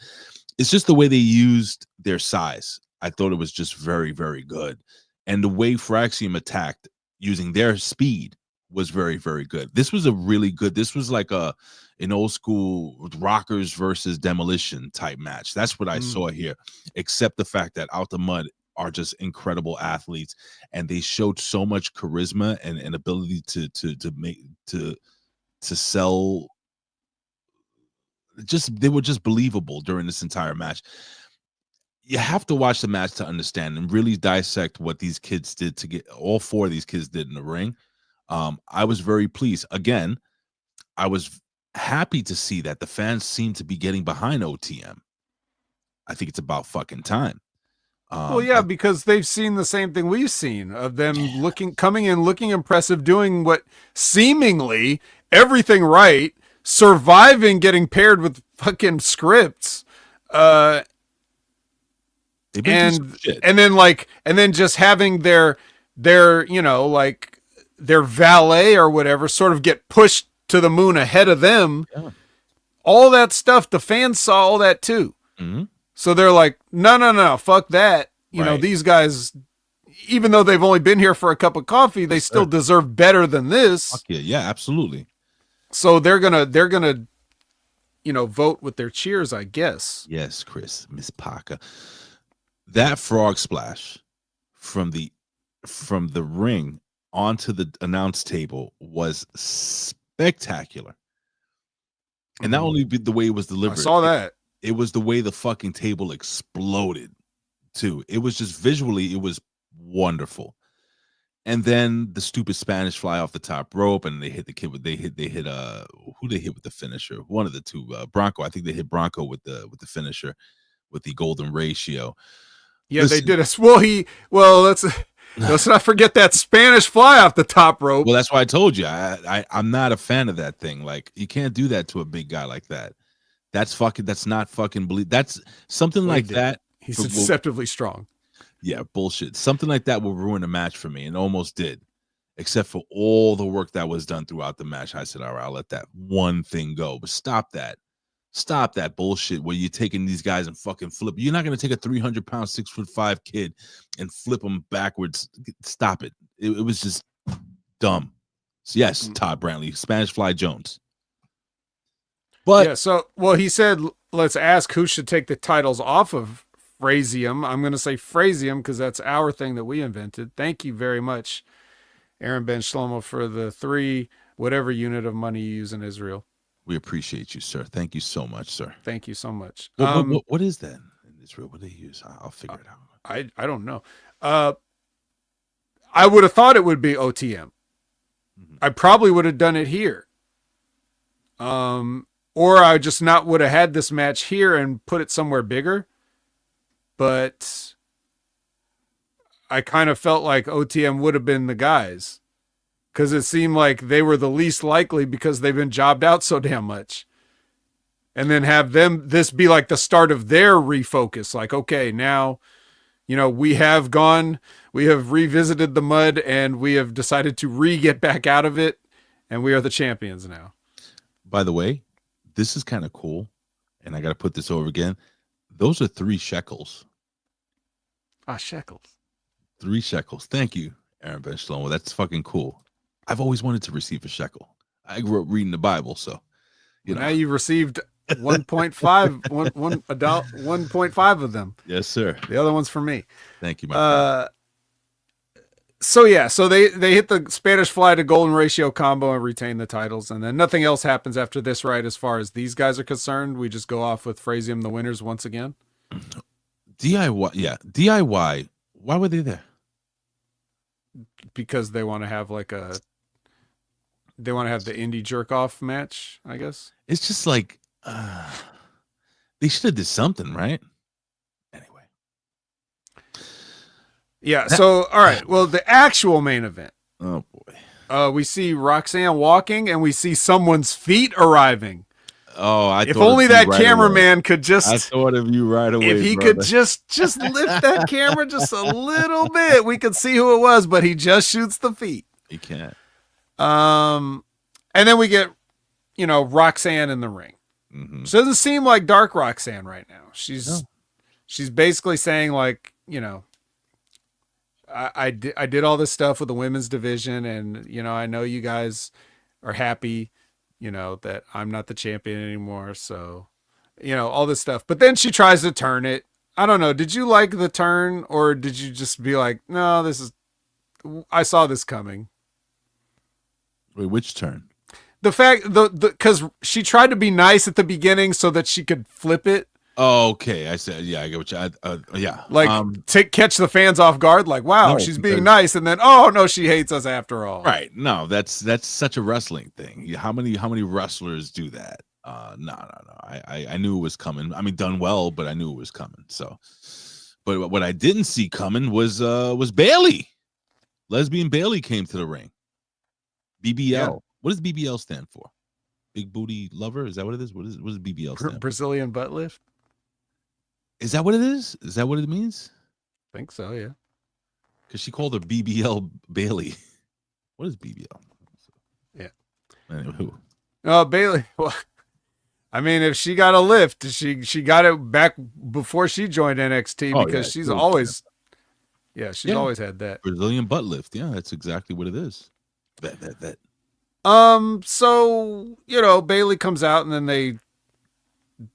[SPEAKER 1] It's just the way they used their size. I thought it was just very, very good. And the way Fraxium attacked using their speed was very, very good. This was this was like an old school Rockers versus Demolition type match. That's what I saw here, except the fact that Out the Mud are just incredible athletes, and they showed so much charisma and ability to sell. They were just believable during this entire match. You have to watch the match to understand and really dissect what these kids did to get all four of these kids did in the ring. I was very pleased. Again, I was happy to see that the fans seem to be getting behind OTM. I think it's about fucking time.
[SPEAKER 3] Well, yeah, because they've seen the same thing we've seen of them coming in, looking impressive, doing what seemingly everything right, surviving, getting paired with fucking scripts, and then just having their like their valet or whatever sort of get pushed to the moon ahead of them.
[SPEAKER 1] Yeah.
[SPEAKER 3] All that stuff, the fans saw all that too.
[SPEAKER 1] Mm-hmm.
[SPEAKER 3] So they're like, no, fuck that. You know, these guys, even though they've only been here for a cup of coffee, they still deserve better than this.
[SPEAKER 1] Fuck yeah, absolutely.
[SPEAKER 3] So they're gonna, vote with their cheers, I guess.
[SPEAKER 1] Yes, Chris, Miss Parker. That frog splash from the ring onto the announce table was spectacular. And not only the way it was delivered.
[SPEAKER 3] I saw that.
[SPEAKER 1] It was the way the fucking table exploded too. It was just visually, it was wonderful. And then the stupid Spanish fly off the top rope, and they hit the kid with who they hit with the finisher? One of the two, Bronco. I think they hit Bronco with the finisher with the golden ratio.
[SPEAKER 3] Yeah, they did let's not forget that Spanish fly off the top rope.
[SPEAKER 1] Well, that's why I told you. I'm not a fan of that thing. Like, you can't do that to a big guy like that. That's not fucking believe. That's something like that.
[SPEAKER 3] He's deceptively strong.
[SPEAKER 1] Yeah, bullshit. Something like that will ruin a match for me, and almost did. Except for all the work that was done throughout the match. I said, all right, I'll let that one thing go. But stop that. Stop that bullshit where you're taking these guys and fucking flip. You're not going to take a 300-pound, 6'5" kid and flip him backwards. Stop it. It was just dumb. So yes, Todd Brantley, Spanish Fly Jones. But
[SPEAKER 3] yeah, he said, let's ask who should take the titles off of Frazium. I'm going to say Frazium because that's our thing that we invented. Thank you very much, Aaron Ben Shlomo, for the 3 whatever unit of money you use in Israel.
[SPEAKER 1] We appreciate you, sir. Thank you so much, sir.
[SPEAKER 3] Thank you so much.
[SPEAKER 1] What is that in Israel? What do they use? I'll figure it out.
[SPEAKER 3] I don't know. I would have thought it would be OTM. Mm-hmm. I probably would have done it here. Or I just not would have had this match here and put it somewhere bigger. But I kind of felt like OTM would have been the guys. Because it seemed like they were the least likely because they've been jobbed out so damn much. And then have this be like the start of their refocus. Like, okay, now, we have revisited the mud and we have decided to get back out of it. And we are the champions now.
[SPEAKER 1] By the way, this is kind of cool. And I got to put this over again. Those are 3 shekels.
[SPEAKER 3] Shekels.
[SPEAKER 1] 3 shekels. Thank you, Aaron Ben Shlomo. That's fucking cool. I've always wanted to receive a shekel. I grew up reading the Bible, so
[SPEAKER 3] now you've received 1.5 of them.
[SPEAKER 1] Yes, sir.
[SPEAKER 3] The other one's for me.
[SPEAKER 1] Thank you, my friend.
[SPEAKER 3] So they hit the Spanish Fly to Golden Ratio combo and retain the titles, and then nothing else happens after this, right? As far as these guys are concerned, we just go off with Frazium the winners once again.
[SPEAKER 1] DIY. Why were they there?
[SPEAKER 3] Because they want to have the indie jerk off match, I guess.
[SPEAKER 1] It's just like they should have did something, right? Anyway.
[SPEAKER 3] Yeah, so all right. Well, the actual main event.
[SPEAKER 1] Oh boy.
[SPEAKER 3] We see Roxanne walking and we see someone's feet arriving.
[SPEAKER 1] Oh,
[SPEAKER 3] if only that cameraman could just.
[SPEAKER 1] I thought of you right away.
[SPEAKER 3] If he could just lift that camera just a little bit, we could see who it was. But he just shoots the feet.
[SPEAKER 1] He can't.
[SPEAKER 3] And then we get, Roxanne in the ring.
[SPEAKER 1] Mm-hmm.
[SPEAKER 3] So it doesn't seem like Dark Roxanne right now. She's basically saying like, I did all this stuff with the women's division, and I know you guys are happy. That I'm not the champion anymore. So, all this stuff. But then she tries to turn it. I don't know. Did you like the turn, or did you just be like, no, I saw this coming?
[SPEAKER 1] Wait, which turn?
[SPEAKER 3] The fact, because she tried to be nice at the beginning so that she could flip it.
[SPEAKER 1] Oh, okay. I said, yeah, I get what you, yeah.
[SPEAKER 3] Like, catch the fans off guard. Like, wow, she's being nice. And then, oh, no, she hates us after all.
[SPEAKER 1] Right. No, that's such a wrestling thing. How many wrestlers do that? No. I knew it was coming. I mean, done well, but I knew it was coming. So, but what I didn't see coming was Bailey. Lesbian Bailey came to the ring. BBL.
[SPEAKER 3] Yeah.
[SPEAKER 1] What does BBL stand for? Big booty lover? Is that what it is? What does BBL stand for?
[SPEAKER 3] Brazilian butt lift.
[SPEAKER 1] Is that what it is? Is that what it means?
[SPEAKER 3] I think so. Yeah.
[SPEAKER 1] Because she called her BBL Bailey. What is BBL?
[SPEAKER 3] Yeah.
[SPEAKER 1] Anyway,
[SPEAKER 3] Oh, Bailey. Well, I mean, if she got a lift, she got it back before she joined NXT because she's always, she's always had that
[SPEAKER 1] Brazilian butt lift. Yeah, that's exactly what it is. That.
[SPEAKER 3] So Bailey comes out and then they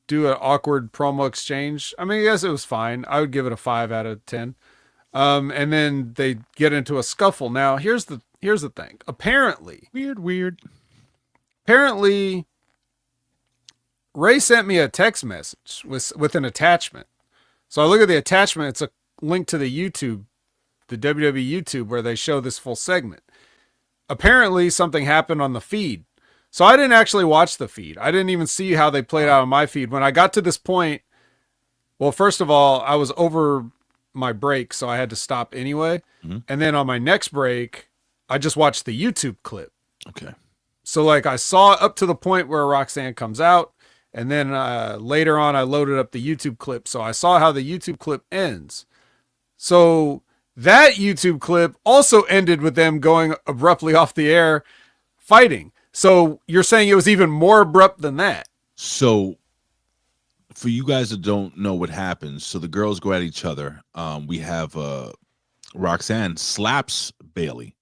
[SPEAKER 3] do an awkward promo exchange. I mean, yes, it was fine. I would give it a 5 out of 10. And then they get into a scuffle. Now, here's the thing. Apparently, Ray sent me a text message with an attachment. So I look at the attachment. It's a link to the WWE YouTube, where they show this full segment. Apparently, something happened on the feed. So I didn't actually watch the feed. I didn't even see how they played out on my feed. When I got to this point, well, first of all, I was over my break, so I had to stop anyway. Mm-hmm. And then on my next break, I just watched the YouTube clip.
[SPEAKER 1] Okay.
[SPEAKER 3] So like I saw up to the point where Roxanne comes out, and then later on I loaded up the YouTube clip. So I saw how the YouTube clip ends. So that YouTube clip also ended with them going abruptly off the air fighting. So you're saying it was even more abrupt than that?
[SPEAKER 1] So for you guys that don't know what happens, so the girls go at each other. We have Roxanne slaps Bailey,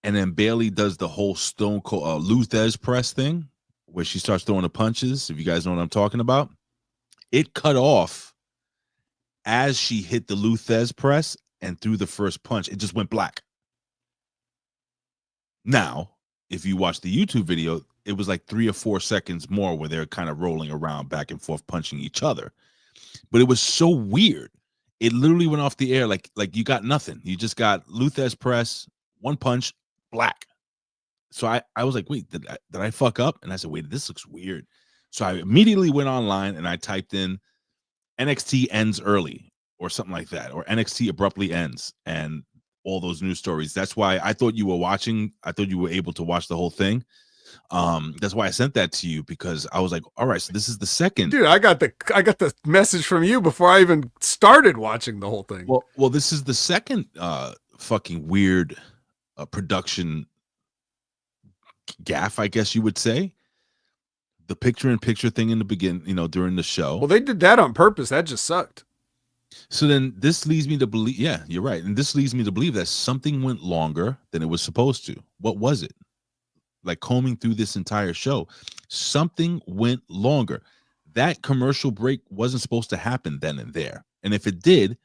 [SPEAKER 1] and then Bailey does the whole Stone Cold Luthez press thing, where she starts throwing the punches. If you guys know what I'm talking about, it cut off as she hit the Luthez press and threw the first punch. It just went black. Now, if you watch the YouTube video, it was like 3 or 4 seconds more where they're kind of rolling around back and forth, punching each other. But it was so weird. It literally went off the air like you got nothing. You just got Luthez press, one punch, black. So I was like, wait, did I fuck up? And I said, wait, this looks weird. So I immediately went online and I typed in NXT ends early or something like that, or NXT abruptly ends, and all those news stories. That's why I thought you were watching. I thought you were able to watch the whole thing. That's why I sent that to you, because I was like, all right, so this is the second.
[SPEAKER 3] Dude, I got the message from you before I even started watching the whole thing.
[SPEAKER 1] Well, this is the second fucking weird production gaffe, I guess you would say. The picture-in-picture thing in the beginning, during the show.
[SPEAKER 3] Well, they did that on purpose. That just sucked.
[SPEAKER 1] So then this leads me to believe, yeah, you're right. And this leads me to believe that something went longer than it was supposed to. What was it? Like combing through this entire show, something went longer. That commercial break wasn't supposed to happen then and there. And if it did,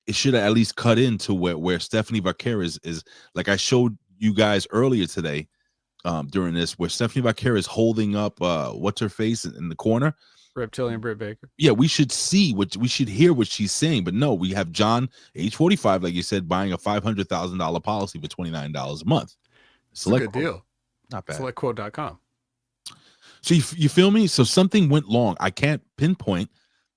[SPEAKER 1] it should have at least cut into where Stephanie Vaquer is like I showed you guys earlier today during this, where Stephanie Vaquer is holding up what's her face in the corner.
[SPEAKER 3] Reptilian Britt Baker.
[SPEAKER 1] Yeah, we should hear what she's saying, but no, we have John, age 45, like you said, buying a $500,000 policy for $29 a month.
[SPEAKER 3] It's a good deal.
[SPEAKER 1] Not bad.
[SPEAKER 3] SelectQuote.com.
[SPEAKER 1] So you feel me? So something went long. I can't pinpoint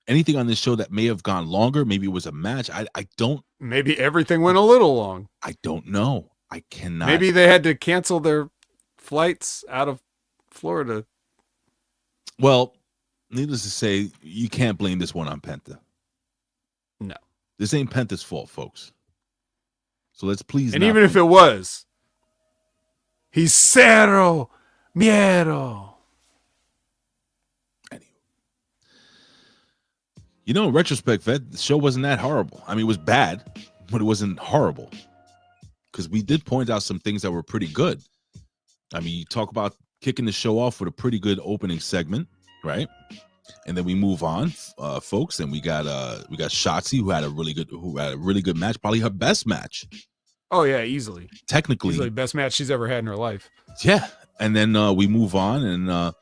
[SPEAKER 1] anything on this show that may have gone longer. Maybe it was a match. I don't.
[SPEAKER 3] Maybe everything went a little long.
[SPEAKER 1] I don't know. I cannot.
[SPEAKER 3] Maybe they had to cancel their flights out of Florida.
[SPEAKER 1] Well, needless to say, you can't blame this one on Penta.
[SPEAKER 3] No.
[SPEAKER 1] This ain't Penta's fault, folks. So let's please.
[SPEAKER 3] And even if it was, he's cero miedo.
[SPEAKER 1] Anyway. In retrospect, Vet, the show wasn't that horrible. I mean, it was bad, but it wasn't horrible. Because we did point out some things that were pretty good. I mean, you talk about kicking the show off with a pretty good opening segment, right? And then we move on, folks, and we got Shotzi, who had a really good match, probably her best match.
[SPEAKER 3] Oh yeah, easily.
[SPEAKER 1] Technically,
[SPEAKER 3] easily best match she's ever had in her life.
[SPEAKER 1] Yeah, and then we move on, and
[SPEAKER 3] I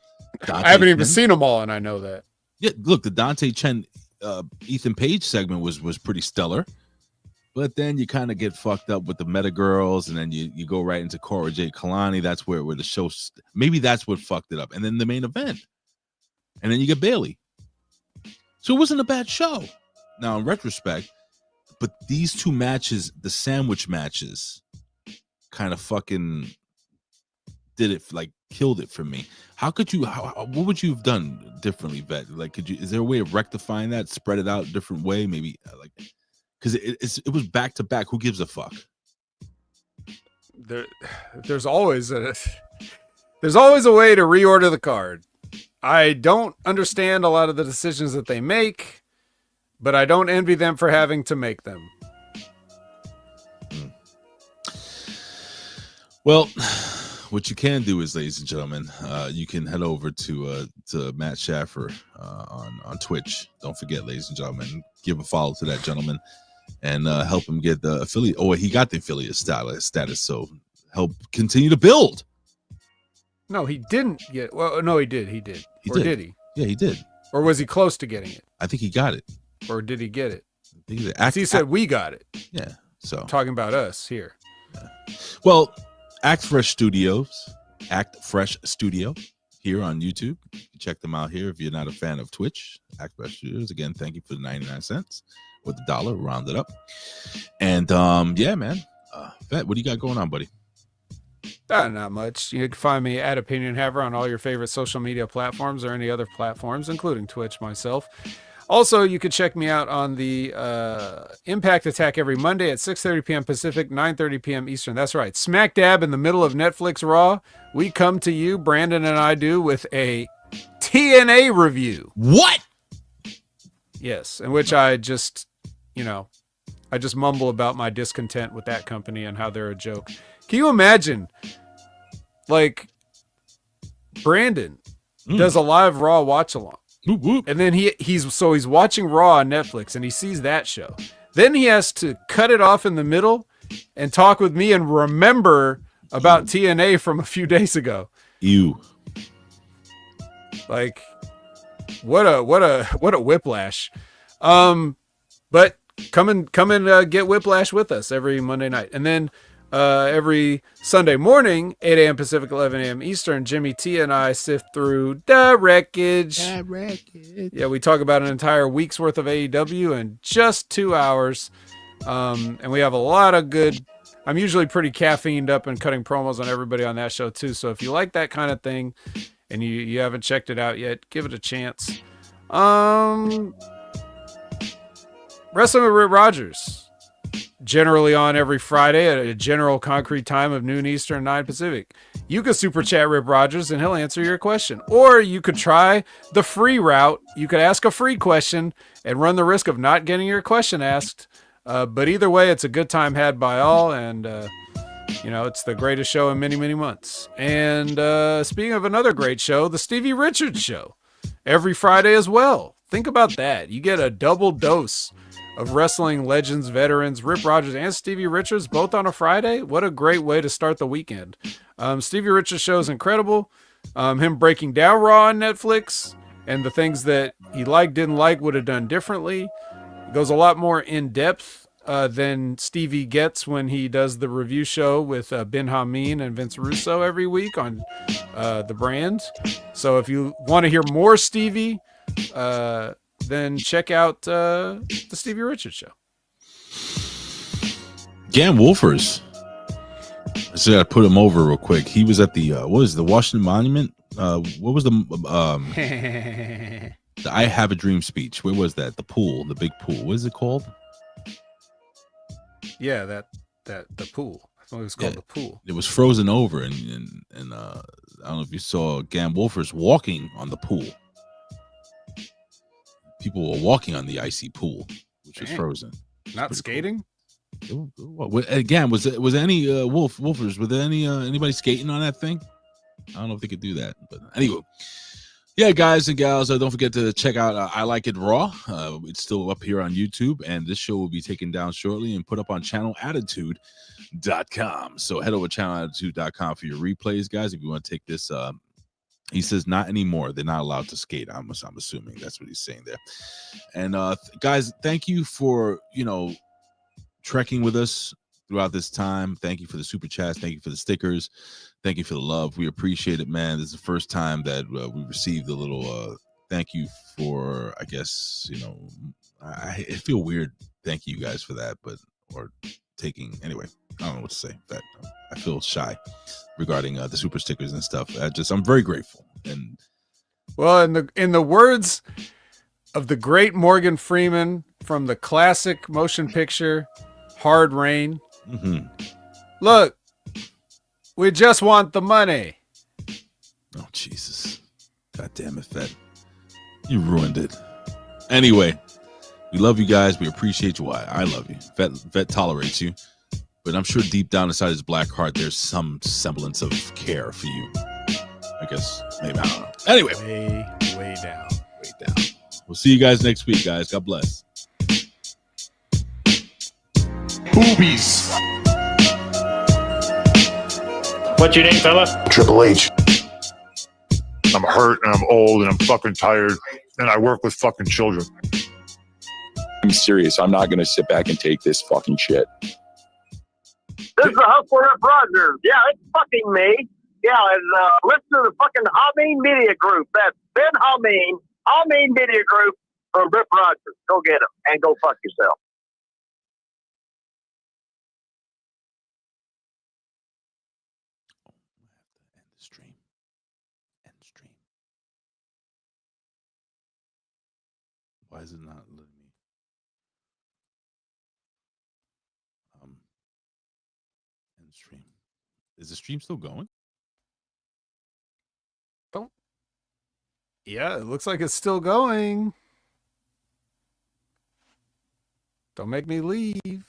[SPEAKER 3] haven't even seen them all, and I know that.
[SPEAKER 1] Yeah, look, the Dante Chen, Ethan Page segment was pretty stellar. But then you kind of get fucked up with the Meta Girls, and then you go right into Cora J. Kalani. That's where the show, maybe that's what fucked it up. And then the main event, and then you get Bailey. So it wasn't a bad show. Now, in retrospect, but these two matches, the sandwich matches, kind of fucking did it, like killed it for me. How could you? What would you have done differently, Vet? Like, could you? Is there a way of rectifying that? Spread it out a different way, maybe? Like, because it was back to back. Who gives a fuck?
[SPEAKER 3] There's always a way to reorder the card. I don't understand a lot of the decisions that they make, but I don't envy them for having to make them.
[SPEAKER 1] Well, what you can do is, ladies and gentlemen, you can head over to Matt Schaffer on Twitch. Don't forget, ladies and gentlemen, give a follow to that gentleman and help him get the affiliate. Oh, he got the affiliate status, so help continue to build.
[SPEAKER 3] No, he didn't get. Well, no, he did. He did. Did he?
[SPEAKER 1] Yeah, he did.
[SPEAKER 3] Or was he close to getting it?
[SPEAKER 1] I think he got it.
[SPEAKER 3] Or did he get it?
[SPEAKER 1] He
[SPEAKER 3] said we got it.
[SPEAKER 1] Yeah. So
[SPEAKER 3] I'm talking about us here.
[SPEAKER 1] Yeah. Well, Act Fresh Studio here on YouTube. You can check them out here if you're not a fan of Twitch. Act Fresh Studios. Again, thank you for the 99 cents with the dollar, round it up. And yeah, man. Vet, what do you got going on, buddy?
[SPEAKER 3] Not much. You can find me at Opinion Haver on all your favorite social media platforms or any other platforms, including Twitch myself. Also, you can check me out on the Impact Attack every Monday at 6:30 p.m. Pacific, 9:30 p.m. Eastern. That's right. Smack dab in the middle of Netflix Raw, we come to you, Brandon and I do, with a TNA review.
[SPEAKER 1] What?
[SPEAKER 3] Yes, in which I just mumble about my discontent with that company and how they're a joke. Can you imagine, like, Brandon does a live Raw watch along, and then he's watching Raw on Netflix and he sees that show. Then he has to cut it off in the middle and talk with me and remember about TNA from a few days ago.
[SPEAKER 1] You,
[SPEAKER 3] like, what a whiplash. But come and get Whiplash with us every Monday night, and then every Sunday morning, 8 a.m. Pacific, 11 a.m. Eastern, Jimmy T and I sift through the wreckage. Yeah, we talk about an entire week's worth of AEW in just 2 hours. And we have a lot of good. I'm usually pretty caffeined up and cutting promos on everybody on that show too. So if you like that kind of thing and you haven't checked it out yet, give it a chance. Wrestling with Rip Rogers. Generally on every Friday at a general concrete time of noon Eastern, 9 Pacific. You could super chat Rip Rogers and he'll answer your question. Or you could try the free route. You could ask a free question and run the risk of not getting your question asked. But either way, it's a good time had by all. And, it's the greatest show in many, many months. And speaking of another great show, the Stevie Richards Show. Every Friday as well. Think about that. You get a double dose of wrestling legends, veterans, Rip Rogers and Stevie Richards, both on a Friday. What a great way to start the weekend. Stevie Richards' show is incredible. Him breaking down Raw on Netflix and the things that he liked, didn't like, would have done differently. It goes a lot more in depth than Stevie gets when he does the review show with Ben Hameen and Vince Russo every week on the brand. So if you want to hear more Stevie, then check out the Stevie Richards Show.
[SPEAKER 1] Gan Wolfers. I just gotta put him over real quick. He was at the what was the Washington Monument? What was the I Have a Dream speech? Where was that? The pool, the big pool. What is it called?
[SPEAKER 3] Yeah, that the pool. I thought it was called the pool.
[SPEAKER 1] It was frozen over, and I don't know if you saw Gan Wolfers walking on the pool. People were walking on the icy pool, which was frozen.
[SPEAKER 3] Not skating.
[SPEAKER 1] Cool. Again, was any Wolfers? Was there anybody skating on that thing? I don't know if they could do that, but anyway. Yeah, guys and gals, don't forget to check out I Like It Raw. It's still up here on YouTube, and this show will be taken down shortly and put up on channelattitude.com. So head over to channelattitude.com for your replays, guys. If you want to take this, he says not anymore. They're not allowed to skate. I'm assuming that's what he's saying there. And guys, thank you for trekking with us throughout this time. Thank you for the super chats. Thank you for the stickers. Thank you for the love. We appreciate it, man. This is the first time that we received a little thank you for, I guess, I feel weird thanking you guys for that, or taking, anyway, I don't know what to say. That I feel shy regarding the super stickers and stuff. I'm very grateful. And
[SPEAKER 3] well, in the words of the great Morgan Freeman from the classic motion picture Hard Rain, look, we just want the money.
[SPEAKER 1] Oh, Jesus. God damn it, Vet. You ruined it. Anyway, we love you guys. We appreciate you. I love you. Vet tolerates you. But I'm sure deep down inside his black heart, there's some semblance of care for you. I guess, maybe, I don't know. Anyway.
[SPEAKER 3] Way down.
[SPEAKER 1] Way down. We'll see you guys next week, guys. God bless.
[SPEAKER 2] Boobies.
[SPEAKER 6] What's your name, fella?
[SPEAKER 2] Triple H.
[SPEAKER 8] I'm hurt and I'm old and I'm fucking tired and I work with fucking children.
[SPEAKER 9] I'm serious. I'm not going to sit back and take this fucking shit.
[SPEAKER 10] This is the Hustler Rip Rogers. Yeah, it's fucking me. Yeah, and listen to the fucking Hameen Media Group. That's Ben Hameen Media Group from Rip Rogers. Go get him and go fuck yourself.
[SPEAKER 1] End stream. Why is it not letting me? End stream. Is the stream still going?
[SPEAKER 3] Yeah, it looks like it's still going. Don't make me leave.